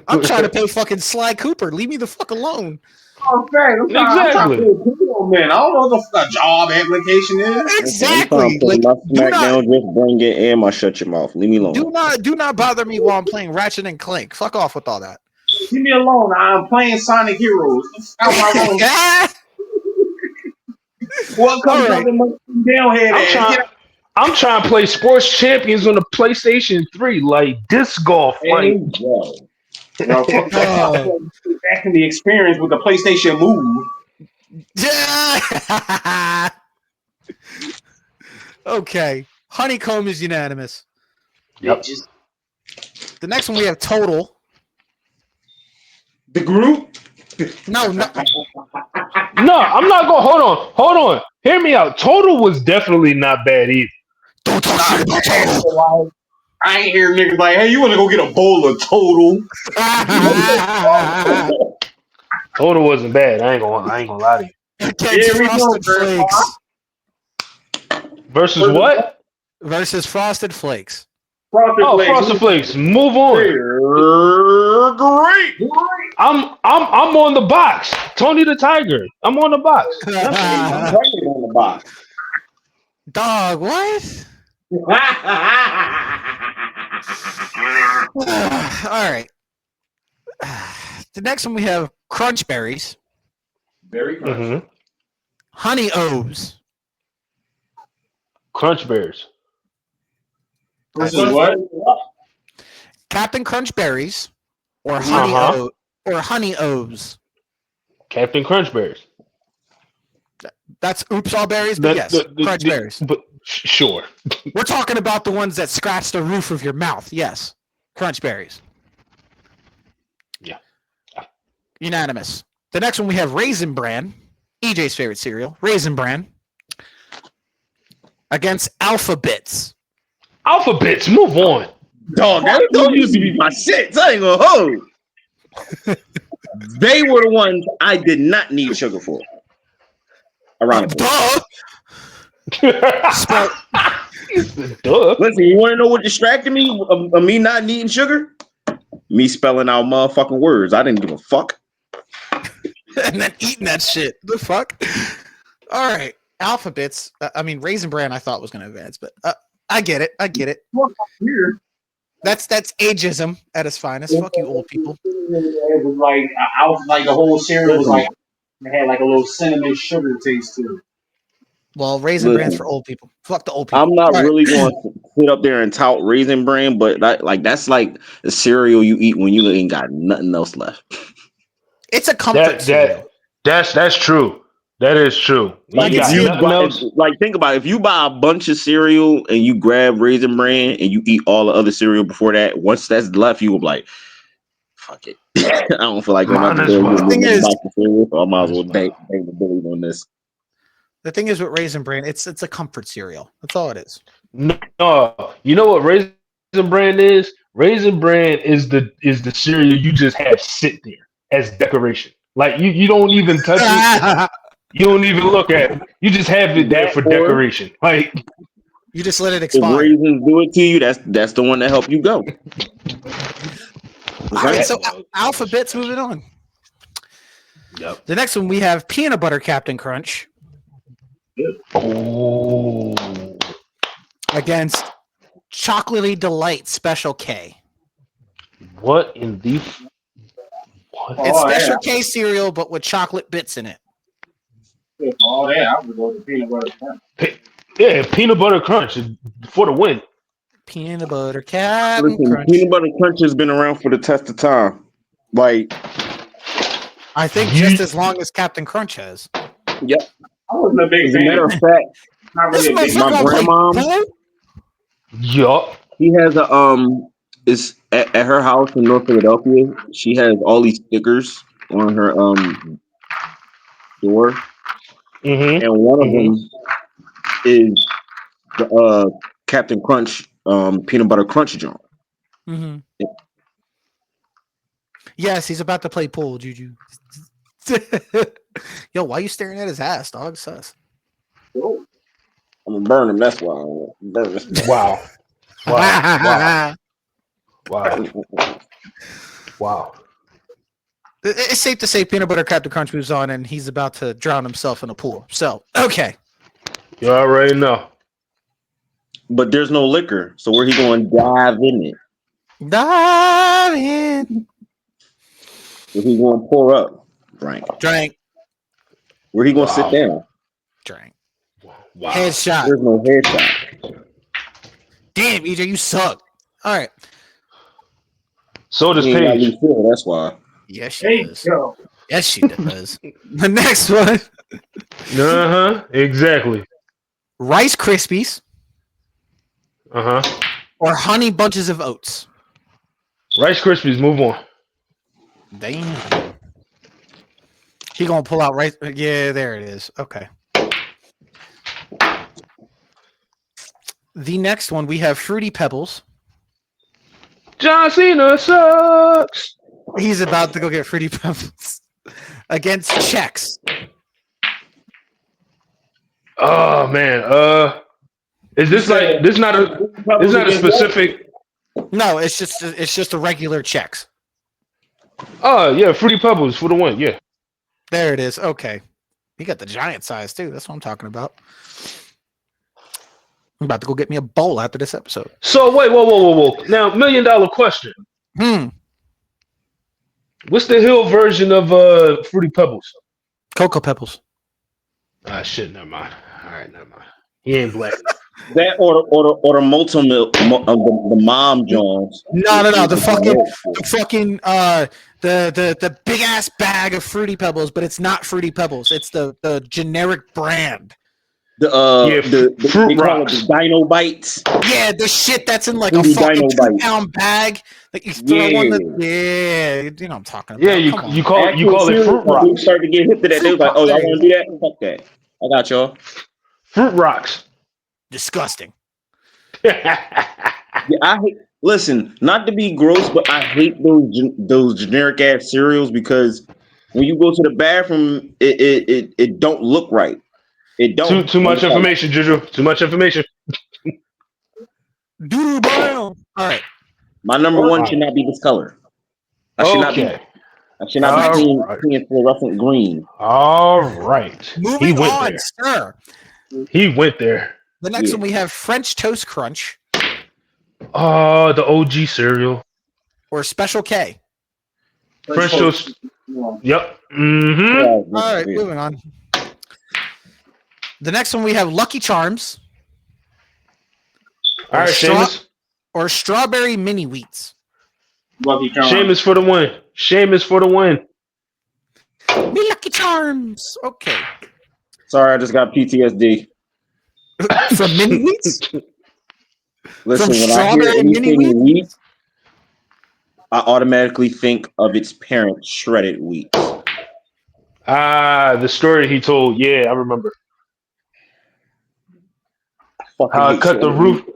Speaker 1: I'm trying to pay fucking Sly Cooper. Leave me the fuck alone.
Speaker 3: Exactly. I don't know what the job application is.
Speaker 1: Exactly.
Speaker 2: Like, my SmackDown, just bring it in. My shut your mouth. Leave me alone.
Speaker 1: Do not bother me while I'm playing Ratchet and Clank. Fuck off with all that.
Speaker 3: Leave me alone. I'm playing Sonic Heroes. Out my room. What comes up in my downhead?
Speaker 5: I'm trying to play Sports Champions on the PlayStation 3, like disc golf. Like,
Speaker 3: back in the experience with the PlayStation Move.
Speaker 1: Yeah. Okay. Honeycomb is unanimous.
Speaker 5: Yep.
Speaker 1: The next one we have Total.
Speaker 3: The group?
Speaker 1: No.
Speaker 5: No, I'm not going. Hold on. Hear me out. Total was definitely not bad either.
Speaker 1: Don't talk shit about Total.
Speaker 3: I ain't hear niggas like, hey, you want to go get a bowl of Total?
Speaker 5: Total wasn't bad. I ain't gonna lie to you.
Speaker 1: Frosted Flakes.
Speaker 5: Versus what?
Speaker 1: Versus Frosted Flakes.
Speaker 5: Frosted Flakes. Move on.
Speaker 3: Great.
Speaker 5: I'm on the box. Tony the Tiger. I'm on the box.
Speaker 2: I'm on the box.
Speaker 1: Dog, what? All right. The next one we have Crunch Berries.
Speaker 3: Very crunchy.
Speaker 5: Mm-hmm.
Speaker 1: Honey O's.
Speaker 5: Crunch Bears.
Speaker 3: Versus what?
Speaker 1: Captain Crunch Berries or Honey O's.
Speaker 5: Captain Crunch Bears.
Speaker 1: That's Oops All Berries, but yes, Crunch Berries.
Speaker 5: But sure.
Speaker 1: We're talking about the ones that scratch the roof of your mouth. Yes, Crunch Berries.
Speaker 5: Yeah.
Speaker 1: Unanimous. The next one we have Raisin Bran, EJ's favorite cereal, Raisin Bran, against Alpha Bits.
Speaker 5: Alpha Bits, move on.
Speaker 2: Dog, that don't used to be my shit. So I ain't gonna hold. They were the ones I did not need sugar for. Around
Speaker 1: Duh.
Speaker 5: Duh.
Speaker 2: Listen, you want to know what distracted me of me not needing sugar? Me spelling out motherfucking words. I didn't give a fuck.
Speaker 1: And then eating that shit. The fuck? All right. Alpha Bits. Raisin Bran I thought was going to advance, but I get it. That's ageism at its finest. Fuck you, old people.
Speaker 3: It was like the whole cereal was like, it had like a little cinnamon sugar taste to it.
Speaker 1: Well, Raisin Bran's for old people. Fuck the old people.
Speaker 2: I'm not really going to sit up there and tout Raisin Bran, but that's like a cereal you eat when you ain't got nothing else left.
Speaker 1: It's a comfort cereal.
Speaker 5: That's true. That is true.
Speaker 2: Think about it. If you buy a bunch of cereal and you grab Raisin Bran and you eat all the other cereal before that, once that's left, you will be like, fuck it. I don't feel like going out the
Speaker 5: Might as
Speaker 2: door
Speaker 5: well.
Speaker 2: and
Speaker 1: The thing
Speaker 2: getting
Speaker 1: is-
Speaker 2: box of cereal, so I might as well
Speaker 5: Might as
Speaker 2: date the bully on this.
Speaker 1: The thing is with Raisin Bran, it's a comfort cereal. That's all it is.
Speaker 5: No, you know what Raisin Bran is? Raisin Bran is the cereal you just have sit there as decoration. Like you don't even touch it. You don't even look at it. You just have it there for
Speaker 2: That or-
Speaker 5: decoration. Like
Speaker 1: You just let it
Speaker 2: If
Speaker 1: expire.
Speaker 2: raisins do it to you, that's the one that help you go.
Speaker 1: All right, so alphabets moving on.
Speaker 5: Yep.
Speaker 1: The next one we have peanut butter Captain Crunch
Speaker 5: Oh.
Speaker 1: against Chocolatey Delight Special K.
Speaker 5: What in the? What?
Speaker 1: It's
Speaker 3: Oh,
Speaker 1: Special
Speaker 3: yeah.
Speaker 1: K cereal, but with chocolate bits in it.
Speaker 3: Oh yeah, I would go to peanut butter crunch.
Speaker 5: Yeah, peanut butter crunch for the win.
Speaker 1: Peanut butter Captain
Speaker 2: Listen,
Speaker 1: Crunch.
Speaker 2: peanut butter crunch has been around for the test of time. Like,
Speaker 1: I think just as long as Captain Crunch has.
Speaker 2: yep.
Speaker 3: I wasn't a big
Speaker 2: As a
Speaker 3: fan.
Speaker 2: matter of fact,
Speaker 3: Not
Speaker 1: This
Speaker 3: really a big
Speaker 1: motherfucker
Speaker 2: my
Speaker 1: gonna play
Speaker 2: grandma-
Speaker 1: pool?
Speaker 5: Yup.
Speaker 2: she has a is at her house in North Philadelphia. She has all these stickers on her door,
Speaker 5: Mm-hmm.
Speaker 2: and one of them is the Captain Crunch peanut butter crunch jar.
Speaker 1: Mm-hmm. Yes, he's about to play pool, Juju. Yo, why you staring at his ass, dog? Sus.
Speaker 2: I'm gonna burn him. That's why I'm gonna burn him.
Speaker 5: Wow. Wow. Wow. Wow.
Speaker 1: It's safe to say peanut butter Captain Crunch moves on, and he's about to drown himself in a pool. So, okay.
Speaker 5: You already know.
Speaker 2: But there's no liquor, so where he going to dive in it?
Speaker 1: Dive in.
Speaker 2: Where he going to pour up? Drink.
Speaker 1: Drank.
Speaker 2: Where he going to
Speaker 5: Wow.
Speaker 2: sit down?
Speaker 1: Drank.
Speaker 5: Wow.
Speaker 1: Headshot.
Speaker 2: There's no headshot.
Speaker 1: Damn, EJ, you suck. All right.
Speaker 5: So does
Speaker 2: He ain't got
Speaker 5: Paige.
Speaker 2: any feel, that's why.
Speaker 1: Yes, she
Speaker 3: Hey,
Speaker 1: does.
Speaker 3: yo.
Speaker 1: Yes, she does. The next one.
Speaker 5: Uh-huh. Exactly.
Speaker 1: Rice Krispies
Speaker 5: Uh-huh.
Speaker 1: or Honey Bunches of Oats.
Speaker 5: Rice Krispies, move on.
Speaker 1: Damn. He gonna pull out rice. Yeah, there it is. Okay. The next one we have Fruity Pebbles.
Speaker 5: John Cena sucks.
Speaker 1: He's about to go get Fruity Pebbles against Chex.
Speaker 5: Oh man. Is this like this not a specific
Speaker 1: No, it's just a regular Chex.
Speaker 5: Oh yeah, Fruity Pebbles for the win, yeah.
Speaker 1: There it is. Okay. He got the giant size too. That's what I'm talking about. I'm about to go get me a bowl after this episode.
Speaker 5: So wait, whoa. Now, $1 million question. What's the hill version of Fruity Pebbles?
Speaker 1: Cocoa Pebbles.
Speaker 5: Ah shit, never mind. All right, never mind. He ain't black.
Speaker 2: That or the multi milk, the mom Jones.
Speaker 1: No. The fucking the big ass bag of Fruity Pebbles, but it's not Fruity Pebbles. It's the generic brand.
Speaker 2: The
Speaker 5: Fruit
Speaker 2: they call it
Speaker 5: Rocks.
Speaker 2: the Dino Bites.
Speaker 1: Yeah, the shit that's in like a
Speaker 2: Fruity
Speaker 1: fucking
Speaker 2: Dino Bites.
Speaker 1: 2-pound bag that you throw on the you know what I'm talking about.
Speaker 5: Yeah,
Speaker 1: Come on.
Speaker 5: you call it Fruit
Speaker 2: We
Speaker 5: Rocks.
Speaker 2: start to get hip to that. They was like, "Oh, y'all want to do that? Fuck that. I got y'all."
Speaker 5: Fruit Rocks.
Speaker 1: Disgusting.
Speaker 2: Yeah, I hate. Listen, not to be gross, but I hate those generic ass cereals because when you go to the bathroom, it don't look right. It don't.
Speaker 5: Too much information, Juju. Too much information.
Speaker 1: Doodoo brown. All right.
Speaker 2: My number one should not be this color. I should not be.
Speaker 5: Okay.
Speaker 2: I should not be
Speaker 5: All
Speaker 2: seeing fluorescent green.
Speaker 5: All right.
Speaker 1: Moving
Speaker 5: he went
Speaker 1: on,
Speaker 5: there.
Speaker 1: sir.
Speaker 5: He went there.
Speaker 1: The next one we have French Toast Crunch
Speaker 5: Oh, the OG cereal.
Speaker 1: or Special K.
Speaker 5: French toast.
Speaker 3: Yeah.
Speaker 5: Yep. Mm-hmm.
Speaker 1: All right, moving on. The next one we have Lucky Charms
Speaker 5: All right, Seamus.
Speaker 1: or Strawberry Mini Wheats.
Speaker 3: Lucky Charms.
Speaker 5: Seamus for the win. Seamus for the win.
Speaker 1: Me Lucky Charms. Okay.
Speaker 2: Sorry, I just got PTSD.
Speaker 1: From Mini Wheats?
Speaker 2: Listen,
Speaker 1: From
Speaker 2: when I hear
Speaker 1: strawberry mini
Speaker 2: anything wheat, I automatically think of its parent, shredded wheat.
Speaker 5: The story he told. Yeah, I remember.
Speaker 2: Fucking
Speaker 5: How I
Speaker 2: hate
Speaker 5: cut the
Speaker 2: shredded
Speaker 5: roof.
Speaker 2: wheat.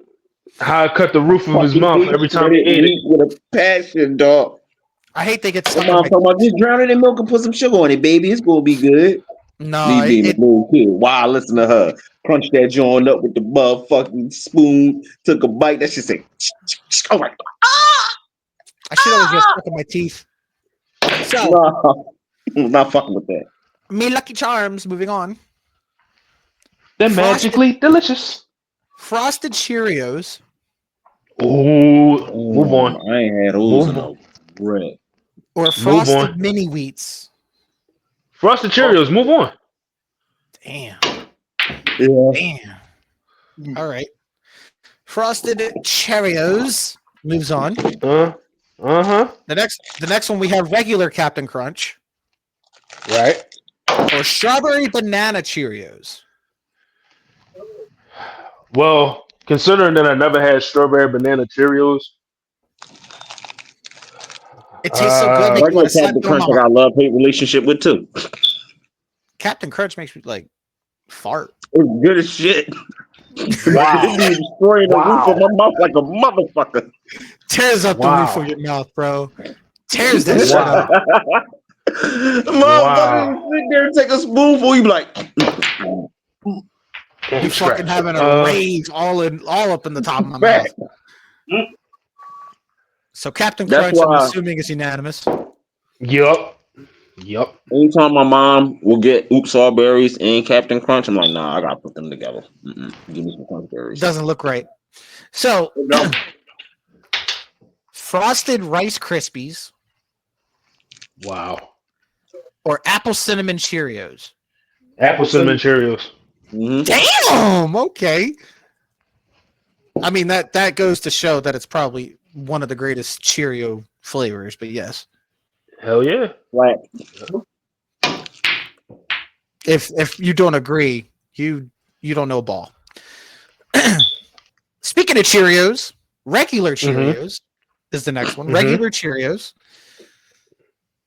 Speaker 5: How I cut the roof of his
Speaker 2: Fucking
Speaker 5: mouth
Speaker 2: hate
Speaker 5: every time he
Speaker 2: shredded
Speaker 5: ate it.
Speaker 2: wheat with a passion, dog.
Speaker 1: I hate they get
Speaker 2: My
Speaker 1: stuck in
Speaker 2: mom
Speaker 1: my.
Speaker 2: talking about just drown it in milk and put some sugar on it, baby. It's gonna be good.
Speaker 1: No,
Speaker 2: Me being a
Speaker 1: it
Speaker 2: little kid. Wow, listen to her. Crunch that joint up with the motherfucking spoon. Took a bite. That shit say, oh my god.
Speaker 1: I should always get stuck in my teeth. So,
Speaker 2: No, I'm not fucking with that.
Speaker 1: me Lucky Charms. Moving on.
Speaker 5: They're
Speaker 1: Frosted-
Speaker 5: magically delicious.
Speaker 1: Frosted Cheerios
Speaker 5: Ooh, move on.
Speaker 2: I ain't had those
Speaker 5: Move
Speaker 2: in
Speaker 5: on.
Speaker 2: a red.
Speaker 1: or
Speaker 5: Move
Speaker 1: Frosted
Speaker 5: on.
Speaker 1: Mini Wheats.
Speaker 5: Frosted Cheerios, move on.
Speaker 1: Damn.
Speaker 2: Yeah.
Speaker 1: Damn. All right. Frosted Cheerios moves on.
Speaker 5: Uh-huh.
Speaker 1: The next one we have regular Captain Crunch
Speaker 5: Right.
Speaker 1: or Strawberry Banana Cheerios.
Speaker 5: Well, considering that I never had strawberry banana Cheerios,
Speaker 1: It tastes so good, make
Speaker 2: Right
Speaker 1: you
Speaker 2: now,
Speaker 1: want to slap
Speaker 2: Captain
Speaker 1: your
Speaker 2: Crunch, I
Speaker 1: mama.
Speaker 2: got a love-hate relationship with too.
Speaker 1: Captain Crunch makes me like fart.
Speaker 2: It's good as shit.
Speaker 5: Wow.
Speaker 2: It be destroying the roof of my mouth like a motherfucker.
Speaker 1: Tears up the roof
Speaker 5: Wow.
Speaker 1: of your mouth, bro. Tears that shit
Speaker 5: Wow.
Speaker 1: up.
Speaker 2: Motherfucker, you sit there and take a spoonful, you be like,
Speaker 1: You fucking having a rage all up in the top of my mouth.
Speaker 2: back.
Speaker 1: So Captain
Speaker 2: That's
Speaker 1: Crunch, I'm
Speaker 2: why-
Speaker 1: assuming is unanimous.
Speaker 5: Yup.
Speaker 2: Anytime my mom will get Oops All Berries and Captain Crunch, I'm like, nah, I gotta put them together. Give me some Crunch Berries.
Speaker 1: Doesn't look right. So Frosted Rice Krispies
Speaker 5: Wow.
Speaker 1: or Apple Cinnamon Cheerios.
Speaker 5: Apple cinnamon Cheerios.
Speaker 2: Mm-hmm.
Speaker 1: Damn. Okay. I mean that goes to show that it's probably one of the greatest Cheerio flavors. But yes,
Speaker 5: Hell yeah.
Speaker 2: Like,
Speaker 1: if you don't agree, you don't know ball. Speaking of Cheerios, regular Cheerios is the next one. Regular Cheerios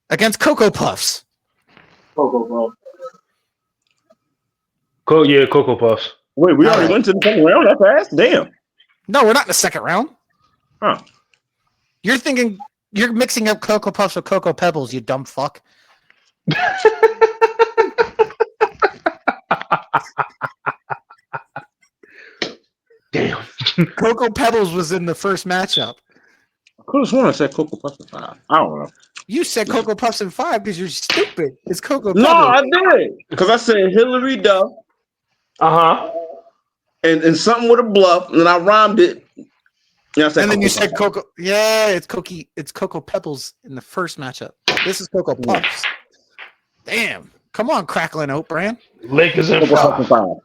Speaker 1: against Cocoa Puffs.
Speaker 3: Cocoa Puff.
Speaker 5: Cocoa Puffs.
Speaker 2: wait, we already went to the second round that fast? Damn.
Speaker 1: No, we're not in the second round.
Speaker 2: Huh.
Speaker 1: You're mixing up Cocoa Puffs with Cocoa Pebbles, you dumb fuck.
Speaker 5: Damn.
Speaker 1: Cocoa Pebbles was in the first matchup.
Speaker 2: I could have sworn I said Cocoa Puffs 5. I don't know.
Speaker 1: You said Cocoa Puffs in 5 because you're stupid. It's Cocoa
Speaker 2: No,
Speaker 1: Pebbles.
Speaker 2: I did. Because I said Hillary Duff
Speaker 5: Uh-huh.
Speaker 2: and something with a bluff, and I rhymed it. And, I said
Speaker 1: And then you
Speaker 2: Cocoa
Speaker 1: said
Speaker 2: Puffs.
Speaker 1: Cocoa. Yeah, it's Cocoa Pebbles in the first matchup. This is Cocoa Puffs. Damn. Come on, Crackling Oat Brand.
Speaker 5: Lakers and
Speaker 2: Cocoa Puffs
Speaker 5: 5.
Speaker 2: 5.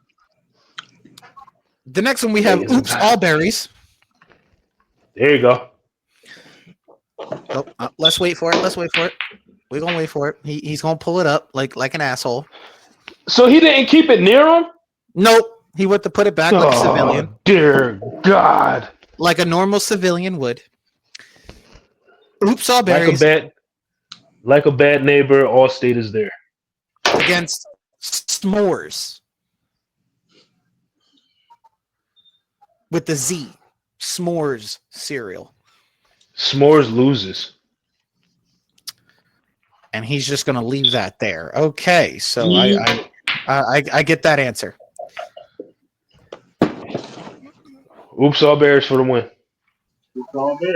Speaker 1: The next one we have Oops All Berries.
Speaker 5: There you go.
Speaker 1: Oh, let's wait for it. We're gonna wait for it. He's gonna pull it up like an asshole.
Speaker 5: So he didn't keep it near him?
Speaker 1: Nope. He went to put it back like a civilian.
Speaker 5: Dear God.
Speaker 1: Like a normal civilian would. Oops All Berries
Speaker 5: Like a bad neighbor, Allstate is there.
Speaker 1: against S'mores. With the Z. S'mores cereal.
Speaker 5: S'mores loses.
Speaker 1: And he's just gonna leave that there. Okay, so I get that answer.
Speaker 5: Oops, all Bears for the win.
Speaker 3: It's all there.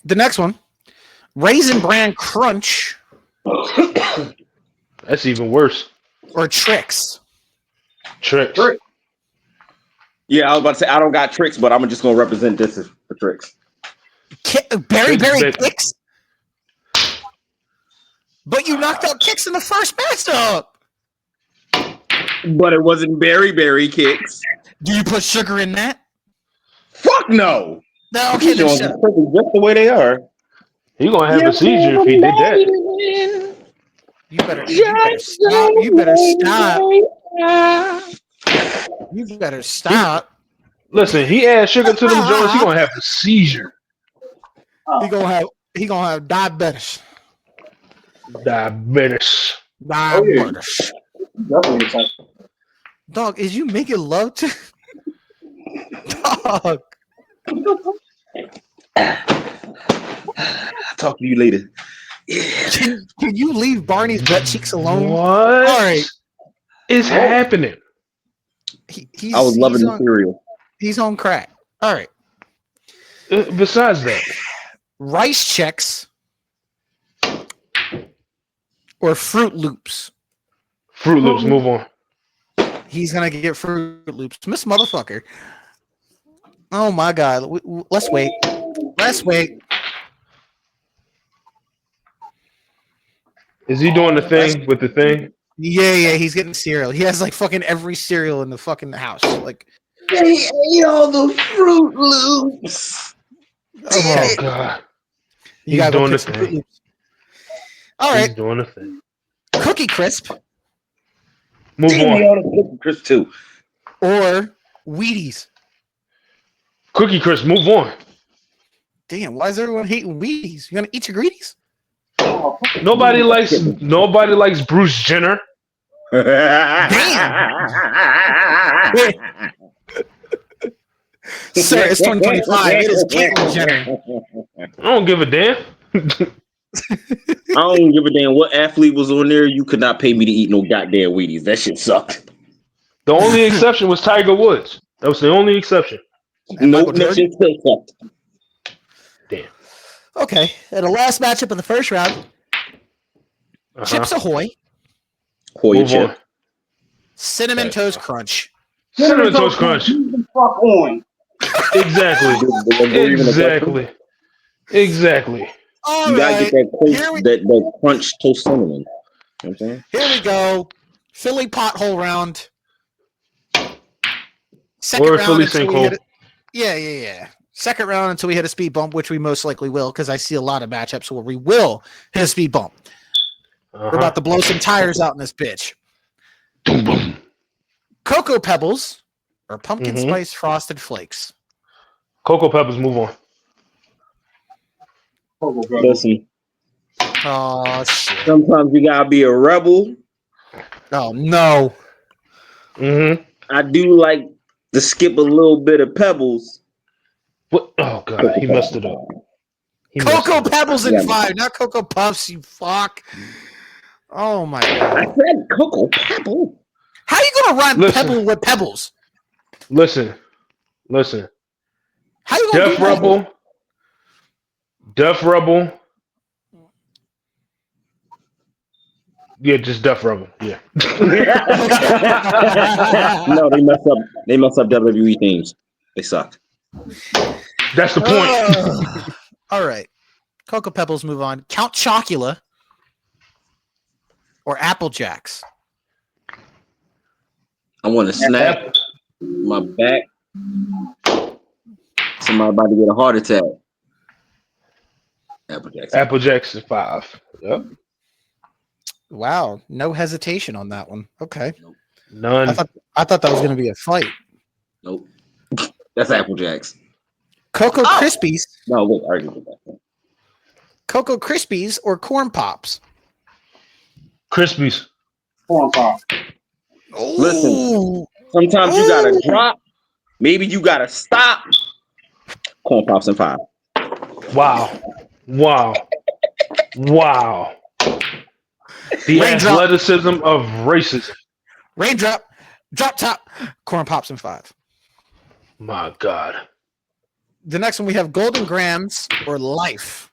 Speaker 1: The next one, Raisin Bran Crunch
Speaker 5: That's even worse.
Speaker 1: or Trix.
Speaker 5: Tricks.
Speaker 2: Yeah, I was about to say I don't got tricks, but I'm just gonna represent this as for tricks.
Speaker 1: Berry
Speaker 5: Trix.
Speaker 1: Kicks. But you knocked out Kicks in the first matchup.
Speaker 2: But it wasn't berry kicks.
Speaker 1: Do you put sugar in that?
Speaker 2: Fuck no.
Speaker 1: No, okay, then
Speaker 2: These
Speaker 1: shut
Speaker 2: joints
Speaker 1: up.
Speaker 2: are perfect just the way they are.
Speaker 5: He gonna have a seizure if he did that.
Speaker 1: You better stop. You better stop. You better stop.
Speaker 5: Listen, he add sugar to them joints, he gonna have a seizure.
Speaker 1: He gonna have diabetes.
Speaker 5: Diabetes.
Speaker 1: Diabetes.
Speaker 3: Definitely excited.
Speaker 1: Dog, is you making love to dog?
Speaker 2: I'll talk to you later. Yeah.
Speaker 1: Can you leave Barney's butt cheeks alone?
Speaker 5: What
Speaker 1: All right.
Speaker 5: is happening?
Speaker 1: He's,
Speaker 2: I was loving
Speaker 1: he's
Speaker 2: the
Speaker 1: on,
Speaker 2: cereal.
Speaker 1: He's on crack. All right.
Speaker 5: Besides that,
Speaker 1: Rice checks or Fruit Loops.
Speaker 5: Fruit Loops, move on.
Speaker 1: He's gonna get Fruit Loops. Miss Motherfucker. Oh my God. Let's wait. Let's wait.
Speaker 5: Is he doing the thing with the thing?
Speaker 1: Yeah. He's getting cereal. He has like fucking every cereal in the fucking house. Like,
Speaker 2: They ate all the Fruit Loops.
Speaker 5: Oh God.
Speaker 1: you gotta go
Speaker 5: doing
Speaker 1: pick
Speaker 5: the
Speaker 1: some
Speaker 5: thing.
Speaker 1: Fruit Loops. All
Speaker 5: He's
Speaker 1: right.
Speaker 5: doing the thing.
Speaker 1: Cookie Crisp
Speaker 5: Move
Speaker 2: They ate
Speaker 5: on.
Speaker 2: all the Cookie Crisp too.
Speaker 1: or Wheaties.
Speaker 5: Cookie Crisp, move on.
Speaker 1: Damn, why is everyone hating Wheaties? You gonna eat your greedies?
Speaker 5: Nobody likes Bruce Jenner.
Speaker 1: Sir, it's 2025. It is Caitlyn Jenner.
Speaker 5: I don't give a damn.
Speaker 2: I don't give a damn what athlete was on there. You could not pay me to eat no goddamn Wheaties. That shit sucked.
Speaker 5: The only exception was Tiger Woods. That was the only exception.
Speaker 2: Nope, that shit still sucked.
Speaker 5: Damn.
Speaker 1: Okay, and the last matchup of the first round: Chips Ahoy,
Speaker 2: Hoya
Speaker 5: Move
Speaker 2: chip.
Speaker 5: on.
Speaker 1: Cinnamon
Speaker 5: Okay.
Speaker 1: Toast Crunch.
Speaker 5: Cinnamon Toast Crunch.
Speaker 3: Fuck on.
Speaker 5: Exactly. Exactly.
Speaker 1: All
Speaker 2: You gotta
Speaker 1: right,
Speaker 2: get
Speaker 1: Here we-
Speaker 2: that crunch toast cinnamon. You know what I'm saying?
Speaker 1: here we go. Philly pothole round. Second
Speaker 5: Or
Speaker 1: round
Speaker 5: Philly
Speaker 1: until we
Speaker 5: sinkhole.
Speaker 1: hit it. Yeah. Second round until we hit a speed bump, which we most likely will, because I see a lot of matchups where we will hit a speed bump. We're about to blow some tires out in this bitch.
Speaker 5: Boom, boom.
Speaker 1: Cocoa Pebbles or Pumpkin
Speaker 5: Mhm.
Speaker 1: Spice Frosted Flakes.
Speaker 5: Cocoa Peppers, move on.
Speaker 2: Listen,
Speaker 1: Oh shit!
Speaker 2: sometimes you gotta be a rebel.
Speaker 1: Oh no!
Speaker 5: Mm-hmm.
Speaker 2: I do like to skip a little bit of pebbles.
Speaker 5: What? Oh God, he messed it up. He messed
Speaker 1: Cocoa
Speaker 5: it up.
Speaker 1: Pebbles in
Speaker 2: Yeah.
Speaker 1: 5, not Cocoa Puffs. You fuck! Oh my
Speaker 2: I
Speaker 1: God!
Speaker 2: said cocoa pebble.
Speaker 1: How you gonna rhyme
Speaker 5: Listen.
Speaker 1: pebble with pebbles?
Speaker 5: Listen.
Speaker 1: How you gonna
Speaker 5: Def
Speaker 1: do that?
Speaker 5: Rebel. Yeah, just Def Rebel. Yeah.
Speaker 2: No, they mess up WWE themes. They suck.
Speaker 5: That's the point.
Speaker 1: All right, Cocoa Pebbles. Move on. Count Chocula or Apple Jacks.
Speaker 2: I want to snap my back. Somebody about to get a heart attack.
Speaker 5: Apple Jacks is 5. Yep.
Speaker 1: Wow, no hesitation on that one. Okay,
Speaker 5: None.
Speaker 1: I thought that was gonna be a fight.
Speaker 2: Nope. That's Apple Jacks.
Speaker 1: Cocoa Krispies.
Speaker 2: No, wait, argue with that.
Speaker 1: Cocoa Krispies or Corn Pops.
Speaker 5: Krispies.
Speaker 3: Corn pop.
Speaker 2: Listen, sometimes you gotta drop. Maybe you gotta stop. Corn Pops in 5.
Speaker 5: Wow. The
Speaker 1: Raindrop.
Speaker 5: athleticism of racism.
Speaker 1: Raindrop, drop top, Corn Pops in 5.
Speaker 5: My God.
Speaker 1: The next one we have Golden Grams or Life.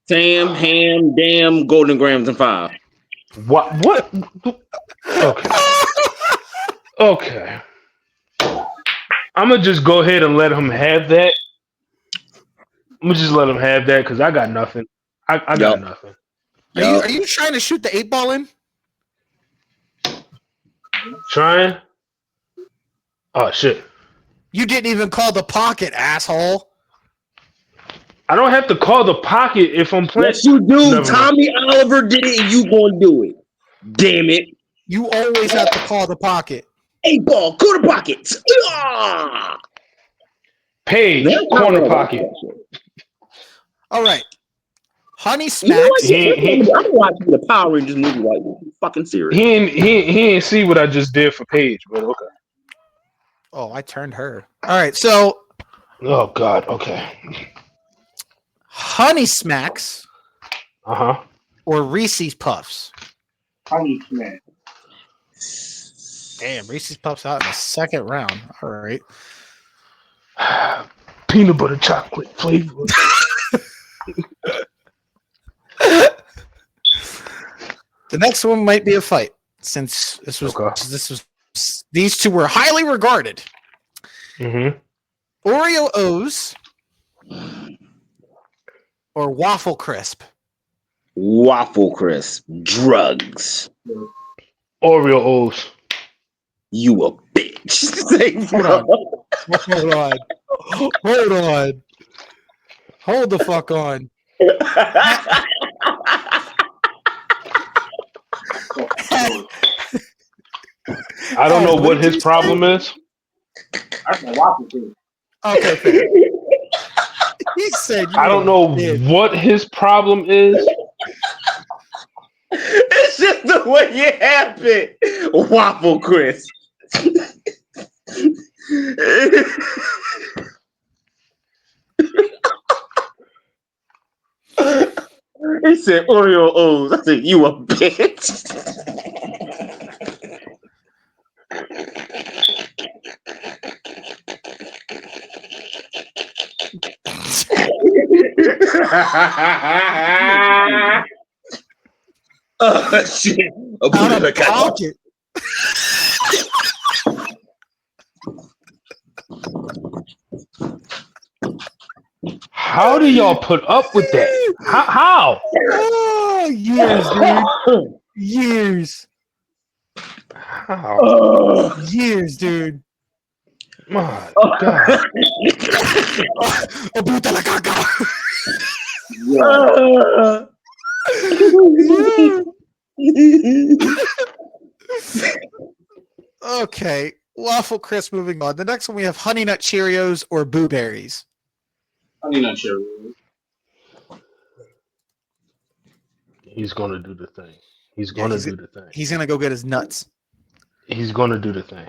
Speaker 2: Sam, ham, damn, golden grams in 5.
Speaker 5: What? Okay. I'm gonna just go ahead and let him have that. I'm gonna just let him have that because I got nothing. I got
Speaker 2: Yup.
Speaker 5: nothing.
Speaker 1: Are you trying to shoot the 8-ball in?
Speaker 5: Trying? Oh shit.
Speaker 1: You didn't even call the pocket, asshole.
Speaker 5: I don't have to call the pocket if I'm playing.
Speaker 2: Yes, you do.
Speaker 5: Never
Speaker 2: Tommy Oliver did it, and you gonna do it. Damn it.
Speaker 1: You always have to call the pocket.
Speaker 2: 8 ball, corner pockets. Yeah!
Speaker 5: Paige,
Speaker 2: That's not
Speaker 5: corner
Speaker 2: what I
Speaker 5: pocket.
Speaker 2: watch.
Speaker 1: All right. Honey
Speaker 2: You know what?
Speaker 1: Smacks.
Speaker 2: I'm watching the Power Rangers movie like this. Fucking serious.
Speaker 5: He ain't see what I just did for Paige, but okay.
Speaker 1: Oh, I turned her. All right. So
Speaker 5: Oh God. Okay.
Speaker 1: Honey Smacks
Speaker 5: Uh-huh.
Speaker 1: or Reese's Puffs.
Speaker 3: Honey Smack.
Speaker 1: Damn, Reese's Puffs out in the second round. All right.
Speaker 5: Peanut butter chocolate flavor.
Speaker 1: The next one might be a fight since these two were highly regarded.
Speaker 5: Mm-hmm.
Speaker 1: Oreo O's or Waffle Crisp.
Speaker 2: Waffle Crisp. Drugs.
Speaker 5: Oreo O's.
Speaker 2: You a bitch.
Speaker 1: Hold on. Hold on. Hold on. Hold the fuck on.
Speaker 5: I don't know what his problem is.
Speaker 3: That's a waffle too.
Speaker 1: Okay, fair. He said
Speaker 5: I don't know what his problem is.
Speaker 2: It's just the way it happened. Waffle Crisp. He said Oreo O's. I said, you a bitch. Oh, shit.
Speaker 1: Out of pocket.
Speaker 5: How do y'all put up with that? How?
Speaker 1: Oh, years, dude. Years.
Speaker 5: How?
Speaker 1: Years, dude.
Speaker 5: My God.
Speaker 1: Abuta la caca. Okay. Waffle Crisp moving on. The next one we have Honey Nut Cheerios or Boo Berries.
Speaker 3: Honey Nut Cheerios.
Speaker 5: He's gonna do the thing. He's gonna do the thing.
Speaker 1: He's gonna go get his nuts.
Speaker 5: He's gonna do the thing.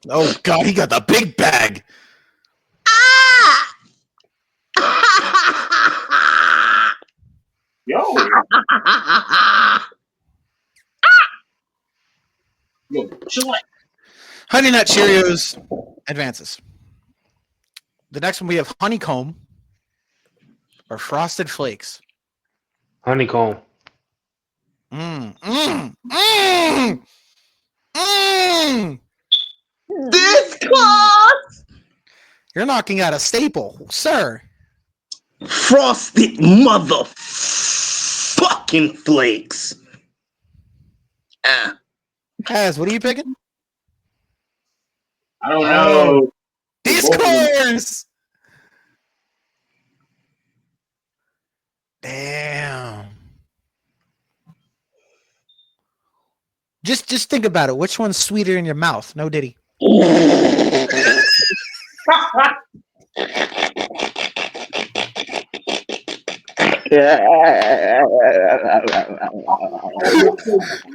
Speaker 1: Oh God, he got the big bag.
Speaker 3: Yo. Yo, chill out.
Speaker 1: Honey Nut Cheerios advances. The next one we have Honeycomb or Frosted Flakes.
Speaker 5: Honeycomb.
Speaker 2: This class.
Speaker 1: You're knocking out a staple, sir.
Speaker 2: Frosted motherfucking flakes.
Speaker 1: Kaz, what are you picking?
Speaker 3: I don't know.
Speaker 1: Discourse. Damn. Just think about it. Which one's sweeter in your mouth? No Diddy.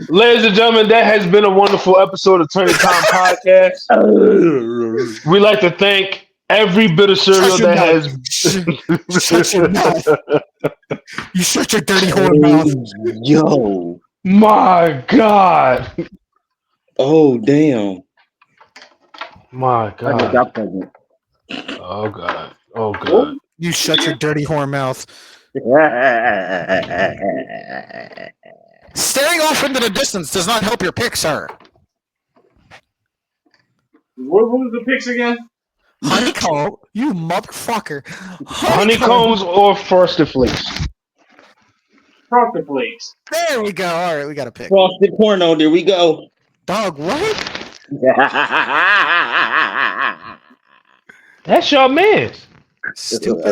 Speaker 5: Ladies and gentlemen, that has been a wonderful episode of TourneyTimePodcast. We'd like to thank every bit of cereal that has.
Speaker 1: Shut your mouth. You shut your dirty whore mouth.
Speaker 2: Yo.
Speaker 5: My God.
Speaker 2: Oh, damn.
Speaker 5: My
Speaker 2: I just
Speaker 5: God.
Speaker 2: got pregnant.
Speaker 5: Oh God. Oh God.
Speaker 1: You shut your dirty whore mouth. Staring off into the distance does not help your pick, sir.
Speaker 3: What was the picks again?
Speaker 1: Honeycomb, you motherfucker.
Speaker 5: Honeycombs or Frosted Flakes?
Speaker 3: Frosted Flakes.
Speaker 1: There we go. All right, we got a pick.
Speaker 2: Frosted porno, there we go.
Speaker 1: Dog, what?
Speaker 5: That's your man.
Speaker 1: Stupid.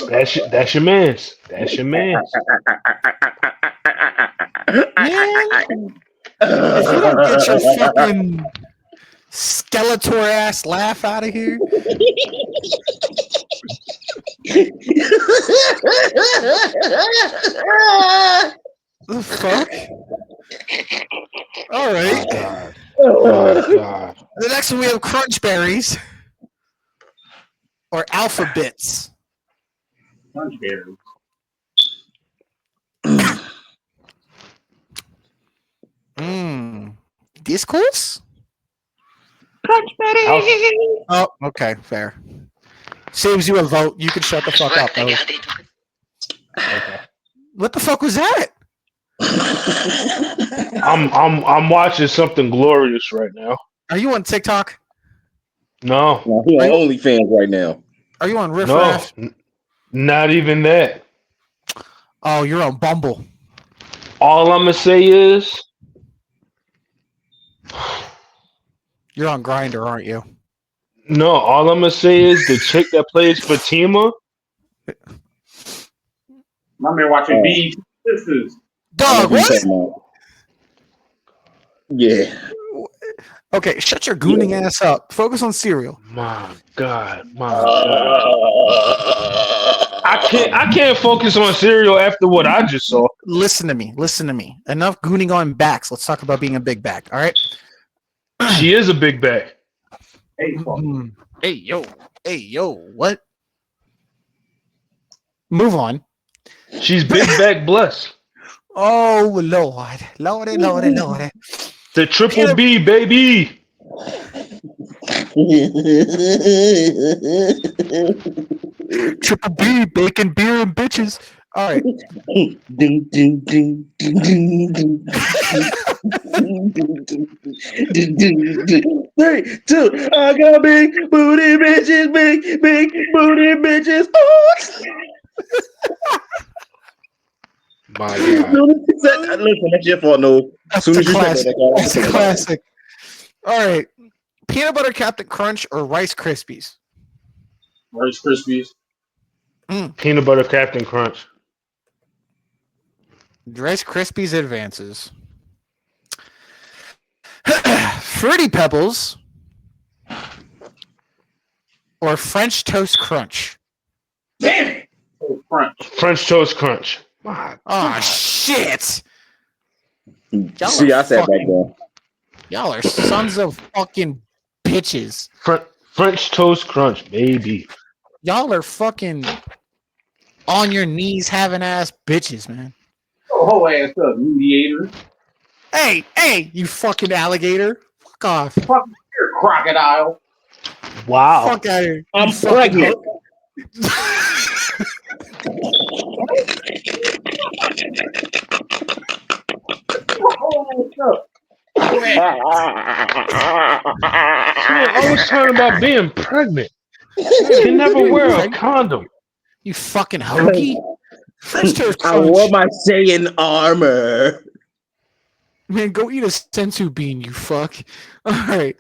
Speaker 5: That's your man's. That's your man's.
Speaker 1: Man, if you don't get your fucking Skeletor ass laugh out of here, the fuck? All right.
Speaker 5: God. Oh God.
Speaker 1: The next one we have Crunch Berries or Alpha Bits.
Speaker 3: Crunch berries.
Speaker 1: Discourse?
Speaker 5: Alpha.
Speaker 1: Oh, okay, fair. Saves you a vote. You can shut the fuck up, though.
Speaker 5: Okay.
Speaker 1: What the fuck was that?
Speaker 5: I'm watching something glorious right now.
Speaker 1: Are you on TikTok?
Speaker 5: No,
Speaker 2: Now, he on OnlyFans right now.
Speaker 1: Are you on Riff
Speaker 5: no,
Speaker 1: Raff?
Speaker 5: not even that.
Speaker 1: Oh, you're on Bumble.
Speaker 5: All I'm gonna say is
Speaker 1: You're on Grinder, aren't you?
Speaker 5: no. All I'm gonna say is the chick that plays Fatima.
Speaker 3: My man watching BET Sisters.
Speaker 1: Dog,
Speaker 2: What you
Speaker 1: what?
Speaker 2: talking about? Yeah.
Speaker 1: Okay, shut your gooning ass up. Focus on cereal.
Speaker 5: My God. I can't focus on cereal after what I just saw.
Speaker 1: Listen to me. Enough gooning on backs. Let's talk about being a big back. All right.
Speaker 5: She is a big bag.
Speaker 3: Hey, fuck.
Speaker 1: Hey yo. What? Move on.
Speaker 5: She's big back blessed.
Speaker 1: Oh Lord. Lordy.
Speaker 5: The triple B, baby.
Speaker 1: Triple B, bacon, beer, and bitches. All right.
Speaker 2: Ding, ding, ding, ding, ding, ding. 3, 2, I got big booty bitches, big booty bitches. Oh.
Speaker 5: My God.
Speaker 2: Listen, that's your fault, no.
Speaker 1: That's
Speaker 2: Soon
Speaker 1: a
Speaker 2: as you said
Speaker 1: classic.
Speaker 2: that,
Speaker 1: That's a classic. All right. Peanut butter Captain Crunch or Rice Krispies?
Speaker 3: Rice Krispies.
Speaker 5: Peanut butter Captain Crunch.
Speaker 1: Rice Krispies advances. Fruity Pebbles or French Toast Crunch?
Speaker 3: Damn it! Oh, Crunch.
Speaker 5: French Toast Crunch. My
Speaker 1: Oh,
Speaker 5: God.
Speaker 1: shit.
Speaker 2: See, I said back there.
Speaker 1: Y'all are sons of fucking bitches.
Speaker 5: French Toast Crunch, baby.
Speaker 1: Y'all are fucking on your knees having ass bitches, man.
Speaker 3: Oh, whole ass up, mediator.
Speaker 1: Hey, you fucking alligator. Fuck off.
Speaker 3: Fuck your crocodile.
Speaker 5: Wow.
Speaker 1: Fuck out of here.
Speaker 2: I'm
Speaker 1: You fucking
Speaker 2: pregnant.
Speaker 3: Whole ass up.
Speaker 5: I was talking about being pregnant. You can never wear a condom.
Speaker 1: You fucking hoagie. French Toast
Speaker 2: I
Speaker 1: Crunch.
Speaker 2: wore my Saiyan armor.
Speaker 1: Man, go eat a sensu bean, you fuck. All right.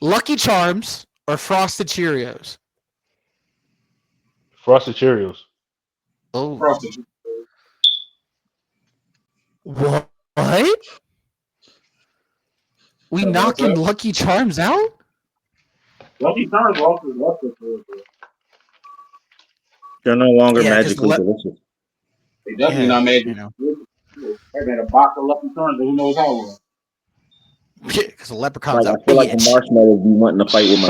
Speaker 1: Lucky Charms or Frosted Cheerios?
Speaker 5: Frosted Cheerios.
Speaker 1: Oh.
Speaker 3: Frosted.
Speaker 1: What? We knocking Lucky Charms out?
Speaker 3: Lucky Charms also left us.
Speaker 2: They're no longer
Speaker 1: Yeah, 'cause
Speaker 2: magically delicious.
Speaker 3: They definitely not made. I had a box of Lucky Charms, but who knows how long.
Speaker 1: Yeah, because the leprechaun's
Speaker 2: Like,
Speaker 1: a
Speaker 2: I feel like the
Speaker 1: bitch.
Speaker 2: marshmallow be wanting to fight with my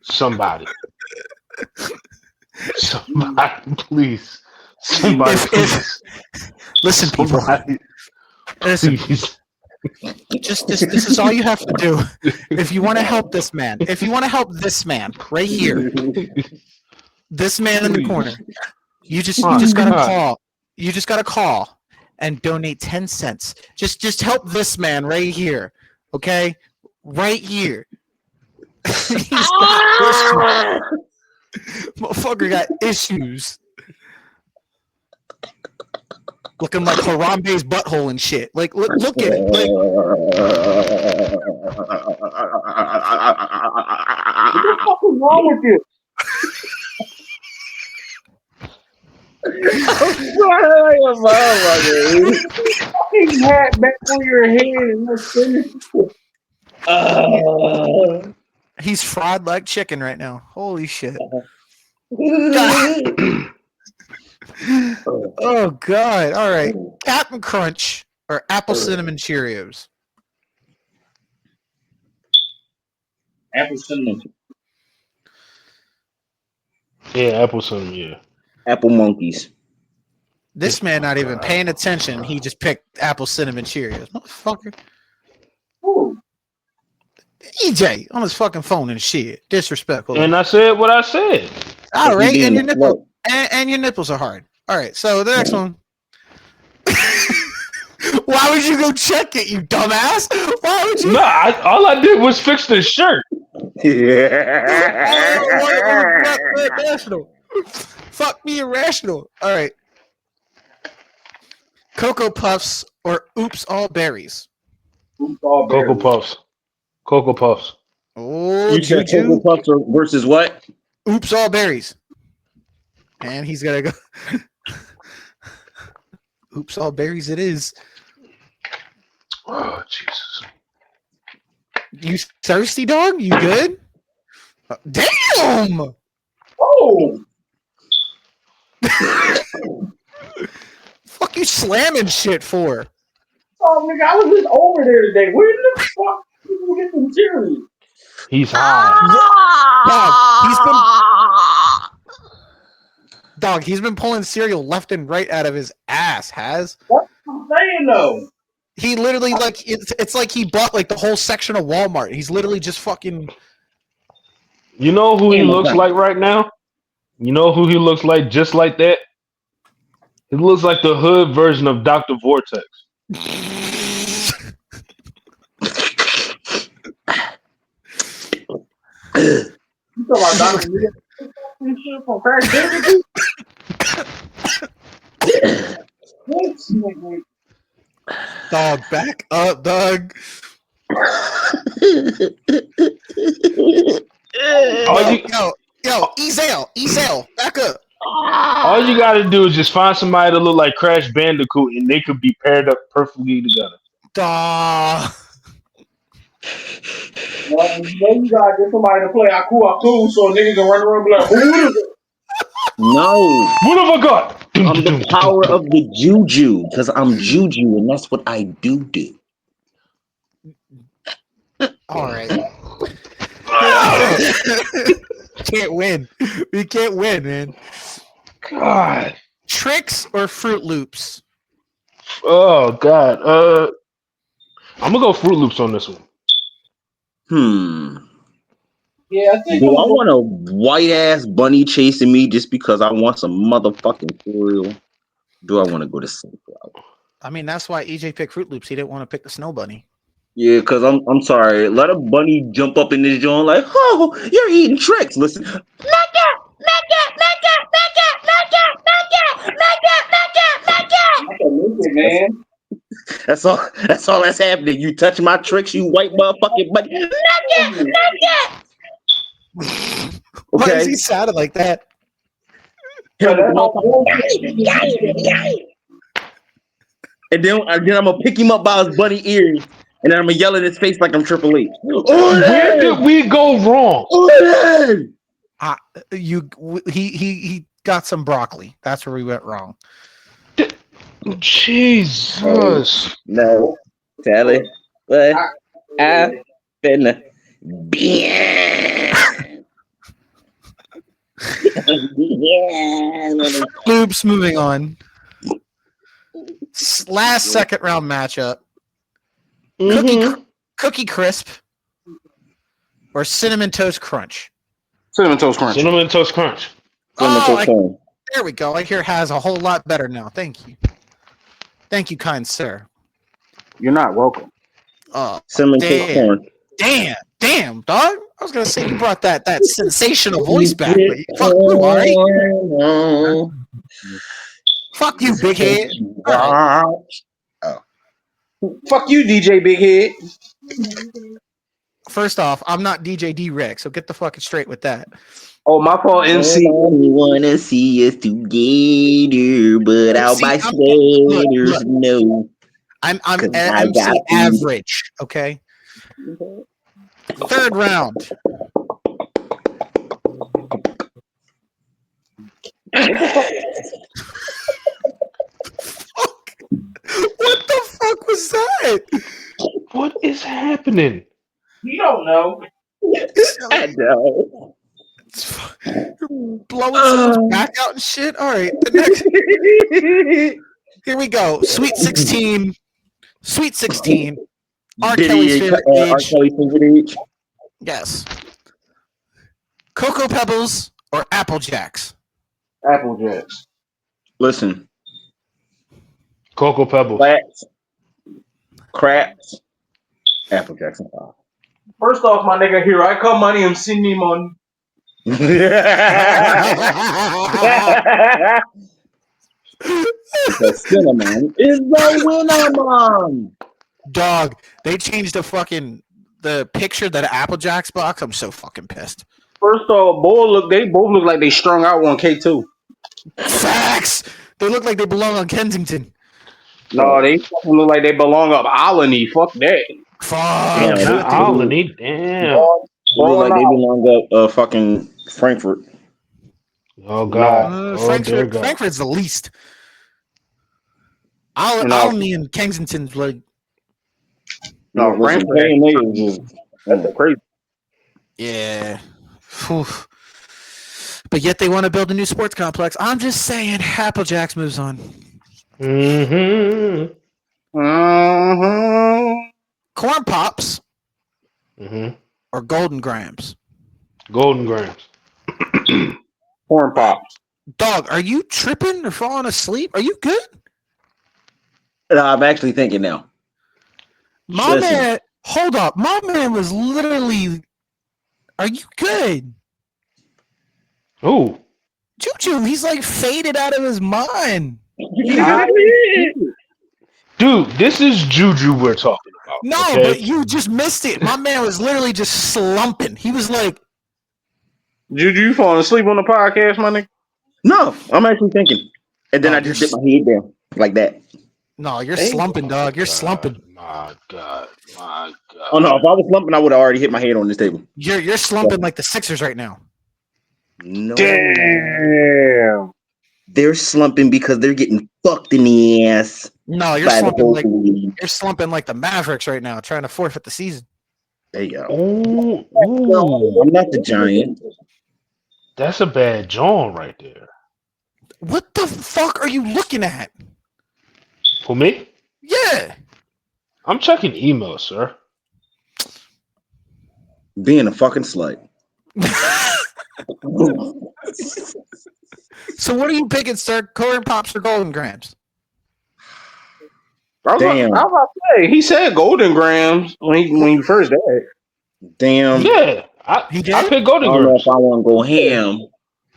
Speaker 5: Somebody, please. Somebody, please.
Speaker 1: Listen, people.
Speaker 5: Somebody,
Speaker 1: Listen,
Speaker 5: please.
Speaker 1: just this is all you have to do. If you want to help this man, right here, this man in the corner, you just gotta call. You just gotta call and donate 10 cents. Just help this man right here. Okay? Right here. He's got issues. Motherfucker got issues. looking like Harambe's butthole and shit. Like, look at it. Like,
Speaker 3: What the fuck is wrong with you? Fucking hat back on your head and let's finish.
Speaker 1: he's fried like chicken right now. Holy shit. God. Oh God! All right, Captain Crunch or Apple Cinnamon Cheerios.
Speaker 3: Apple cinnamon.
Speaker 5: Yeah, apple cinnamon. Yeah.
Speaker 2: Apple monkeys.
Speaker 1: This man not even paying attention. He just picked Apple Cinnamon Cheerios, motherfucker.
Speaker 3: Ooh.
Speaker 1: EJ on his fucking phone and shit. Disrespectful.
Speaker 5: And I said what I said.
Speaker 1: All right,
Speaker 2: He
Speaker 1: and your
Speaker 2: being
Speaker 1: nipple and your nipples are hard. All right, so the next one. Why would you go check it, you dumbass? Why would you?
Speaker 5: Nah, all I did was fix the shirt.
Speaker 1: Irrational. Fuck me, irrational. All right. Cocoa Puffs or Oops All Berries.
Speaker 5: Cocoa Puffs. Cocoa Puffs.
Speaker 1: Oh,
Speaker 2: You said
Speaker 1: Juju.
Speaker 2: Cocoa Puffs versus what?
Speaker 1: Oops All Berries. And he's gonna go. Oops All Berries. It is.
Speaker 5: Oh Jesus!
Speaker 1: You thirsty, dog? You good? Damn!
Speaker 3: Oh!
Speaker 1: Fuck you slamming shit for?
Speaker 3: Oh, nigga, I was just over there today. Where the fuck did you get some cereal?
Speaker 5: He's high.
Speaker 1: Dog, he's been pulling cereal left and right out of his ass,
Speaker 3: That's what I'm saying, though.
Speaker 1: He literally, like, it's like he bought, like, the whole section of Walmart. He's literally just fucking...
Speaker 5: You know who he looks like right now? You know who he looks like just like that? He looks like the hood version of Dr. Vortex.
Speaker 3: You talking about Dr. shit from Craig David? This nigga.
Speaker 1: Dog, back up, dog. Yo, Ezel, back up.
Speaker 5: All you gotta do is just find somebody that look like Crash Bandicoot and they could be paired up perfectly together.
Speaker 1: Dog.
Speaker 3: Well, you gotta get somebody to play Aku so a nigga can run around and be like, who is it?
Speaker 2: No.
Speaker 5: What have I got?
Speaker 2: I'm the power of the juju because I'm juju and that's what I do.
Speaker 1: All right. Can't win. We can't win, man.
Speaker 5: God.
Speaker 1: Tricks or Fruit Loops?
Speaker 5: Oh God. I'm gonna go Fruit Loops on this one.
Speaker 3: Yeah, I think
Speaker 2: Do I want a white ass bunny chasing me just because I want some motherfucking cereal? Do I want to go to sleep?
Speaker 1: I mean, that's why EJ picked Fruit Loops. He didn't want to pick the Snow Bunny.
Speaker 2: Yeah, because I'm sorry. Let a bunny jump up in this joint like, oh, you're eating tricks. Listen.
Speaker 3: man.
Speaker 2: That's all that's happening. You touch my tricks, you white motherfucking bunny.
Speaker 1: Why does
Speaker 2: Okay.
Speaker 1: he sounded like that?
Speaker 2: And then I'm gonna pick him up by his bunny ears, and then I'm gonna yell in his face like I'm Triple H.
Speaker 5: Where did we go wrong?
Speaker 1: He got some broccoli. That's where we went wrong.
Speaker 5: Jesus.
Speaker 2: No, tell it. But I've been
Speaker 1: Loops, moving on. Last second round matchup. Cookie Crisp or Cinnamon Toast Crunch?
Speaker 3: Cinnamon Toast Crunch.
Speaker 5: Cinnamon Toast Crunch.
Speaker 1: There we go. I hear has a whole lot better now. Thank you. Thank you, kind sir.
Speaker 3: You're not welcome.
Speaker 2: Cinnamon Toast Corn.
Speaker 1: Damn, dog. I was gonna say you brought that sensational voice back, but fuck you, all right? Fuck you, big head.
Speaker 3: Fuck you, DJ Big Head.
Speaker 1: First off, I'm not DJ D-Rex, so get the fucking straight with that.
Speaker 3: Oh, my fault, MC.
Speaker 2: Nobody wanna see us together, but I'll buy sweaters.
Speaker 1: Look.
Speaker 2: No,
Speaker 1: I'm
Speaker 2: 'Cause I
Speaker 1: MC
Speaker 2: got you.
Speaker 1: average, okay? Third round. What the fuck was that?
Speaker 5: What is happening?
Speaker 3: You don't know.
Speaker 2: I know.
Speaker 1: You're blowing someone's back out and shit. All right, the next. Here we go. Sweet 16. Sweet 16. R. Kelly's favorite
Speaker 2: R.
Speaker 1: age.
Speaker 2: Kelly's favorite age.
Speaker 1: Yes. Cocoa Pebbles or Apple Jacks?
Speaker 3: Apple Jacks.
Speaker 2: Listen,
Speaker 5: Cocoa Pebbles.
Speaker 2: flats, craps, Apple Jackson.
Speaker 3: First off, my nigga, here I come, money, I'm sending money.
Speaker 2: The cinnamon is the winner, mom.
Speaker 1: Dog, they changed the picture that Apple Jacks box. I'm so fucking pissed.
Speaker 3: First off, they both look like they strung out on K2.
Speaker 1: Facts. They look like they belong on Kensington.
Speaker 3: No, they fucking look like they belong up Alany. Fuck that.
Speaker 1: Fuck.
Speaker 2: Damn,
Speaker 5: Not Alany. Damn.
Speaker 2: They look like they belong up fucking Frankfurt.
Speaker 5: Oh God. Oh dear God.
Speaker 1: Frankfurt's the least.
Speaker 3: No.
Speaker 1: Alany and Kensington's like.
Speaker 3: No, Frankfurt. That's crazy.
Speaker 1: Yeah. Whew. But yet they want to build a new sports complex. I'm just saying, Apple Jacks moves on.
Speaker 5: Mm-hmm.
Speaker 3: Mm-hmm.
Speaker 1: Corn Pops
Speaker 5: Mm-hmm.
Speaker 1: or Golden Grams?
Speaker 5: Golden Grams.
Speaker 3: Corn Pops.
Speaker 1: Dog, are you tripping or falling asleep? Are you good?
Speaker 2: No, I'm actually thinking now.
Speaker 1: My
Speaker 2: Listen.
Speaker 1: man, hold up. My man was literally. Are you good?
Speaker 5: Ooh.
Speaker 1: Juju, he's like faded out of his mind.
Speaker 5: Dude, this is Juju we're talking about.
Speaker 1: No,
Speaker 5: okay?
Speaker 1: but you just missed it. My man was literally just slumping. He was like,
Speaker 3: Juju, you falling asleep on the podcast, my nigga?
Speaker 2: No, I'm actually thinking. And then
Speaker 1: Oh,
Speaker 2: I just dip my head down like that.
Speaker 1: no, you're slumping, dog. You're slumping.
Speaker 5: My God. My God.
Speaker 2: Oh no, if I was slumping, I would have already hit my head on this table.
Speaker 1: You're slumping like the Sixers right now.
Speaker 2: No.
Speaker 3: Damn.
Speaker 2: They're slumping because they're getting fucked in the ass.
Speaker 1: No, you're
Speaker 2: by the
Speaker 1: slumping
Speaker 2: whole
Speaker 1: like
Speaker 2: league.
Speaker 1: you're slumping like the Mavericks right now, trying to forfeit the season.
Speaker 2: There you go.
Speaker 5: Ooh.
Speaker 2: I'm not the Giant.
Speaker 5: That's a bad John right there.
Speaker 1: What the fuck are you looking at?
Speaker 5: For me?
Speaker 1: Yeah.
Speaker 5: I'm checking emails, sir.
Speaker 2: Being a fucking slut.
Speaker 1: So what are you picking, sir? Corn Pops or Golden Grams?
Speaker 3: I was
Speaker 2: Damn.
Speaker 3: about to say, he said Golden Grams when he first died.
Speaker 2: Damn.
Speaker 5: Yeah.
Speaker 1: He did?
Speaker 5: I picked
Speaker 2: I
Speaker 5: Golden
Speaker 2: don't know
Speaker 5: Grams.
Speaker 2: if I want to go ham.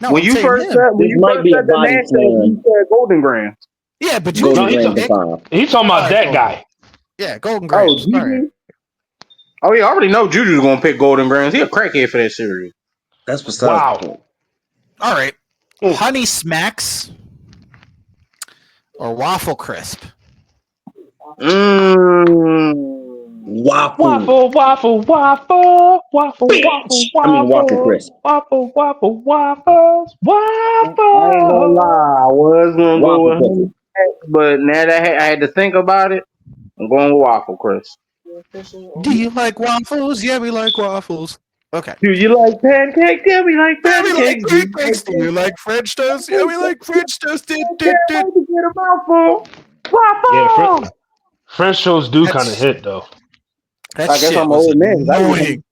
Speaker 1: No,
Speaker 3: When
Speaker 1: I'm
Speaker 3: you
Speaker 1: saying
Speaker 3: first
Speaker 1: him.
Speaker 3: said
Speaker 2: This might be a
Speaker 3: the
Speaker 2: body
Speaker 3: matchup,
Speaker 2: slam.
Speaker 3: you said Golden Grams.
Speaker 1: Yeah, but you
Speaker 2: Golden
Speaker 5: No, he's
Speaker 2: Grams
Speaker 1: pick,
Speaker 2: are five.
Speaker 5: He's talking about that guy.
Speaker 1: yeah, Golden Grams.
Speaker 3: Oh,
Speaker 1: All right.
Speaker 3: Juju? Oh, yeah, I already know Juju's gonna pick Golden Grams. He a crackhead for that series.
Speaker 2: That's besides
Speaker 5: Wow.
Speaker 2: the point.
Speaker 1: All right. Honey Smacks or Waffle Crisp?
Speaker 2: Waffle.
Speaker 5: Waffle.
Speaker 2: Bitch. I mean waffle crisp.
Speaker 5: Waffles.
Speaker 3: I ain't gonna lie, I was gonna go
Speaker 2: Waffle
Speaker 3: with
Speaker 2: crisp.
Speaker 3: Honey Smacks, but now that I had to think about it, I'm going with Waffle Crisp.
Speaker 1: Do you like waffles? Yeah, we like waffles. Okay.
Speaker 3: Do you like pancakes? Yeah, we like
Speaker 1: Yeah, we like
Speaker 3: pancakes.
Speaker 1: pancakes. Do you like French toast? Yeah, we like French toast.
Speaker 3: Get a mouthful. Waffle.
Speaker 5: Yeah, French shows do kind of hit though.
Speaker 1: That
Speaker 3: I guess
Speaker 1: shit
Speaker 3: I'm
Speaker 1: was
Speaker 3: old man.
Speaker 1: annoying.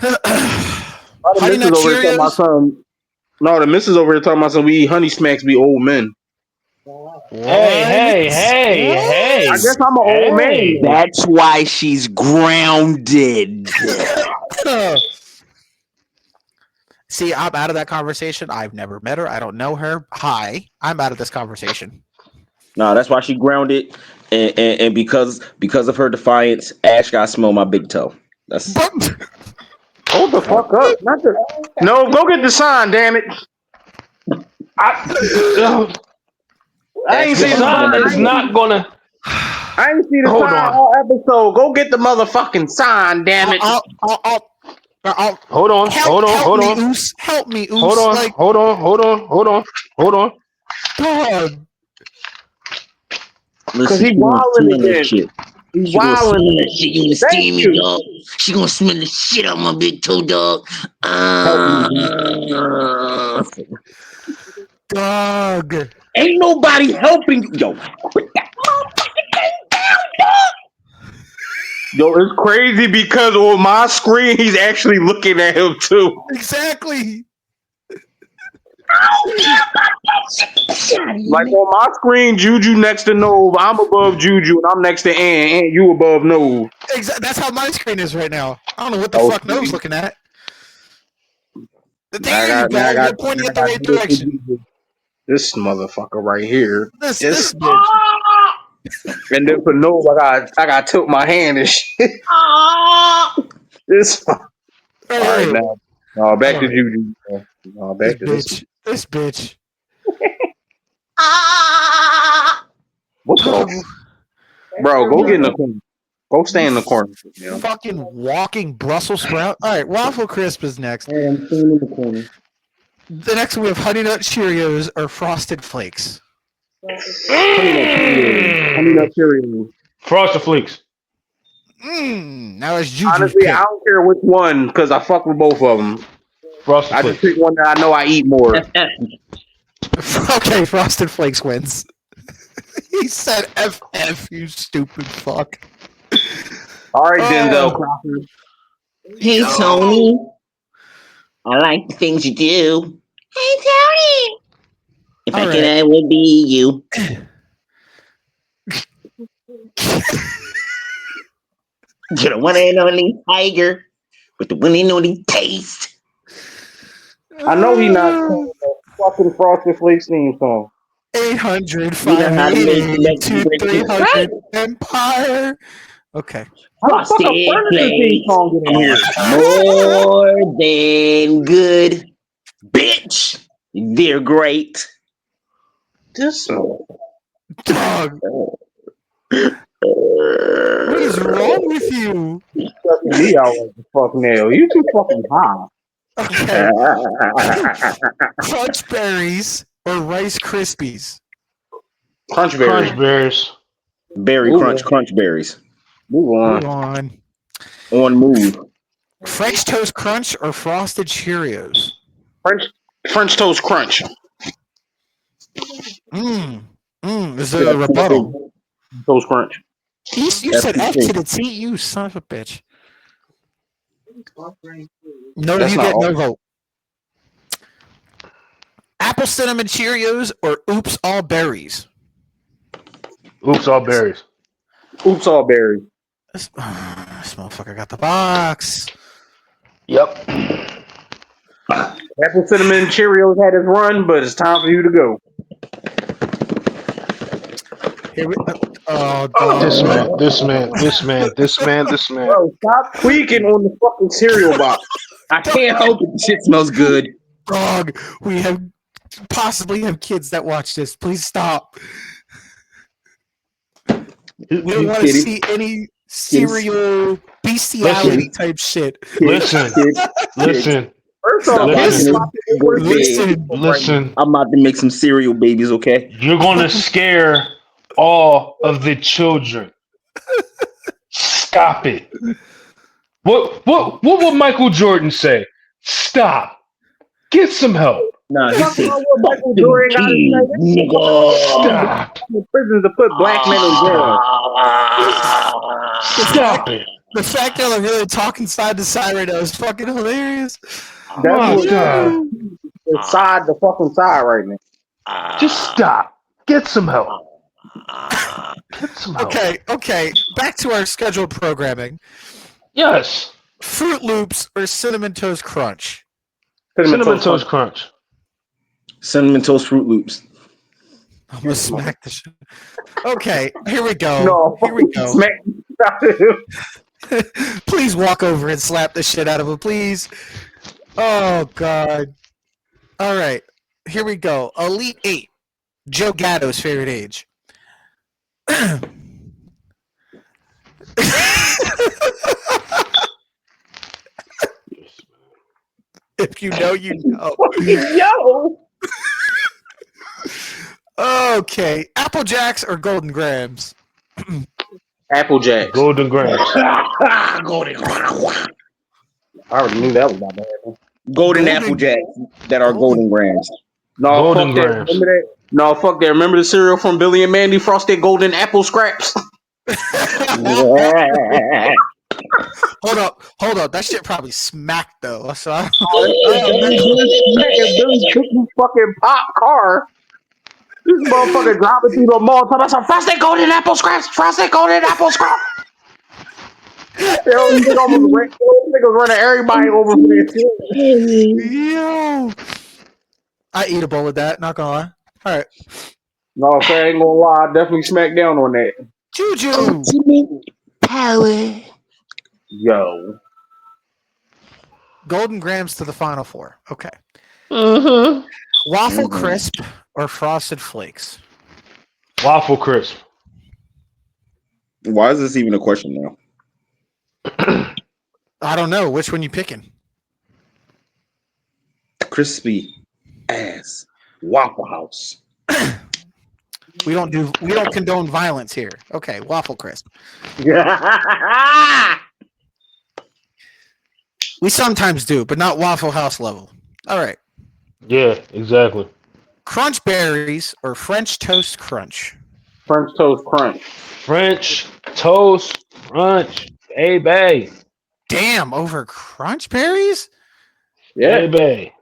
Speaker 3: The
Speaker 1: Honey
Speaker 3: missus
Speaker 1: Nut
Speaker 3: over here talking about
Speaker 1: Cheerios?
Speaker 3: something. No, the missus over here talking about something. We eat Honey Smacks, be old men.
Speaker 5: Hey.
Speaker 3: I guess I'm an old man.
Speaker 2: That's why she's grounded.
Speaker 1: See, I'm out of that conversation. I've never met her. I don't know her. Hi, I'm out of this conversation.
Speaker 2: No, that's why she grounded, and because of her defiance, Ash got to smell my big toe. That's
Speaker 3: Hold the fuck up. No, go get the sign, damn it.
Speaker 5: I
Speaker 3: ain't
Speaker 5: the
Speaker 3: seen the
Speaker 5: sign
Speaker 3: sign.
Speaker 5: is not gonna.
Speaker 3: I ain't see the
Speaker 5: Hold
Speaker 3: sign
Speaker 5: on.
Speaker 3: all episode. Go get the motherfucking sign, damn it.
Speaker 1: I'll
Speaker 5: Hold on.
Speaker 1: help me, Oos. Help me, Oos.
Speaker 5: Hold on.
Speaker 1: Like,
Speaker 5: Hold on.
Speaker 1: God.
Speaker 3: Because he wilding again.
Speaker 2: Shit.
Speaker 3: He wilding again.
Speaker 6: Shit, you wanna steam me, dog? She gonna smell the shit out my big toe, dog.
Speaker 1: Dog.
Speaker 2: Ain't nobody helping you. Yo, quit that motherfucking thing down, dog.
Speaker 3: Yo, it's crazy because on my screen, he's actually looking at him too.
Speaker 1: Exactly.
Speaker 3: Like on my screen, Juju next to Nove. I'm above Juju, and I'm next to Ann. And you above Nove.
Speaker 1: That's how my screen is right now. I don't know what the
Speaker 3: Oh,
Speaker 1: fuck No's
Speaker 3: sweet.
Speaker 1: looking at.
Speaker 3: Now I got-
Speaker 1: You're pointing at the right direction.
Speaker 3: This motherfucker right here.
Speaker 1: This bitch.
Speaker 3: And then for Nove, I got to tilt my hand and shit. This. All right, now. Back to Juju. Back to this.
Speaker 1: This bitch.
Speaker 3: What the? Bro, go get in the corner. Go stay in the corner. You know?
Speaker 1: Fucking walking Brussels sprout. All right, Waffle Crisp is next.
Speaker 2: I'm standing in the corner.
Speaker 1: The next one we have Honey Nut Cheerios or Frosted Flakes.
Speaker 3: Honey Nut Cheerios.
Speaker 5: Frosted Flakes.
Speaker 1: Now it's Juju's
Speaker 3: Honestly,
Speaker 1: pick.
Speaker 3: I don't care which one because I fuck with both of them.
Speaker 5: Frosted
Speaker 3: I just
Speaker 5: Flakes.
Speaker 3: pick one that I know I eat more.
Speaker 1: Okay, Frosted Flakes wins. He said FF, you stupid fuck.
Speaker 3: All right, Denzel.
Speaker 6: Hey, Tony. I like the things you do. Hey, Tony. If I could, I would be you. You're the one and only tiger with the one and only taste.
Speaker 3: I know he not singing the fucking Frosted Flakes theme song.
Speaker 1: 800,
Speaker 6: You know how to make
Speaker 1: 580, 300, Empire. Okay.
Speaker 6: Frosted
Speaker 3: theme song in here.
Speaker 6: More than good. Bitch. They're great.
Speaker 3: This
Speaker 1: Dog. What is wrong with you?
Speaker 3: sucking me out like the fuck nail. You too fucking high.
Speaker 1: Okay. Crunch berries or Rice Krispies?
Speaker 3: Crunch
Speaker 5: Crunch Bears.
Speaker 2: Berry crunch berries.
Speaker 3: Move
Speaker 1: Move
Speaker 3: on.
Speaker 1: on.
Speaker 2: On move.
Speaker 1: French Toast Crunch or Frosted Cheerios?
Speaker 3: French Toast Crunch.
Speaker 1: Is there a rebuttal?
Speaker 3: Toast Crunch.
Speaker 1: You said F to the T, you son of a bitch. No,
Speaker 3: That's
Speaker 1: you
Speaker 3: not
Speaker 1: get
Speaker 3: all.
Speaker 1: no vote. Apple Cinnamon Cheerios or Oops All Berries?
Speaker 5: Oops, all berries.
Speaker 3: Oops, all berries.
Speaker 1: This motherfucker got the box.
Speaker 5: Yep.
Speaker 3: Apple Cinnamon Cheerios had his run, but it's time for you to go.
Speaker 1: Here we
Speaker 5: This man.
Speaker 3: Bro, stop tweaking on the fucking cereal box.
Speaker 2: I can't help it. Shit smells good.
Speaker 1: Dog, we possibly have kids that watch this. Please stop. We don't want to see any cereal bestiality type shit.
Speaker 5: Listen.
Speaker 3: First off,
Speaker 5: Listen.
Speaker 2: I'm about to make some cereal babies, okay?
Speaker 5: You're gonna scare all of the children. Stop it. What would Michael Jordan say? Stop. Get some help.
Speaker 2: Nah, he said,
Speaker 3: Michael Jordan got his
Speaker 5: Stop.
Speaker 3: in prison to put black men in jail.
Speaker 5: Stop it.
Speaker 1: The fact that I'm really talking side to side right now is fucking hilarious.
Speaker 3: That's
Speaker 5: God.
Speaker 3: the fucking side right now.
Speaker 5: Just stop. Get some help. Get some help.
Speaker 1: Okay. Back to our scheduled programming.
Speaker 5: Yes.
Speaker 1: Fruit Loops or Cinnamon Toast Crunch?
Speaker 5: Cinnamon Toast Crunch.
Speaker 2: Cinnamon Toast Fruit Loops.
Speaker 1: I'm gonna smack the shit. Okay, here we go.
Speaker 3: No,
Speaker 1: Here we go.
Speaker 3: smack.
Speaker 1: Please walk over and slap the shit out of him, please. Oh God. All right, here we go. Elite 8. Joe Gatto's favorite age. If you know, you know.
Speaker 3: Yo.
Speaker 1: Okay, Apple Jacks or Golden Grams?
Speaker 3: Apple Jacks.
Speaker 5: Golden Grams.
Speaker 2: Golden.
Speaker 3: I already knew that was my bad.
Speaker 2: Golden Apple Jacks that are Golden Grams.
Speaker 3: No,
Speaker 5: Golden
Speaker 3: fuck
Speaker 5: Grams.
Speaker 3: that. Remember that? No, fuck that. Remember the cereal from Billy and Mandy, Frosted Golden Apple Scraps?
Speaker 1: Hold up. That shit probably smacked though. So
Speaker 3: Billy took his fucking pop car. This motherfucker driving through the mall talking about some Frosted Golden Apple Scraps. Frosted Golden Apple Scraps. Yo, he almost ran, niggas running everybody over for this shit.
Speaker 1: Yo, I eat a bowl of that. Not gonna lie. All right,
Speaker 3: No, if I ain't gonna lie, I definitely smacked down on that.
Speaker 1: Juju.
Speaker 6: Power.
Speaker 3: Yo.
Speaker 1: Golden Grams to the Final Four. Okay.
Speaker 6: Mm-hmm.
Speaker 1: Waffle Crisp or Frosted Flakes?
Speaker 5: Waffle Crisp.
Speaker 2: Why is this even a question now?
Speaker 1: I don't know. Which one you picking?
Speaker 2: Crispy ass Waffle House.
Speaker 1: We don't condone violence here. Okay, Waffle Crisp. We sometimes do, but not Waffle House level. All right.
Speaker 5: Yeah, exactly.
Speaker 1: Crunch Berries or French Toast Crunch?
Speaker 3: French Toast Crunch.
Speaker 5: French Toast Crunch. Baby.
Speaker 1: Damn, over Crunch Berries?
Speaker 3: Yeah.
Speaker 5: Baby.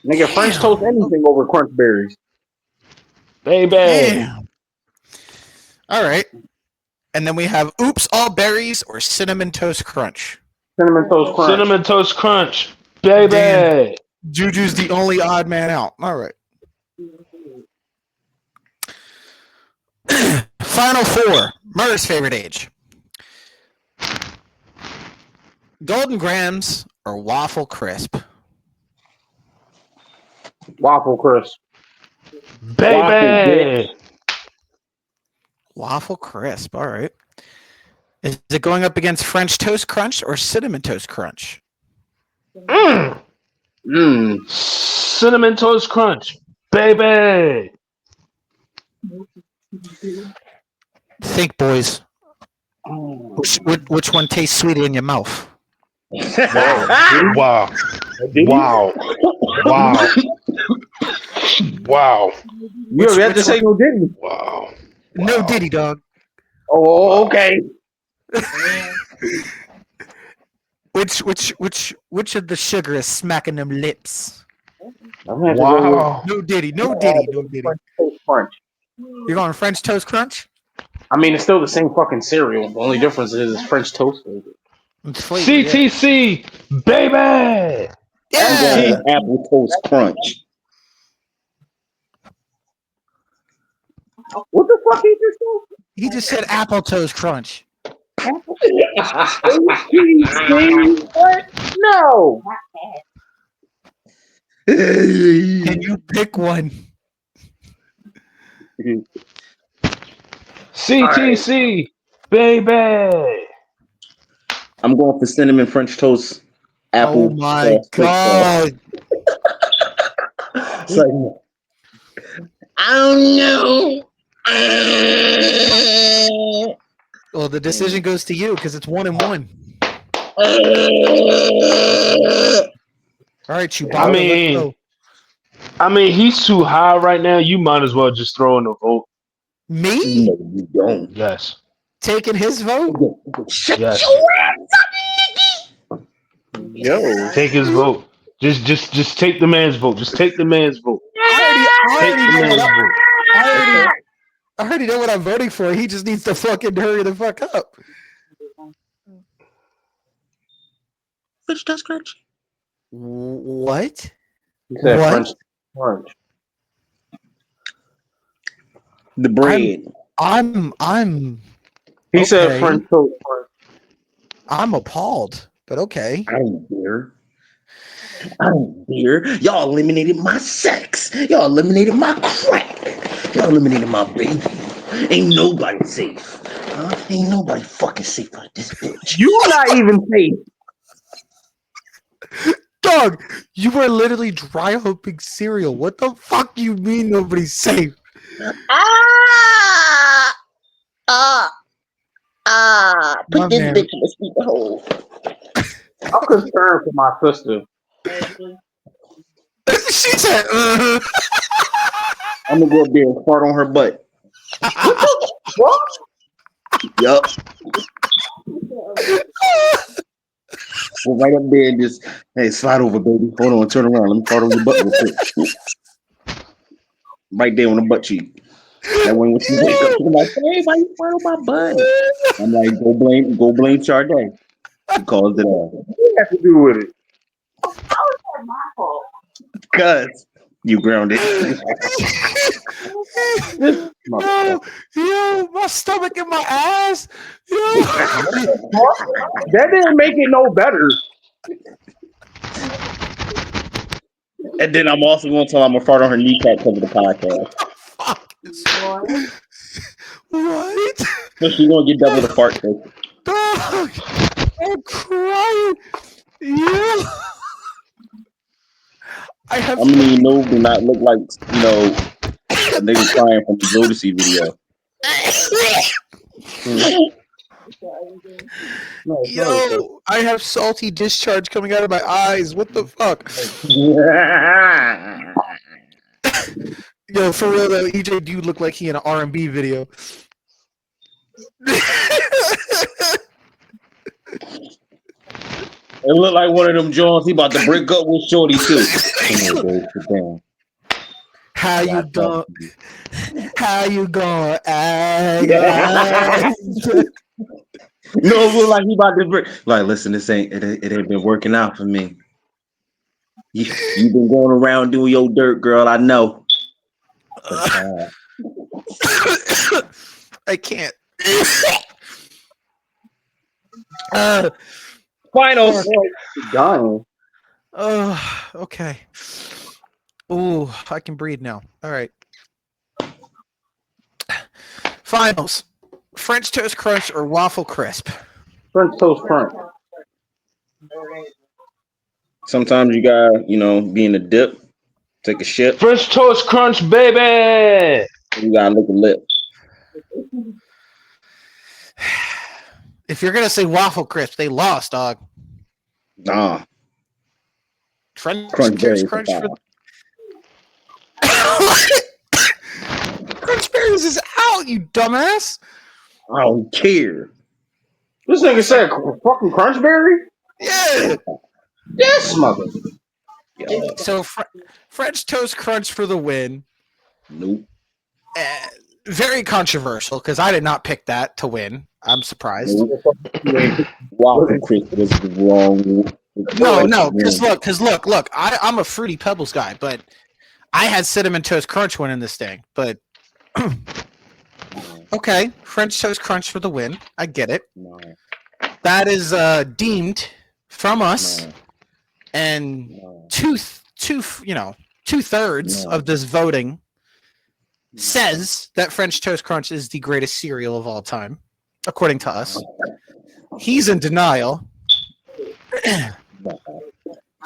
Speaker 3: Nigga, French toast anything over Crunch Berries.
Speaker 5: Baby.
Speaker 1: Damn. All right. And then we have Oops All Berries or Cinnamon Toast Crunch?
Speaker 3: Cinnamon Toast Crunch.
Speaker 5: Cinnamon Toast Crunch. Baby.
Speaker 1: Damn. Juju's the only odd man out. All right. Final Four. Murr's favorite age. Golden Grams or Waffle Crisp?
Speaker 3: Waffle Crisp.
Speaker 5: Baby.
Speaker 1: Waffle Crisp. All right. Is it going up against French Toast Crunch or Cinnamon Toast Crunch?
Speaker 5: Cinnamon Toast Crunch. Baby.
Speaker 1: Think, boys. Which one tastes sweeter in your mouth?
Speaker 5: Wow. Wow. Wow. Wow.
Speaker 3: You ever had to say no Diddy?
Speaker 5: Wow.
Speaker 1: No Diddy, dog.
Speaker 3: Oh, okay.
Speaker 1: Which of the sugar is smacking them lips?
Speaker 5: Wow.
Speaker 1: No Diddy, no Diddy, no Diddy.
Speaker 3: French Toast Crunch.
Speaker 1: You're going French Toast Crunch?
Speaker 3: I mean, it's still the same fucking cereal. The only difference is it's French toast flavor.
Speaker 1: It's flavor, yeah.
Speaker 5: CTC. Baby.
Speaker 1: Yeah.
Speaker 2: Apple Toast Crunch.
Speaker 3: What the fuck he just said?
Speaker 1: He just said Apple Toast Crunch.
Speaker 3: What? No.
Speaker 1: Can you pick one?
Speaker 5: CTC. Baby.
Speaker 2: I'm going for cinnamon French toast. Apple.
Speaker 1: Oh my God.
Speaker 2: So,
Speaker 6: Oh no.
Speaker 1: Well, the decision goes to you because it's 1-1. All right, Chewbacca.
Speaker 5: I mean, he's too high right now. You might as well just throw in a vote.
Speaker 1: Me?
Speaker 2: no, you don't.
Speaker 5: Yes.
Speaker 1: Taking his vote?
Speaker 5: Yes.
Speaker 3: Yo.
Speaker 5: Take his vote. Just take the man's vote. Just take the man's vote.
Speaker 1: I already know what I'm voting for. He just needs to fucking hurry the fuck up.
Speaker 6: French Toast Crunch.
Speaker 1: What?
Speaker 3: He said
Speaker 1: What?
Speaker 3: French crunch.
Speaker 2: The bread.
Speaker 1: I'm
Speaker 3: He said
Speaker 1: Okay.
Speaker 3: French toast crunch.
Speaker 1: I'm appalled, but okay.
Speaker 2: I don't care. I don't care. Y'all eliminated my sex. Y'all eliminated my crack. Y'all eliminated my baby. Ain't nobody safe. Huh? Ain't nobody fucking safe like this bitch.
Speaker 3: You not even safe.
Speaker 1: Dog, you were literally dry humping cereal. What the fuck you mean nobody's safe?
Speaker 6: Put
Speaker 1: My
Speaker 6: this
Speaker 1: man.
Speaker 6: bitch in the speaker hole.
Speaker 3: I'm concerned for my sister.
Speaker 1: She said,
Speaker 2: I'm gonna go up there and fart on her butt.
Speaker 3: What?
Speaker 2: Yup. Go right up there and just, hey, slide over, baby. Hold on, turn around. Let me fart on your butt real quick. Right there on the butt cheek. That way when she wake up, she's like, hey, why you fart on my butt? I'm like, go blame Sade. She caused it all.
Speaker 3: What do you have to do with it?
Speaker 2: Cuz you grounded.
Speaker 1: yo, my stomach and my ass. Yo.
Speaker 3: That didn't make it no better.
Speaker 2: And then I'm also going to tell her I'm going to fart on her kneecap because of the podcast.
Speaker 1: What?
Speaker 2: So she's going to get double the fart.
Speaker 1: Dog, I'm crying. Yeah. I have.
Speaker 2: I mean, no, do not look like, you know, a nigga crying from the Jodeci video.
Speaker 1: Yo, I have salty discharge coming out of my eyes. What the fuck? Yo, for real though, EJ do look like he in an R&B video.
Speaker 2: It looked like one of them Jones. He about to break up with Shorty too. Come on, babe, sit down.
Speaker 1: How you going? How you going?
Speaker 2: No, it look like he about to break. Like, listen, this ain't it ain't been working out for me. You been going around doing your dirt, girl. I know.
Speaker 1: I can't.
Speaker 2: Finals.
Speaker 3: Dying.
Speaker 1: Okay. Ooh, I can breathe now. All right. Finals. French toast crunch or waffle crisp?
Speaker 3: French toast crunch.
Speaker 2: Sometimes you gotta, be in the dip, take a shit.
Speaker 5: French toast crunch, baby.
Speaker 2: You gotta lick a lip.
Speaker 1: If you're gonna say waffle crisp, they lost, dog.
Speaker 2: Nah.
Speaker 1: French
Speaker 2: Crunch berries
Speaker 1: toast crunch
Speaker 2: for
Speaker 1: Crunch berries is out, you dumbass.
Speaker 2: I don't care.
Speaker 3: This nigga said fucking crunchberry?
Speaker 1: Yeah.
Speaker 3: This mother.
Speaker 1: So French toast crunch for the win.
Speaker 2: Nope.
Speaker 1: Very controversial because I did not pick that to win. I'm surprised.
Speaker 2: Nope. Waffle crisp was the wrong.
Speaker 1: No, because look. I'm a Fruity Pebbles guy, but I had Cinnamon Toast Crunch winning this thing. But okay, French Toast Crunch for the win. I get it.
Speaker 2: No.
Speaker 1: That is deemed from us,
Speaker 2: No.
Speaker 1: and
Speaker 2: No.
Speaker 1: two-thirds of this voting says that French Toast Crunch is the greatest cereal of all time, according to us. He's in denial.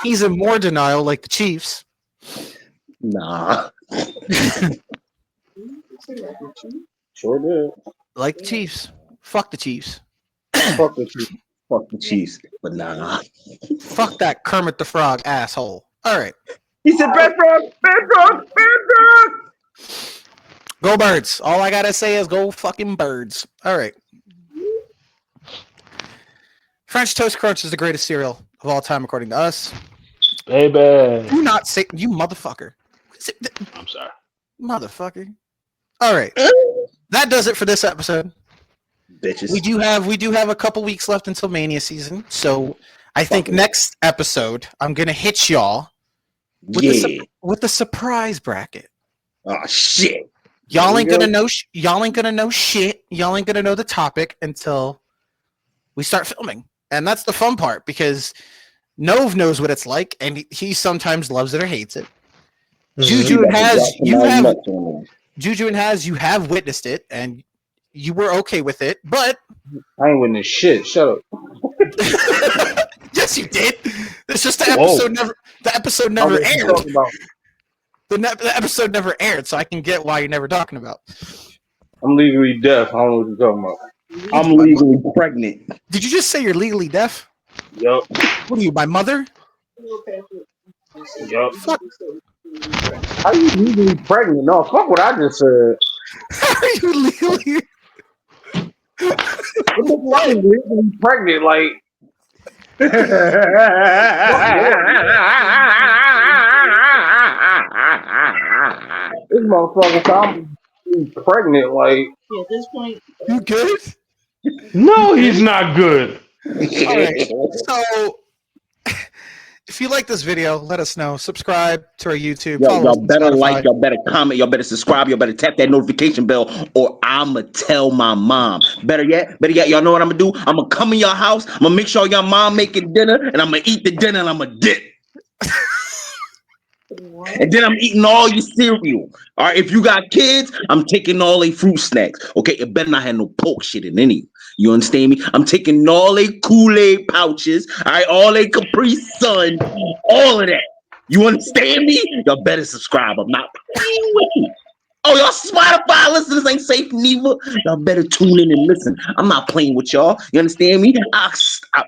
Speaker 1: He's in more denial, like the Chiefs.
Speaker 2: Nah.
Speaker 3: Sure did.
Speaker 1: Like the Chiefs. Fuck the Chiefs.
Speaker 3: Fuck the Chiefs.
Speaker 2: Fuck the Chiefs. But nah.
Speaker 1: Fuck that Kermit the Frog asshole. All right.
Speaker 2: He said, Bedrock.
Speaker 1: Go Birds. All I gotta say is go fucking Birds. All right. French Toast Crunch is the greatest cereal of all time, according to us.
Speaker 5: Baby.
Speaker 1: Do not say, you motherfucker.
Speaker 5: I'm sorry.
Speaker 1: Motherfucker. All right. That does it for this episode.
Speaker 2: Bitches.
Speaker 1: We do have a couple weeks left until Mania season, so I think next episode I'm gonna hit y'all with the surprise bracket.
Speaker 2: Oh shit!
Speaker 1: Y'all ain't gonna know. Y'all ain't gonna know shit. Y'all ain't gonna know the topic until we start filming, and that's the fun part because Nove knows what it's like, and he sometimes loves it or hates it. Juju and Has, you have witnessed it, and you were okay with it, but
Speaker 3: I ain't witnessed shit. Shut up.
Speaker 1: yes, you did. It's just the episode never aired. The episode never aired, so I can get why you're never talking about.
Speaker 3: I'm legally deaf. I don't know what you're talking about.
Speaker 2: I'm legally pregnant.
Speaker 1: Did you just say you're legally deaf?
Speaker 3: Yup.
Speaker 1: What are you, my mother?
Speaker 3: Yup.
Speaker 1: Fuck.
Speaker 3: How you legally pregnant? No, fuck what I just said.
Speaker 1: How are you legally?
Speaker 3: What the fuck is legally pregnant? Like. This motherfucker, so I'm pregnant. Like.
Speaker 6: At this point,
Speaker 1: You good?
Speaker 5: No, he's not good.
Speaker 1: All right. So, if you like this video, let us know. Subscribe to our YouTube.
Speaker 2: Yo,
Speaker 1: Follow us
Speaker 2: y'all
Speaker 1: on
Speaker 2: better
Speaker 1: Spotify.
Speaker 2: like, y'all better comment, y'all better subscribe, y'all better tap that notification bell, or I'ma tell my mom. Better yet, y'all know what I'm gonna do? I'm gonna come in your house, I'm gonna make sure your mom making dinner, and I'm gonna eat the dinner and I'm gonna dip. And then I'm eating all your cereal. All right, if you got kids, I'm taking all their fruit snacks. Okay, it better not have no pork shit in any. You understand me? I'm taking all their Kool-Aid pouches. All right, all their Capri Sun, all of that. You understand me? Y'all better subscribe. I'm not playing with you. Oh, y'all Spotify listeners ain't safe neither. Y'all better tune in and listen. I'm not playing with y'all. You understand me?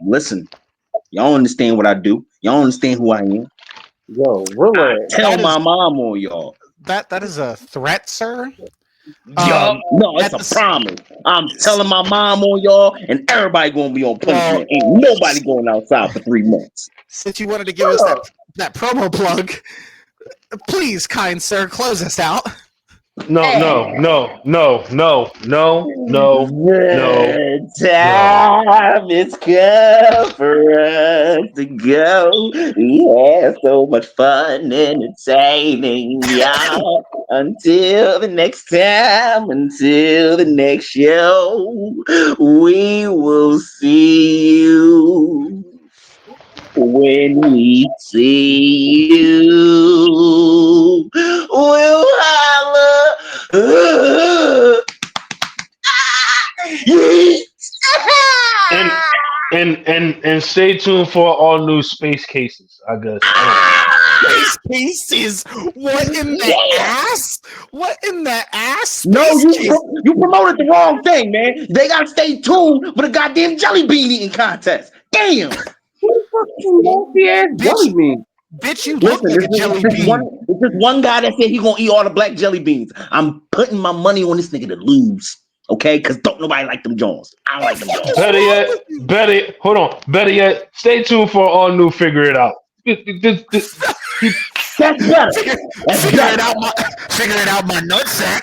Speaker 2: Listen. Y'all understand what I do. Y'all understand who I am.
Speaker 3: Yo, relax.
Speaker 2: Tell my mom on y'all.
Speaker 1: That is a threat, sir.
Speaker 2: No, it's a promise. I'm telling my mom on y'all, and everybody gonna be on punishment. Ain't nobody going outside for 3 months.
Speaker 1: Since you wanted to give us that promo plug, please, kind sir, close us out.
Speaker 5: No.
Speaker 6: the time is come for us to go. We had so much fun entertaining y'all. Until the next time, until the next show, we will see you. When we see you, we'll holler.
Speaker 5: And stay tuned for all new space cases, I guess.
Speaker 1: Space cases? What in the ass? What in the ass?
Speaker 2: No, you promoted the wrong thing, man. They gotta stay tuned for the goddamn jelly bean eating contest. Damn.
Speaker 1: Bitch, you look like a jelly bean.
Speaker 2: It's just one guy that said he gonna eat all the black jelly beans. I'm putting my money on this nigga to lose. Okay, because don't nobody like them Jones. I don't like them Jones.
Speaker 5: Better yet, stay tuned for all new Figure It Out.
Speaker 2: That's better.
Speaker 1: Figure it out, my nutsack.